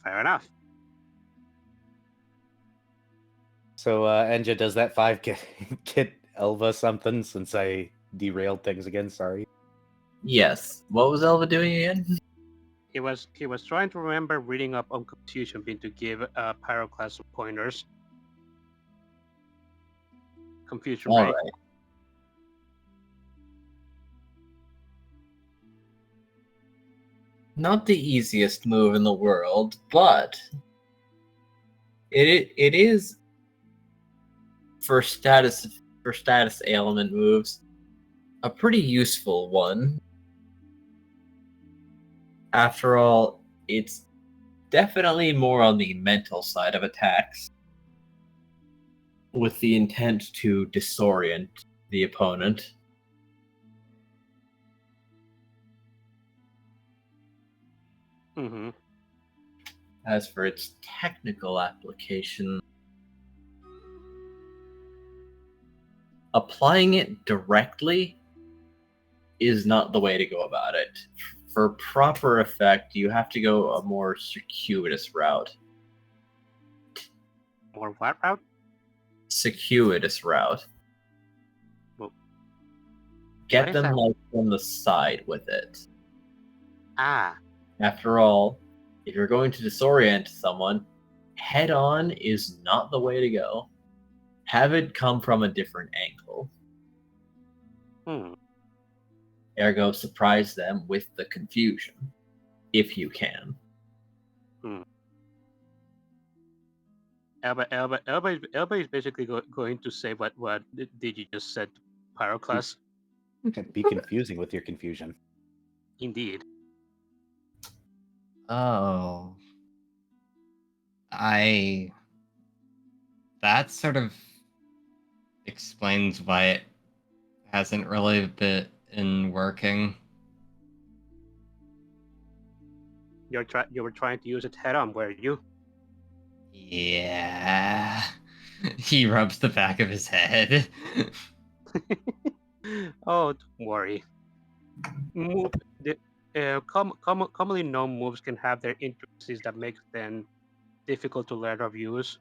D: Fair enough.
F: So, Enja, does that 5 get Elva something since I derailed things again? Sorry.
B: Yes. What was Elva doing again?
D: He was trying to remember reading up on confusion being to give Pyroclast some pointers. Confusion,
B: All
D: right?
B: right. Not the easiest move in the world, but it is for status ailment moves a pretty useful one. After all, it's definitely more on the mental side of attacks, with the intent to disorient the opponent.
D: Mm-hmm.
B: As for its technical application, applying it directly is not the way to go about it. For proper effect, you have to go a more circuitous route.
D: More what route?
B: Circuitous route.
D: Well,
B: Get
D: what is
B: them
D: that?
B: like from the side with it.
D: Ah,
B: After all, if you're going to disorient someone, head on is not the way to go. Have it come from a different angle. Ergo, surprise them with the confusion, if you can.
D: Elba is basically going to say what did you just said, Pyroclast?
F: Be confusing with your confusion.
D: Indeed.
E: Oh. That sort of explains why it hasn't really been working.
D: You were trying to use it head on, were you?
E: Yeah. He rubs the back of his head.
D: Oh, don't worry. Commonly known moves can have their intricacies that make them difficult to learn or use.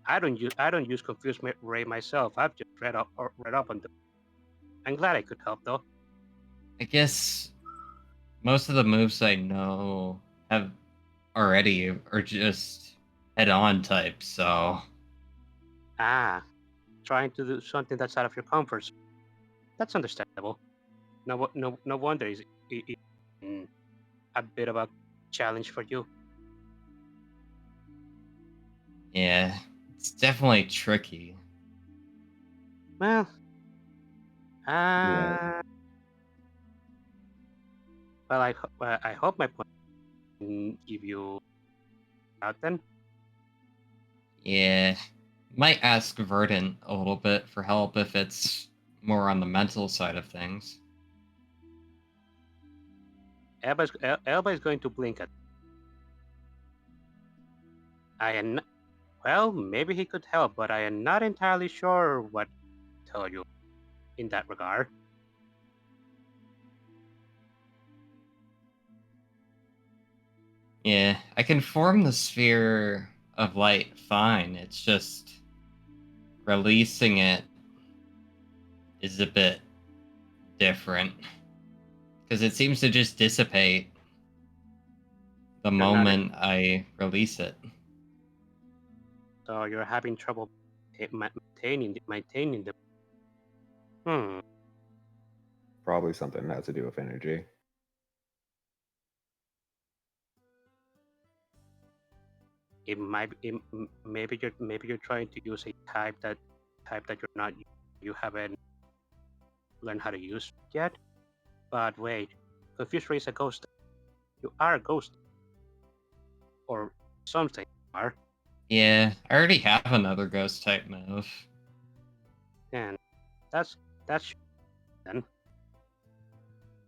D: I don't use Confuse Ray myself. I've just read up on them. I'm glad I could help though.
E: I guess most of the moves I know have already are just head-on types, so
D: Ah, trying to do something that's out of your comfort zone. That's understandable. No wonder it's a bit of a challenge for you.
E: yeah, it's definitely tricky.
D: Well,
C: Yeah.
D: well, I hope my point can give you out then.
E: Yeah, might ask Verdant a little bit for help if it's more on the mental side of things.
D: Elba is going to blink at. I am not, well, maybe he could help, but I am not entirely sure what to tell you in that regard.
E: Yeah, I can form the sphere of light fine. It's just releasing it is a bit different because it seems to just dissipate the moment I release it.
D: So you're having trouble maintaining them.
C: Probably something that has to do with energy.
D: It might be, maybe you're trying to use a type that you haven't learned how to use yet. But wait, Confused Ray is a ghost. You are a ghost, or something you are.
E: Yeah, I already have another ghost type move.
D: And that's then.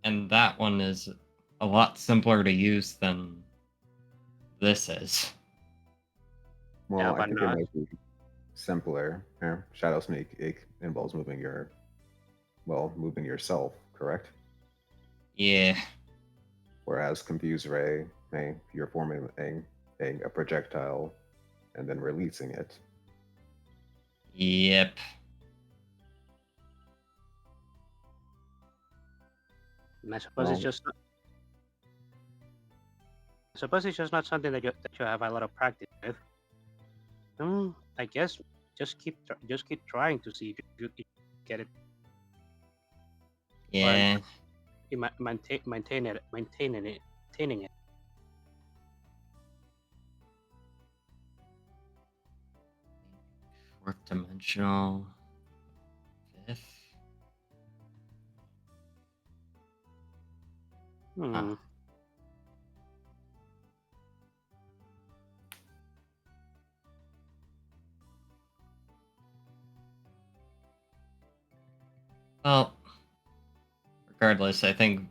E: And that one is a lot simpler to use than this is.
C: Well,
D: Yeah,
C: I
D: but
C: think it
D: not.
C: might be simpler. Shadow Sneak, it involves moving yourself, correct?
E: Yeah.
C: Whereas Confuse Ray, you're forming a projectile and then releasing it.
E: Yep.
D: I suppose
C: Well,
D: it's just. I suppose it's just not something that you have a lot of practice with. I guess just keep trying to see if you get it.
E: Yeah.
D: Or maintaining it.
E: Fourth dimensional. Fifth. Huh. Well, regardless, I think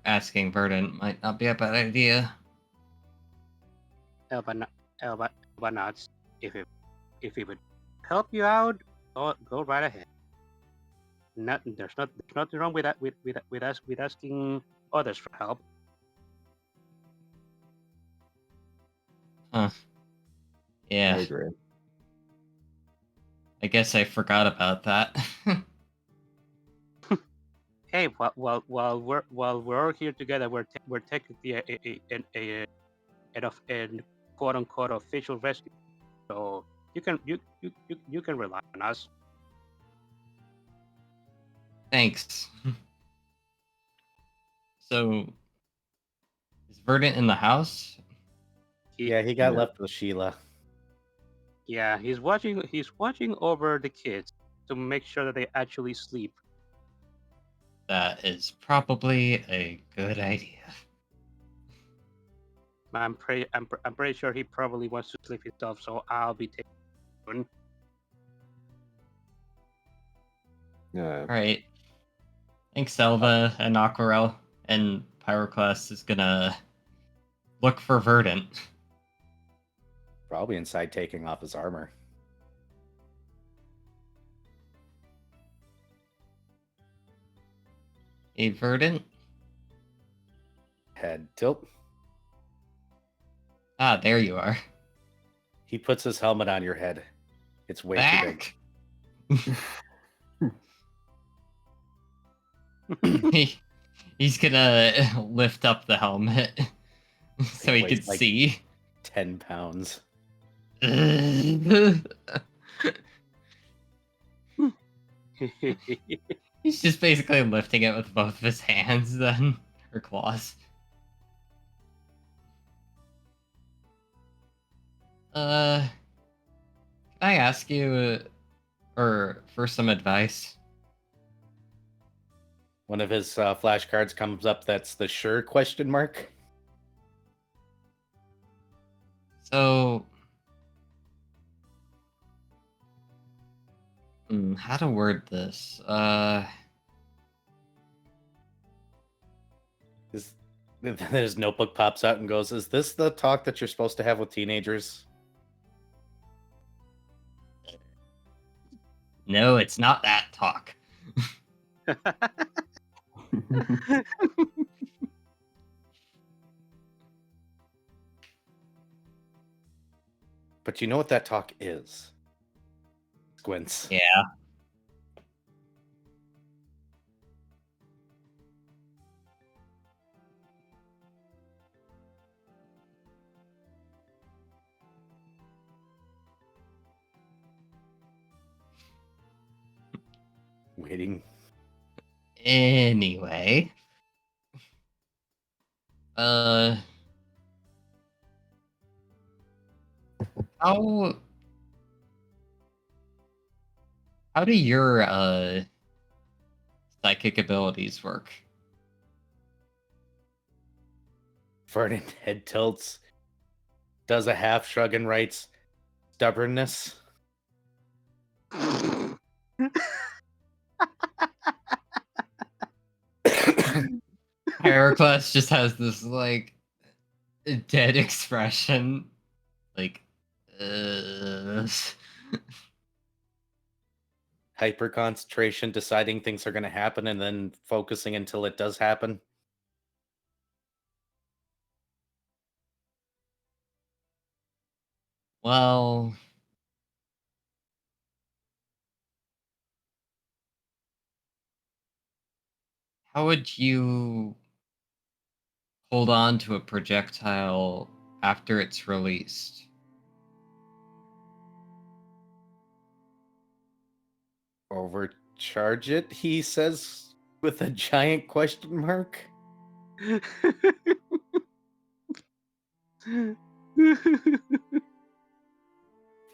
E: asking Verdant might not be a bad idea.
D: Elba nods. If it would help you out, go right ahead. There's nothing wrong with that with asking others for help.
E: Huh. Yeah.
C: I agree.
E: I guess I forgot about that.
D: Hey, while we're all here together, we're technically a quote unquote official rescue. So you can rely on us.
E: Thanks. So, is Verdant in the house?
F: Yeah, he got left with Sheila.
D: Yeah, he's watching over the kids to make sure that they actually sleep.
E: That is probably a good idea.
D: I'm pretty sure he probably wants to sleep himself, so I'll be taking.
E: Alright. I think Selva and Aquarelle and Pyroclast is gonna look for Verdant.
F: Probably inside taking off his armor.
E: A Verdant?
F: Head tilt.
E: Ah, there you are.
F: He puts his helmet on your head. It's way
E: Back.
F: too
E: big. He's gonna lift up the helmet so he can
F: like
E: see.
F: 10 pounds.
E: He's just basically lifting it with both of his hands then, or claws. Can I ask you, or for some advice?
F: One of his flashcards comes up. That's the sure question mark.
E: So, how to word this?
F: His notebook pops out and goes, "Is this the talk that you're supposed to have with teenagers?"
E: No, it's not that talk.
F: But you know what that talk is? Squints.
E: Yeah.
F: Waiting.
E: Anyway. How do your psychic abilities work?
F: Verdant head tilts, does a half shrug and writes, stubbornness.
E: Pyroclast just has this like dead expression, like
F: Hyper concentration, deciding things are going to happen, and then focusing until it does happen.
E: Well, how would you hold on to a projectile after it's released?
F: Overcharge it, he says with a giant question mark.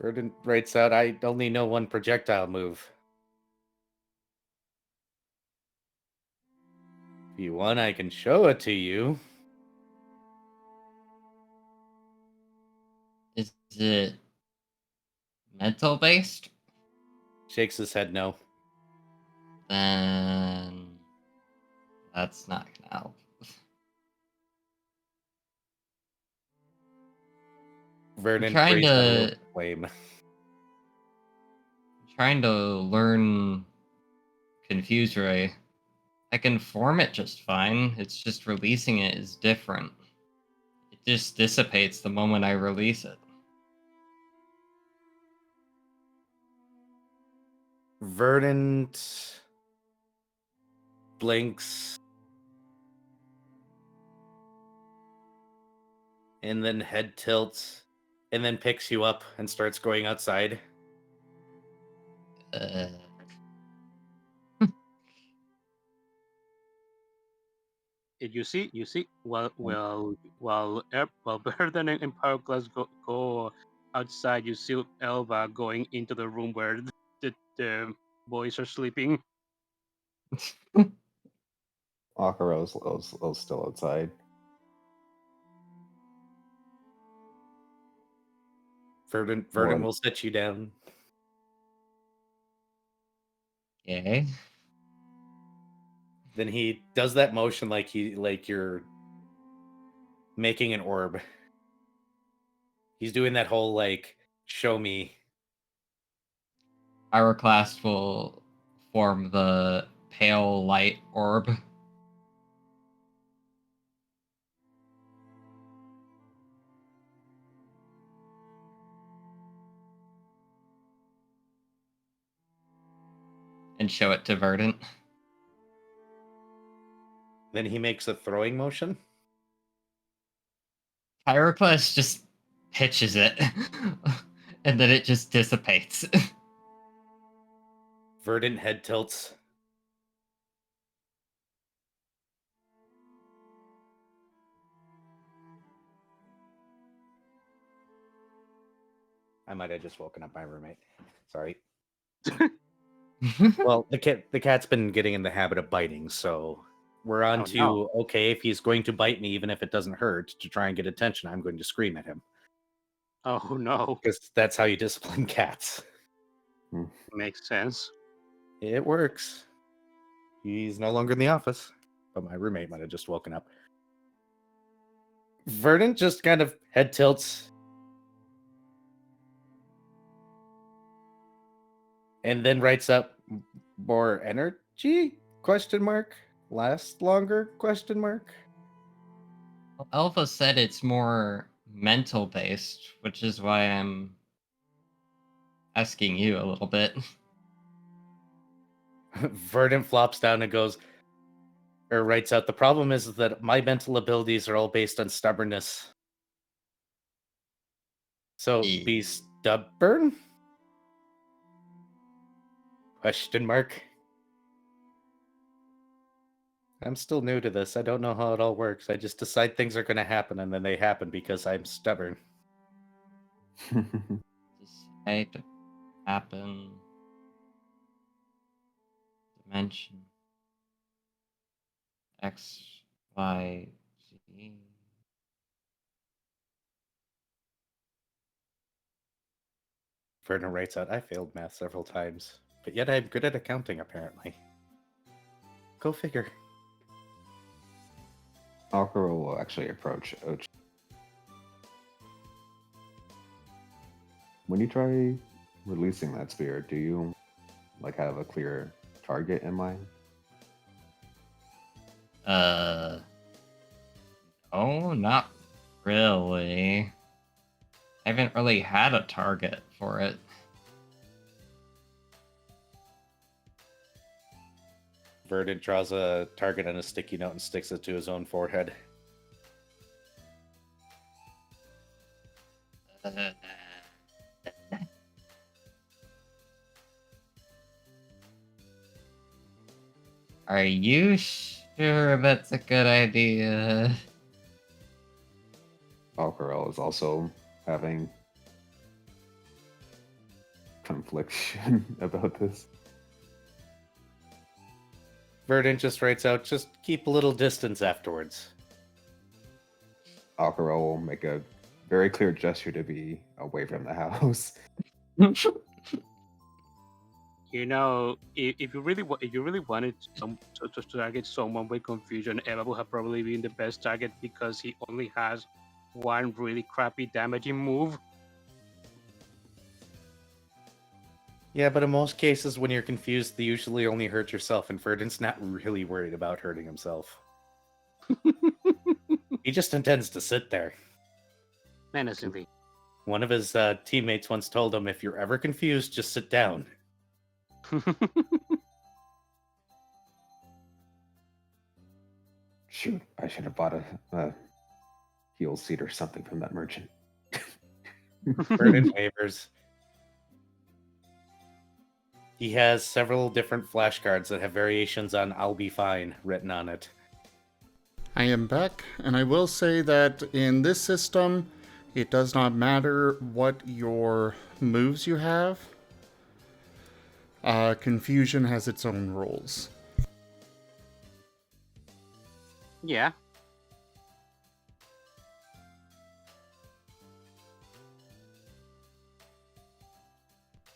F: Verdant writes out, I only know one projectile move. If you want, I can show it to you.
E: Is it mental based?
F: Shakes his head no.
E: Then that's not gonna help.
F: Vernon
E: trying
F: breathes out a little
E: to-
F: flame.
E: Trying to learn Confuse Ray. I can form it just fine. It's just releasing it is different. It just dissipates the moment I release it.
F: Verdant blinks and then head tilts and then picks you up and starts going outside.
D: You see, while Burden and Pyroclast go outside, you see Elva going into the room where the boys are sleeping.
C: Aquarelle's still outside.
F: Verdant
C: One.
F: will set you down.
E: Okay.
F: Then he does that motion like you're making an orb. He's doing that whole like show me.
E: Pyroclast will form the pale light orb. And show it to Verdant.
F: Then he makes a throwing motion.
E: Pyroclast just pitches it. And then it just dissipates.
F: Verdant head tilts. I might have just woken up my roommate. Sorry. Well, the cat's been getting in the habit of biting, so we're on to
D: no.
F: okay, if he's going to bite me, even if it doesn't hurt, to try and get attention, I'm going to scream at him.
D: Oh no,
F: Because that's how you discipline cats.
D: makes sense.
F: It works. He's no longer in the office, but my roommate might have just woken up. Verdant just kind of head tilts. And then writes up more energy? Question mark. Last longer? Question mark.
E: Well, Alpha said it's more mental based, which is why I'm asking you a little bit.
F: Verdant flops down and goes, or writes out, the problem is that my mental abilities are all based on stubbornness. So be stubborn? Question mark. I'm still new to this. I don't know how it all works. I just decide things are going to happen and then they happen because I'm stubborn.
E: Decide to happen. Dimension. X, Y, Z.
F: Vernon writes out, I failed math several times, but yet I'm good at accounting, apparently. Go figure.
C: Aquarelle will actually approach Och. When you try releasing that spear, do you like have a clear target in mind?
E: Oh, not really. I haven't really had a target for it.
F: Verdant draws a target on a sticky note and sticks it to his own forehead.
E: Are you sure that's a good idea?
C: Aquarelle is also having confliction about this.
F: Verdant just writes out, just keep a little distance afterwards.
C: Aquarelle will make a very clear gesture to be away from the house.
D: You know, if you really wanted to target someone with confusion, Eva would have probably been the best target because he only has one really crappy damaging move.
F: Yeah, but in most cases, when you're confused, they usually only hurt yourself, and Verdant's not really worried about hurting himself. He just intends to sit there.
D: Menacingly.
F: One of his teammates once told him, if you're ever confused, just sit down.
C: Shoot, I should have bought a heel seat or something from that merchant.
F: Verdant wavers. He has several different flashcards that have variations on I'll be fine written on it.
A: I am back, and I will say that in this system, it does not matter what your moves you have. Confusion has its own rules.
D: Yeah.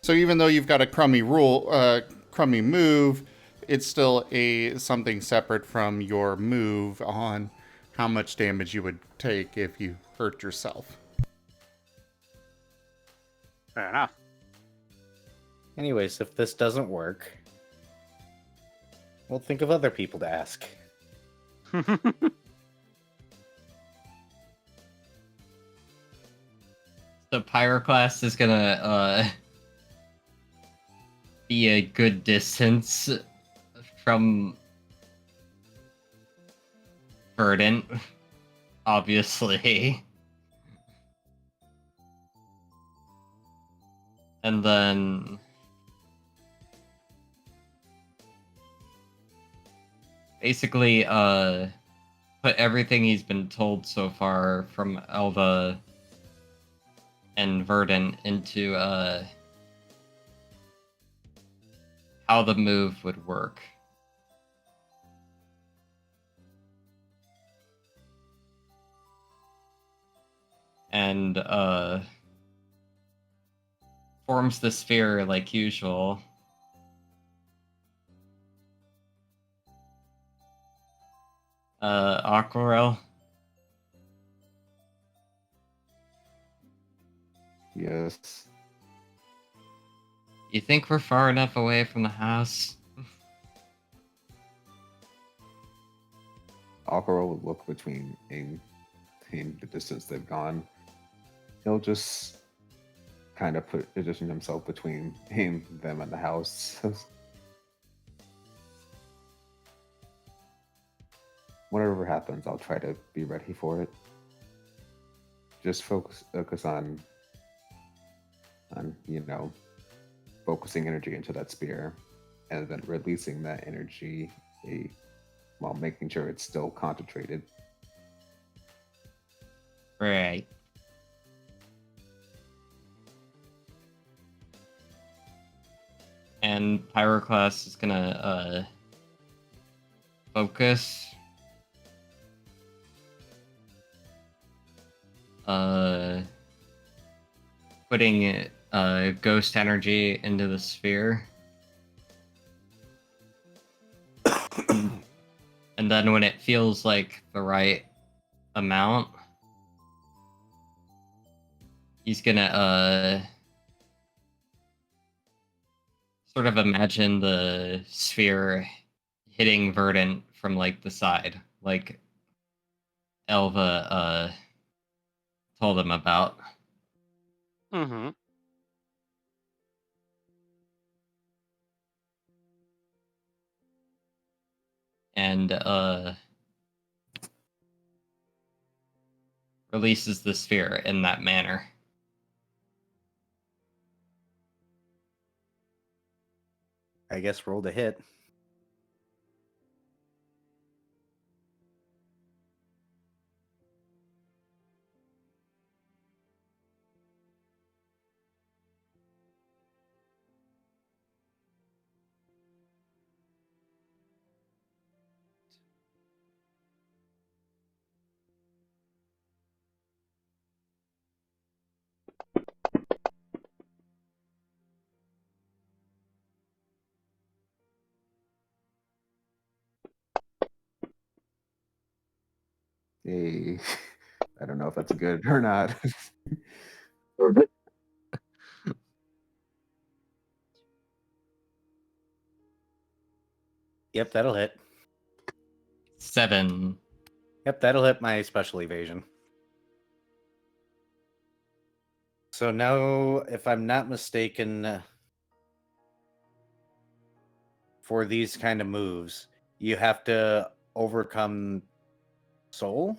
A: So even though you've got a crummy crummy move, it's still something separate from your move on how much damage you would take if you hurt yourself.
D: Fair enough.
F: Anyways, if this doesn't work, we'll think of other people to ask.
E: The Pyroclast is gonna be a good distance from Verdant, obviously. And then basically put everything he's been told so far from Elva and Verdant into how the move would work. And forms the sphere like usual. Aquarelle.
C: Yes.
E: You think we're far enough away from the house?
C: Aquarelle will look between the distance they've gone. He'll just kind of position himself between them and the house. Whatever happens, I'll try to be ready for it. Just focus on focusing energy into that spear, and then releasing that energy while making sure it's still concentrated.
E: Right. And Pyroclast is gonna focus. Putting ghost energy into the sphere. And then when it feels like the right amount, he's gonna sort of imagine the sphere hitting Verdant from like the side, like Elva told him about.
D: Mm-hmm.
E: And releases the sphere in that manner.
F: I guess roll the hit.
C: Hey, I don't know if that's good or not.
F: Yep, that'll hit.
E: 7.
F: Yep, that'll hit my special evasion. So now, if I'm not mistaken, for these kind of moves, you have to overcome soul,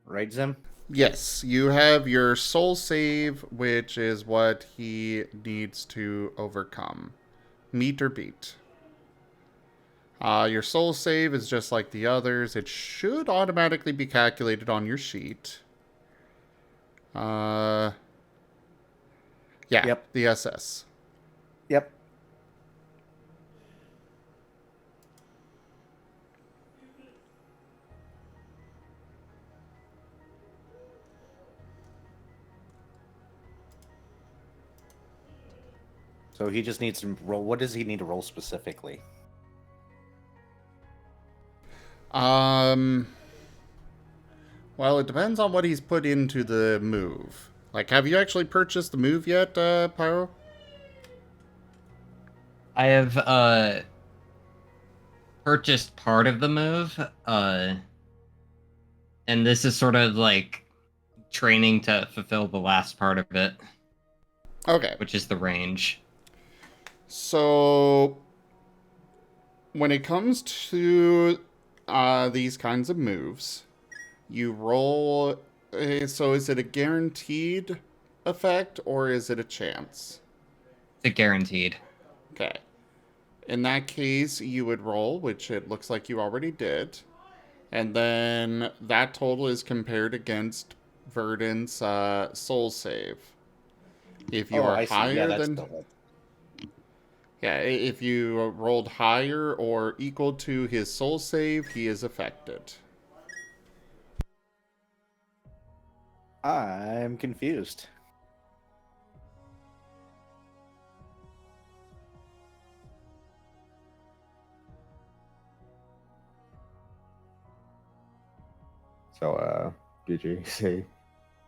F: right, Zim?
A: Yes, you have your soul save, which is what he needs to overcome. Meet or beat. Your soul save is just like the others. It should automatically be calculated on your sheet. Yeah,
F: Yep.
A: the SS.
F: Yep. So he just needs to roll. What does he need to roll specifically?
A: Well, it depends on what he's put into the move. Like, have you actually purchased the move yet, Pyro?
E: I have purchased part of the move, and this is sort of like training to fulfill the last part of it,
A: Okay.
E: which is the range.
A: So, when it comes to these kinds of moves, you roll. So, is it a guaranteed effect or is it a chance?
E: It's a guaranteed.
A: Okay. In that case, you would roll, which it looks like you already did. And then that total is compared against Verdant's soul save. If you are
F: I see. Yeah,
A: higher
F: that's
A: than.
F: still hit.
A: Yeah, if you rolled higher or equal to his soul save, he is affected.
F: I'm confused.
C: So, did you say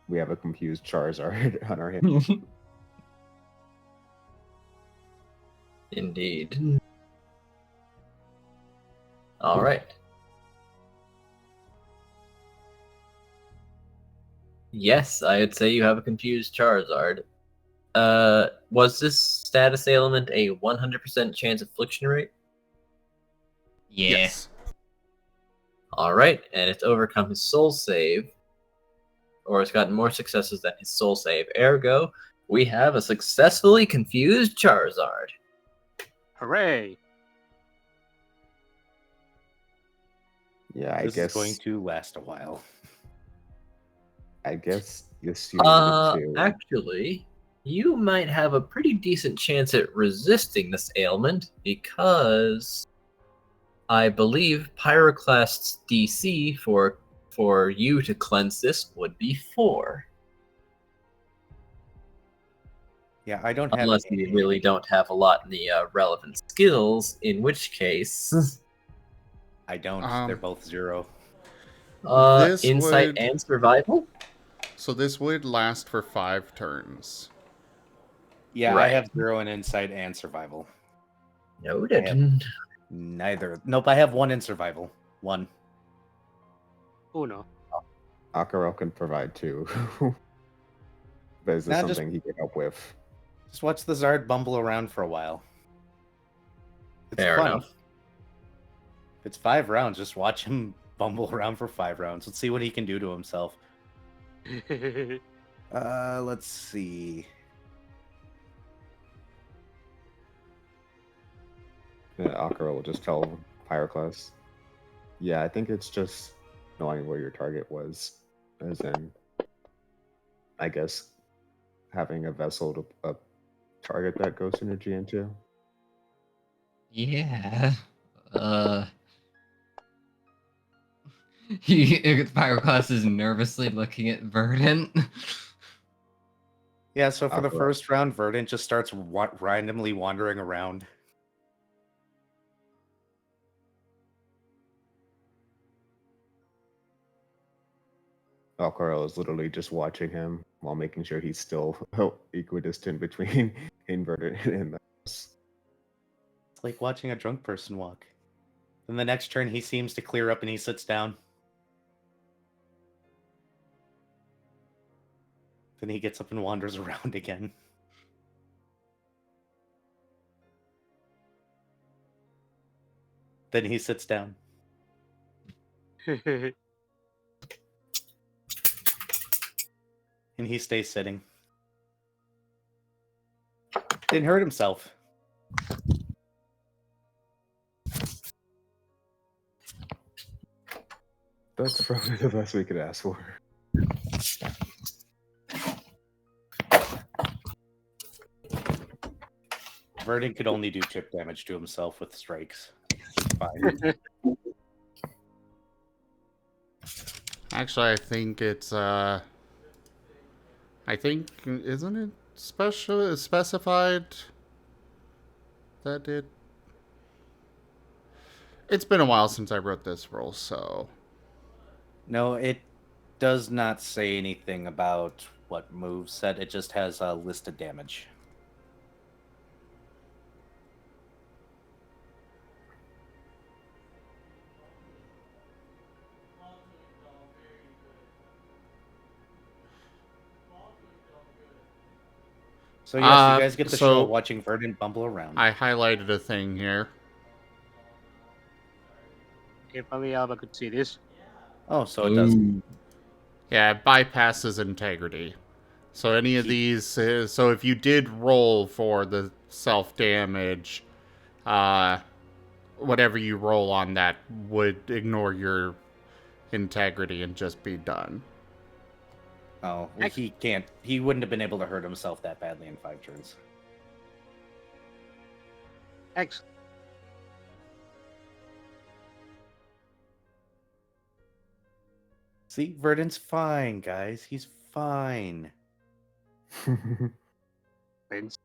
C: we have a confused Charizard on our hands?
B: Indeed. All right. Yes, I would say you have a confused Charizard. Was this status ailment a 100% chance affliction rate?
E: Yeah.
A: Yes.
B: All right, and it's overcome his soul save, or it's gotten more successes than his soul save. Ergo, we have a successfully confused Charizard.
D: Hooray!
C: Yeah, I
F: This
C: guess
F: is going to last a while.
C: I guess yes, you need to.
B: Actually, you might have a pretty decent chance at resisting this ailment because I believe Pyroclast's DC for you to cleanse this would be 4.
F: Yeah, I don't have
B: Unless you really don't have a lot in the relevant skills, in which case...
F: I don't. They're both 0.
A: This
B: Insight
A: would-
B: and survival?
A: So this would last for 5 turns.
F: Yeah, I
B: Right.
F: have 0 in insight and survival.
B: Noted.
F: Neither. Nope, I have 1 in survival. 1.
D: Uno.
C: Aquarelle can provide 2. But is this
F: Nah, just-
C: something he can help with?
F: Just watch the Zard bumble around for a while. It's
B: Fair
F: fun.
B: enough.
F: It's 5 rounds. Just watch him bumble around for 5 rounds. Let's see what he can do to himself. Let's see.
C: Aquarelle will just tell Pyroclast. Yeah, I think it's just knowing where your target was, as in, I guess, having a vessel to target that ghost energy into.
E: Yeah. Pyroclast is nervously looking at Verdant.
F: Yeah, so for the
C: Aquarelle.
F: first round, Verdant just starts randomly wandering around.
C: Aquarelle is literally just watching him while making sure he's still equidistant between Verdant and the house.
F: It's like watching a drunk person walk. Then the next turn, he seems to clear up and he sits down. Then he gets up and wanders around again. Then he sits down. And he stays sitting. Didn't hurt himself.
C: That's probably the best we could ask for.
F: Verdant could only do chip damage to himself with strikes. Fine.
A: Actually, I think it's isn't it specified that it's been a while since I wrote this rule, so
F: No, it does not say anything about what move set. It just has a list of damage. So yes, you guys get the show of watching Verdant bumble around.
A: I highlighted a thing here.
D: If only Alba could see this.
F: Oh, so it does.
A: Yeah, it bypasses integrity. So any of these, so if you did roll for the self-damage, whatever you roll on that would ignore your integrity and just be done.
F: Oh, well, he can't. He wouldn't have been able to hurt himself that badly in 5 turns.
D: Excellent.
F: See, Verdant's fine, guys. He's fine.
D: Vince.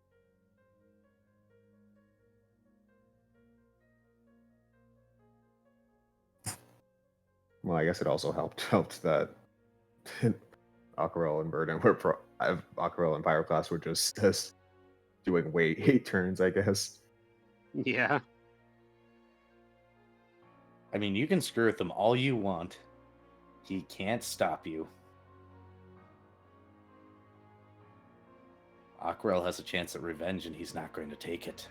C: Well, I guess it also helped that Aquarelle and Verdant were Aquarelle and Pyroclast were just doing 8 turns, I guess.
D: Yeah.
F: I mean, you can screw with them all you want. He can't stop you. Aquarelle has a chance at revenge, and he's not going to take it.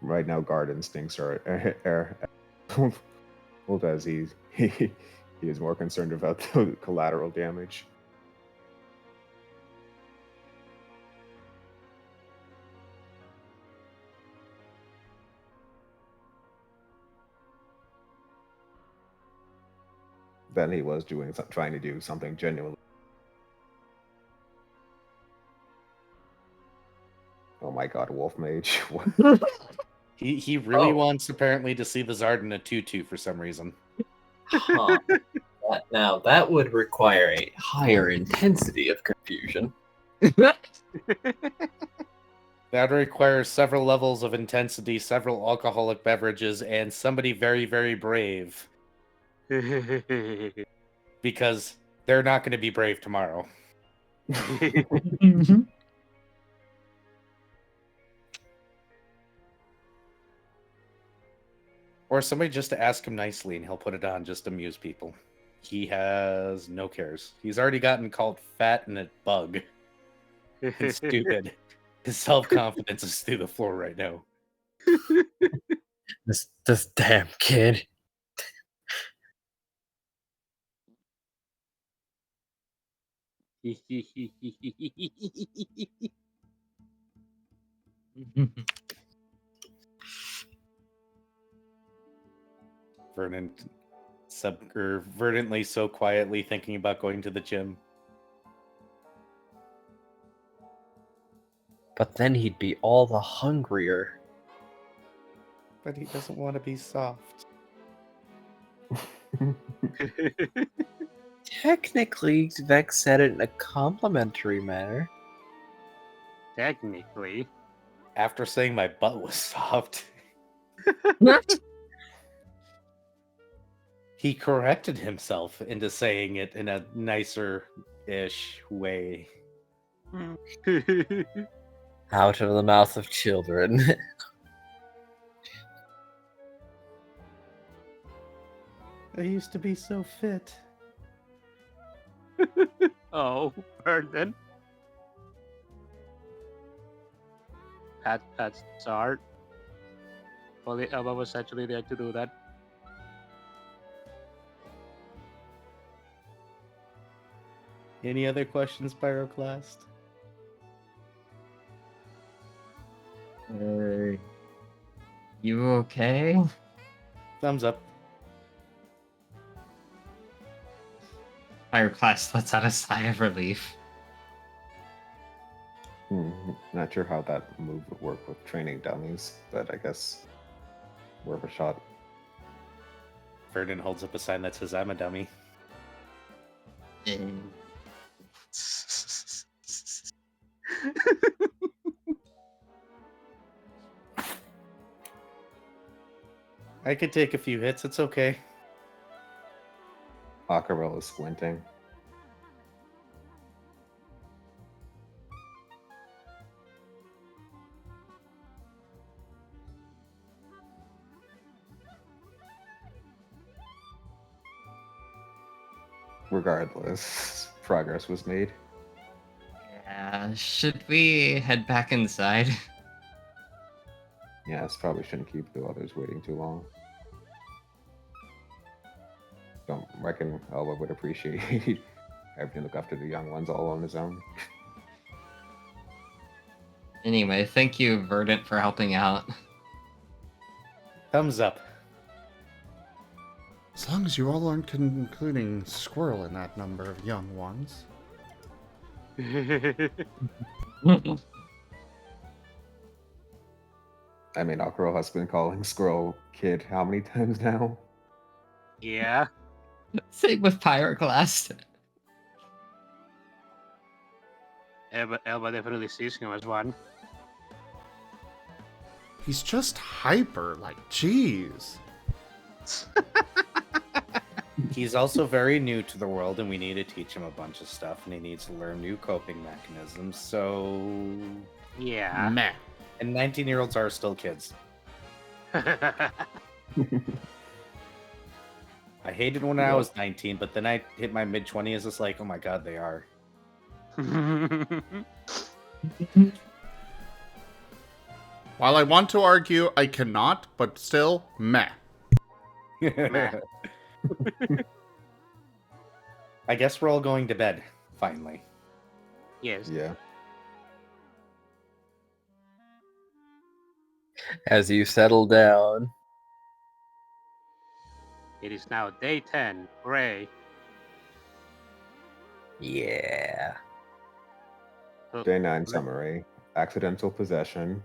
C: Right now, guard instincts are well, as he is more concerned about the collateral damage. Than he was trying to do something genuinely. Oh my god, Wolf Mage.
F: He really wants, apparently, to see the Zard in a tutu for some reason.
B: Huh. Now, that would require a higher intensity of confusion.
F: That requires several levels of intensity, several alcoholic beverages, and somebody very, very brave. Because they're not going to be brave tomorrow. Or somebody just to ask him nicely and he'll put it on just to amuse people. He has no cares. He's already gotten called fat and a bug. And stupid. His self-confidence is through the floor right now.
J: This damn kid.
F: Verdantly so quietly thinking about going to the gym.
J: But then he'd be all the hungrier.
F: But he doesn't want to be soft.
J: Technically, Vex said it in a complimentary manner.
D: Technically.
F: After saying my butt was soft. He corrected himself into saying it in a nicer-ish way.
J: Out of the mouth of children.
F: I used to be so fit.
D: Oh, Burden. That's art. Only Elba was actually there to do that.
F: Any other questions, Pyroclast?
E: You okay?
F: Thumbs up.
E: Pyroclast lets out a sigh of relief.
C: Not sure how that move would work with training dummies, but I guess worth a shot.
F: Vernon holds up a sign that says, I'm a dummy. I could take a few hits, it's okay.
C: Aquarelle is squinting. Regardless, progress was made.
E: Yeah, should we head back inside?
C: Yes, probably shouldn't keep the others waiting too long. Don't reckon Elba would appreciate having to look after the young ones all on his own.
E: Anyway, thank you, Verdant, for helping out.
F: Thumbs up.
A: As long as you all aren't including Squirrel in that number of young ones.
C: I mean, Aquarelle has been calling Squirrel Kid how many times now?
D: Yeah.
E: Same with Pyroclast.
D: Elba definitely sees him as one.
A: He's just hyper, like, jeez.
F: He's also very new to the world, and we need to teach him a bunch of stuff, and he needs to learn new coping mechanisms, so...
D: Yeah.
A: Meh.
F: And 19-year-olds are still kids. I hated when I was 19, but then I hit my mid-20s, it's like, oh my god, they are.
A: While I want to argue, I cannot, but still, meh.
F: I guess we're all going to bed, finally.
D: Yes.
C: Yeah.
J: As you settle down.
D: It is now day 10. Hooray.
J: Yeah.
C: Day 9 summary. Accidental possession.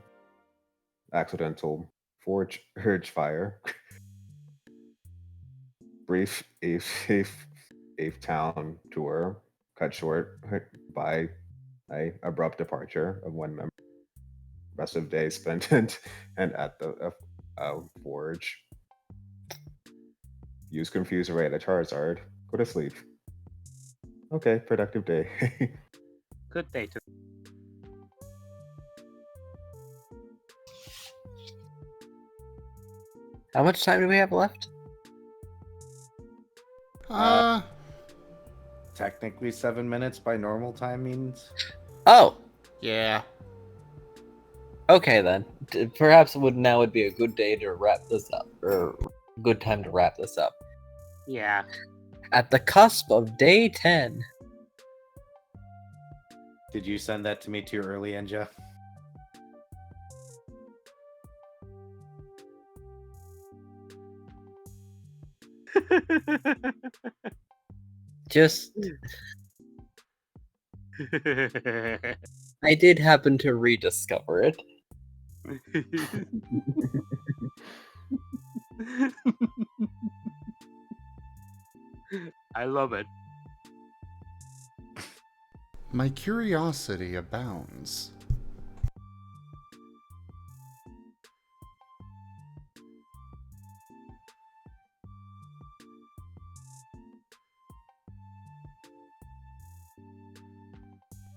C: Accidental urge fire. Brief eighth town tour. Cut short by abrupt departure of one member. Rest of the day spent and at the forge. Use Confuse Array at a Charizard. Go to sleep. Okay, productive day.
D: Good day to.
J: How much time do we have left?
F: Technically 7 minutes by normal time means.
J: Oh,
A: Yeah.
J: okay then. Perhaps now would be a good day to wrap this up, or good time to wrap this up.
D: Yeah.
J: At the cusp of day 10.
F: Did you send that to me too early, Enja?
J: Just, I did happen to rediscover it.
D: I love it.
A: My curiosity abounds.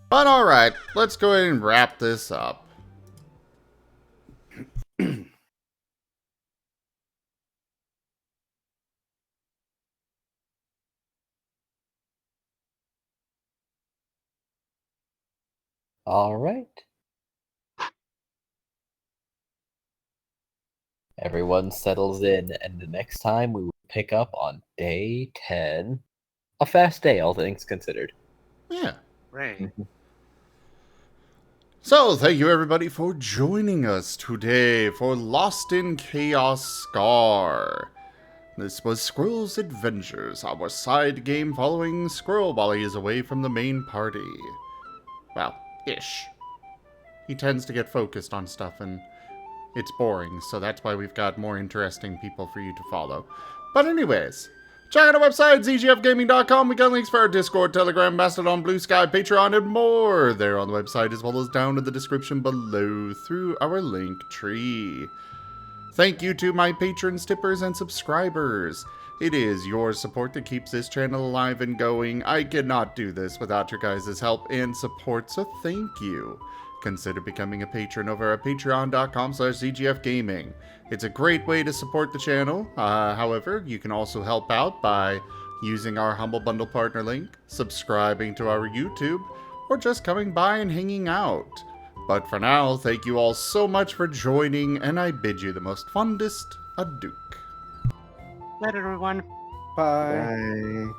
A: But alright, let's go ahead and wrap this up.
J: All right. Everyone settles in, and the next time we will pick up on day 10. A fast day, all things considered.
A: Yeah.
D: Right.
A: So, thank you everybody for joining us today for Lost in Chaos Scar. This was Squirrel's Adventures, our side game following Squirrel while he is away from the main party. Well, ish. He tends to get focused on stuff and it's boring, so that's why we've got more interesting people for you to follow. But anyways, check out our website, zgfgaming.com. We got links for our Discord, Telegram, Mastodon, Blue Sky, Patreon, and more there on the website, as well as down in the description below through our link tree. Thank you to my patrons, tippers, and subscribers. It is your support that keeps this channel alive and going. I cannot do this without your guys' help and support, so thank you. Consider becoming a patron over at patreon.com/zgfgaming. It's a great way to support the channel. However, you can also help out by using our Humble Bundle partner link, subscribing to our YouTube, or just coming by and hanging out. But for now, thank you all so much for joining, and I bid you the most fondest adieu.
D: Later, everyone.
F: Bye.
C: Bye.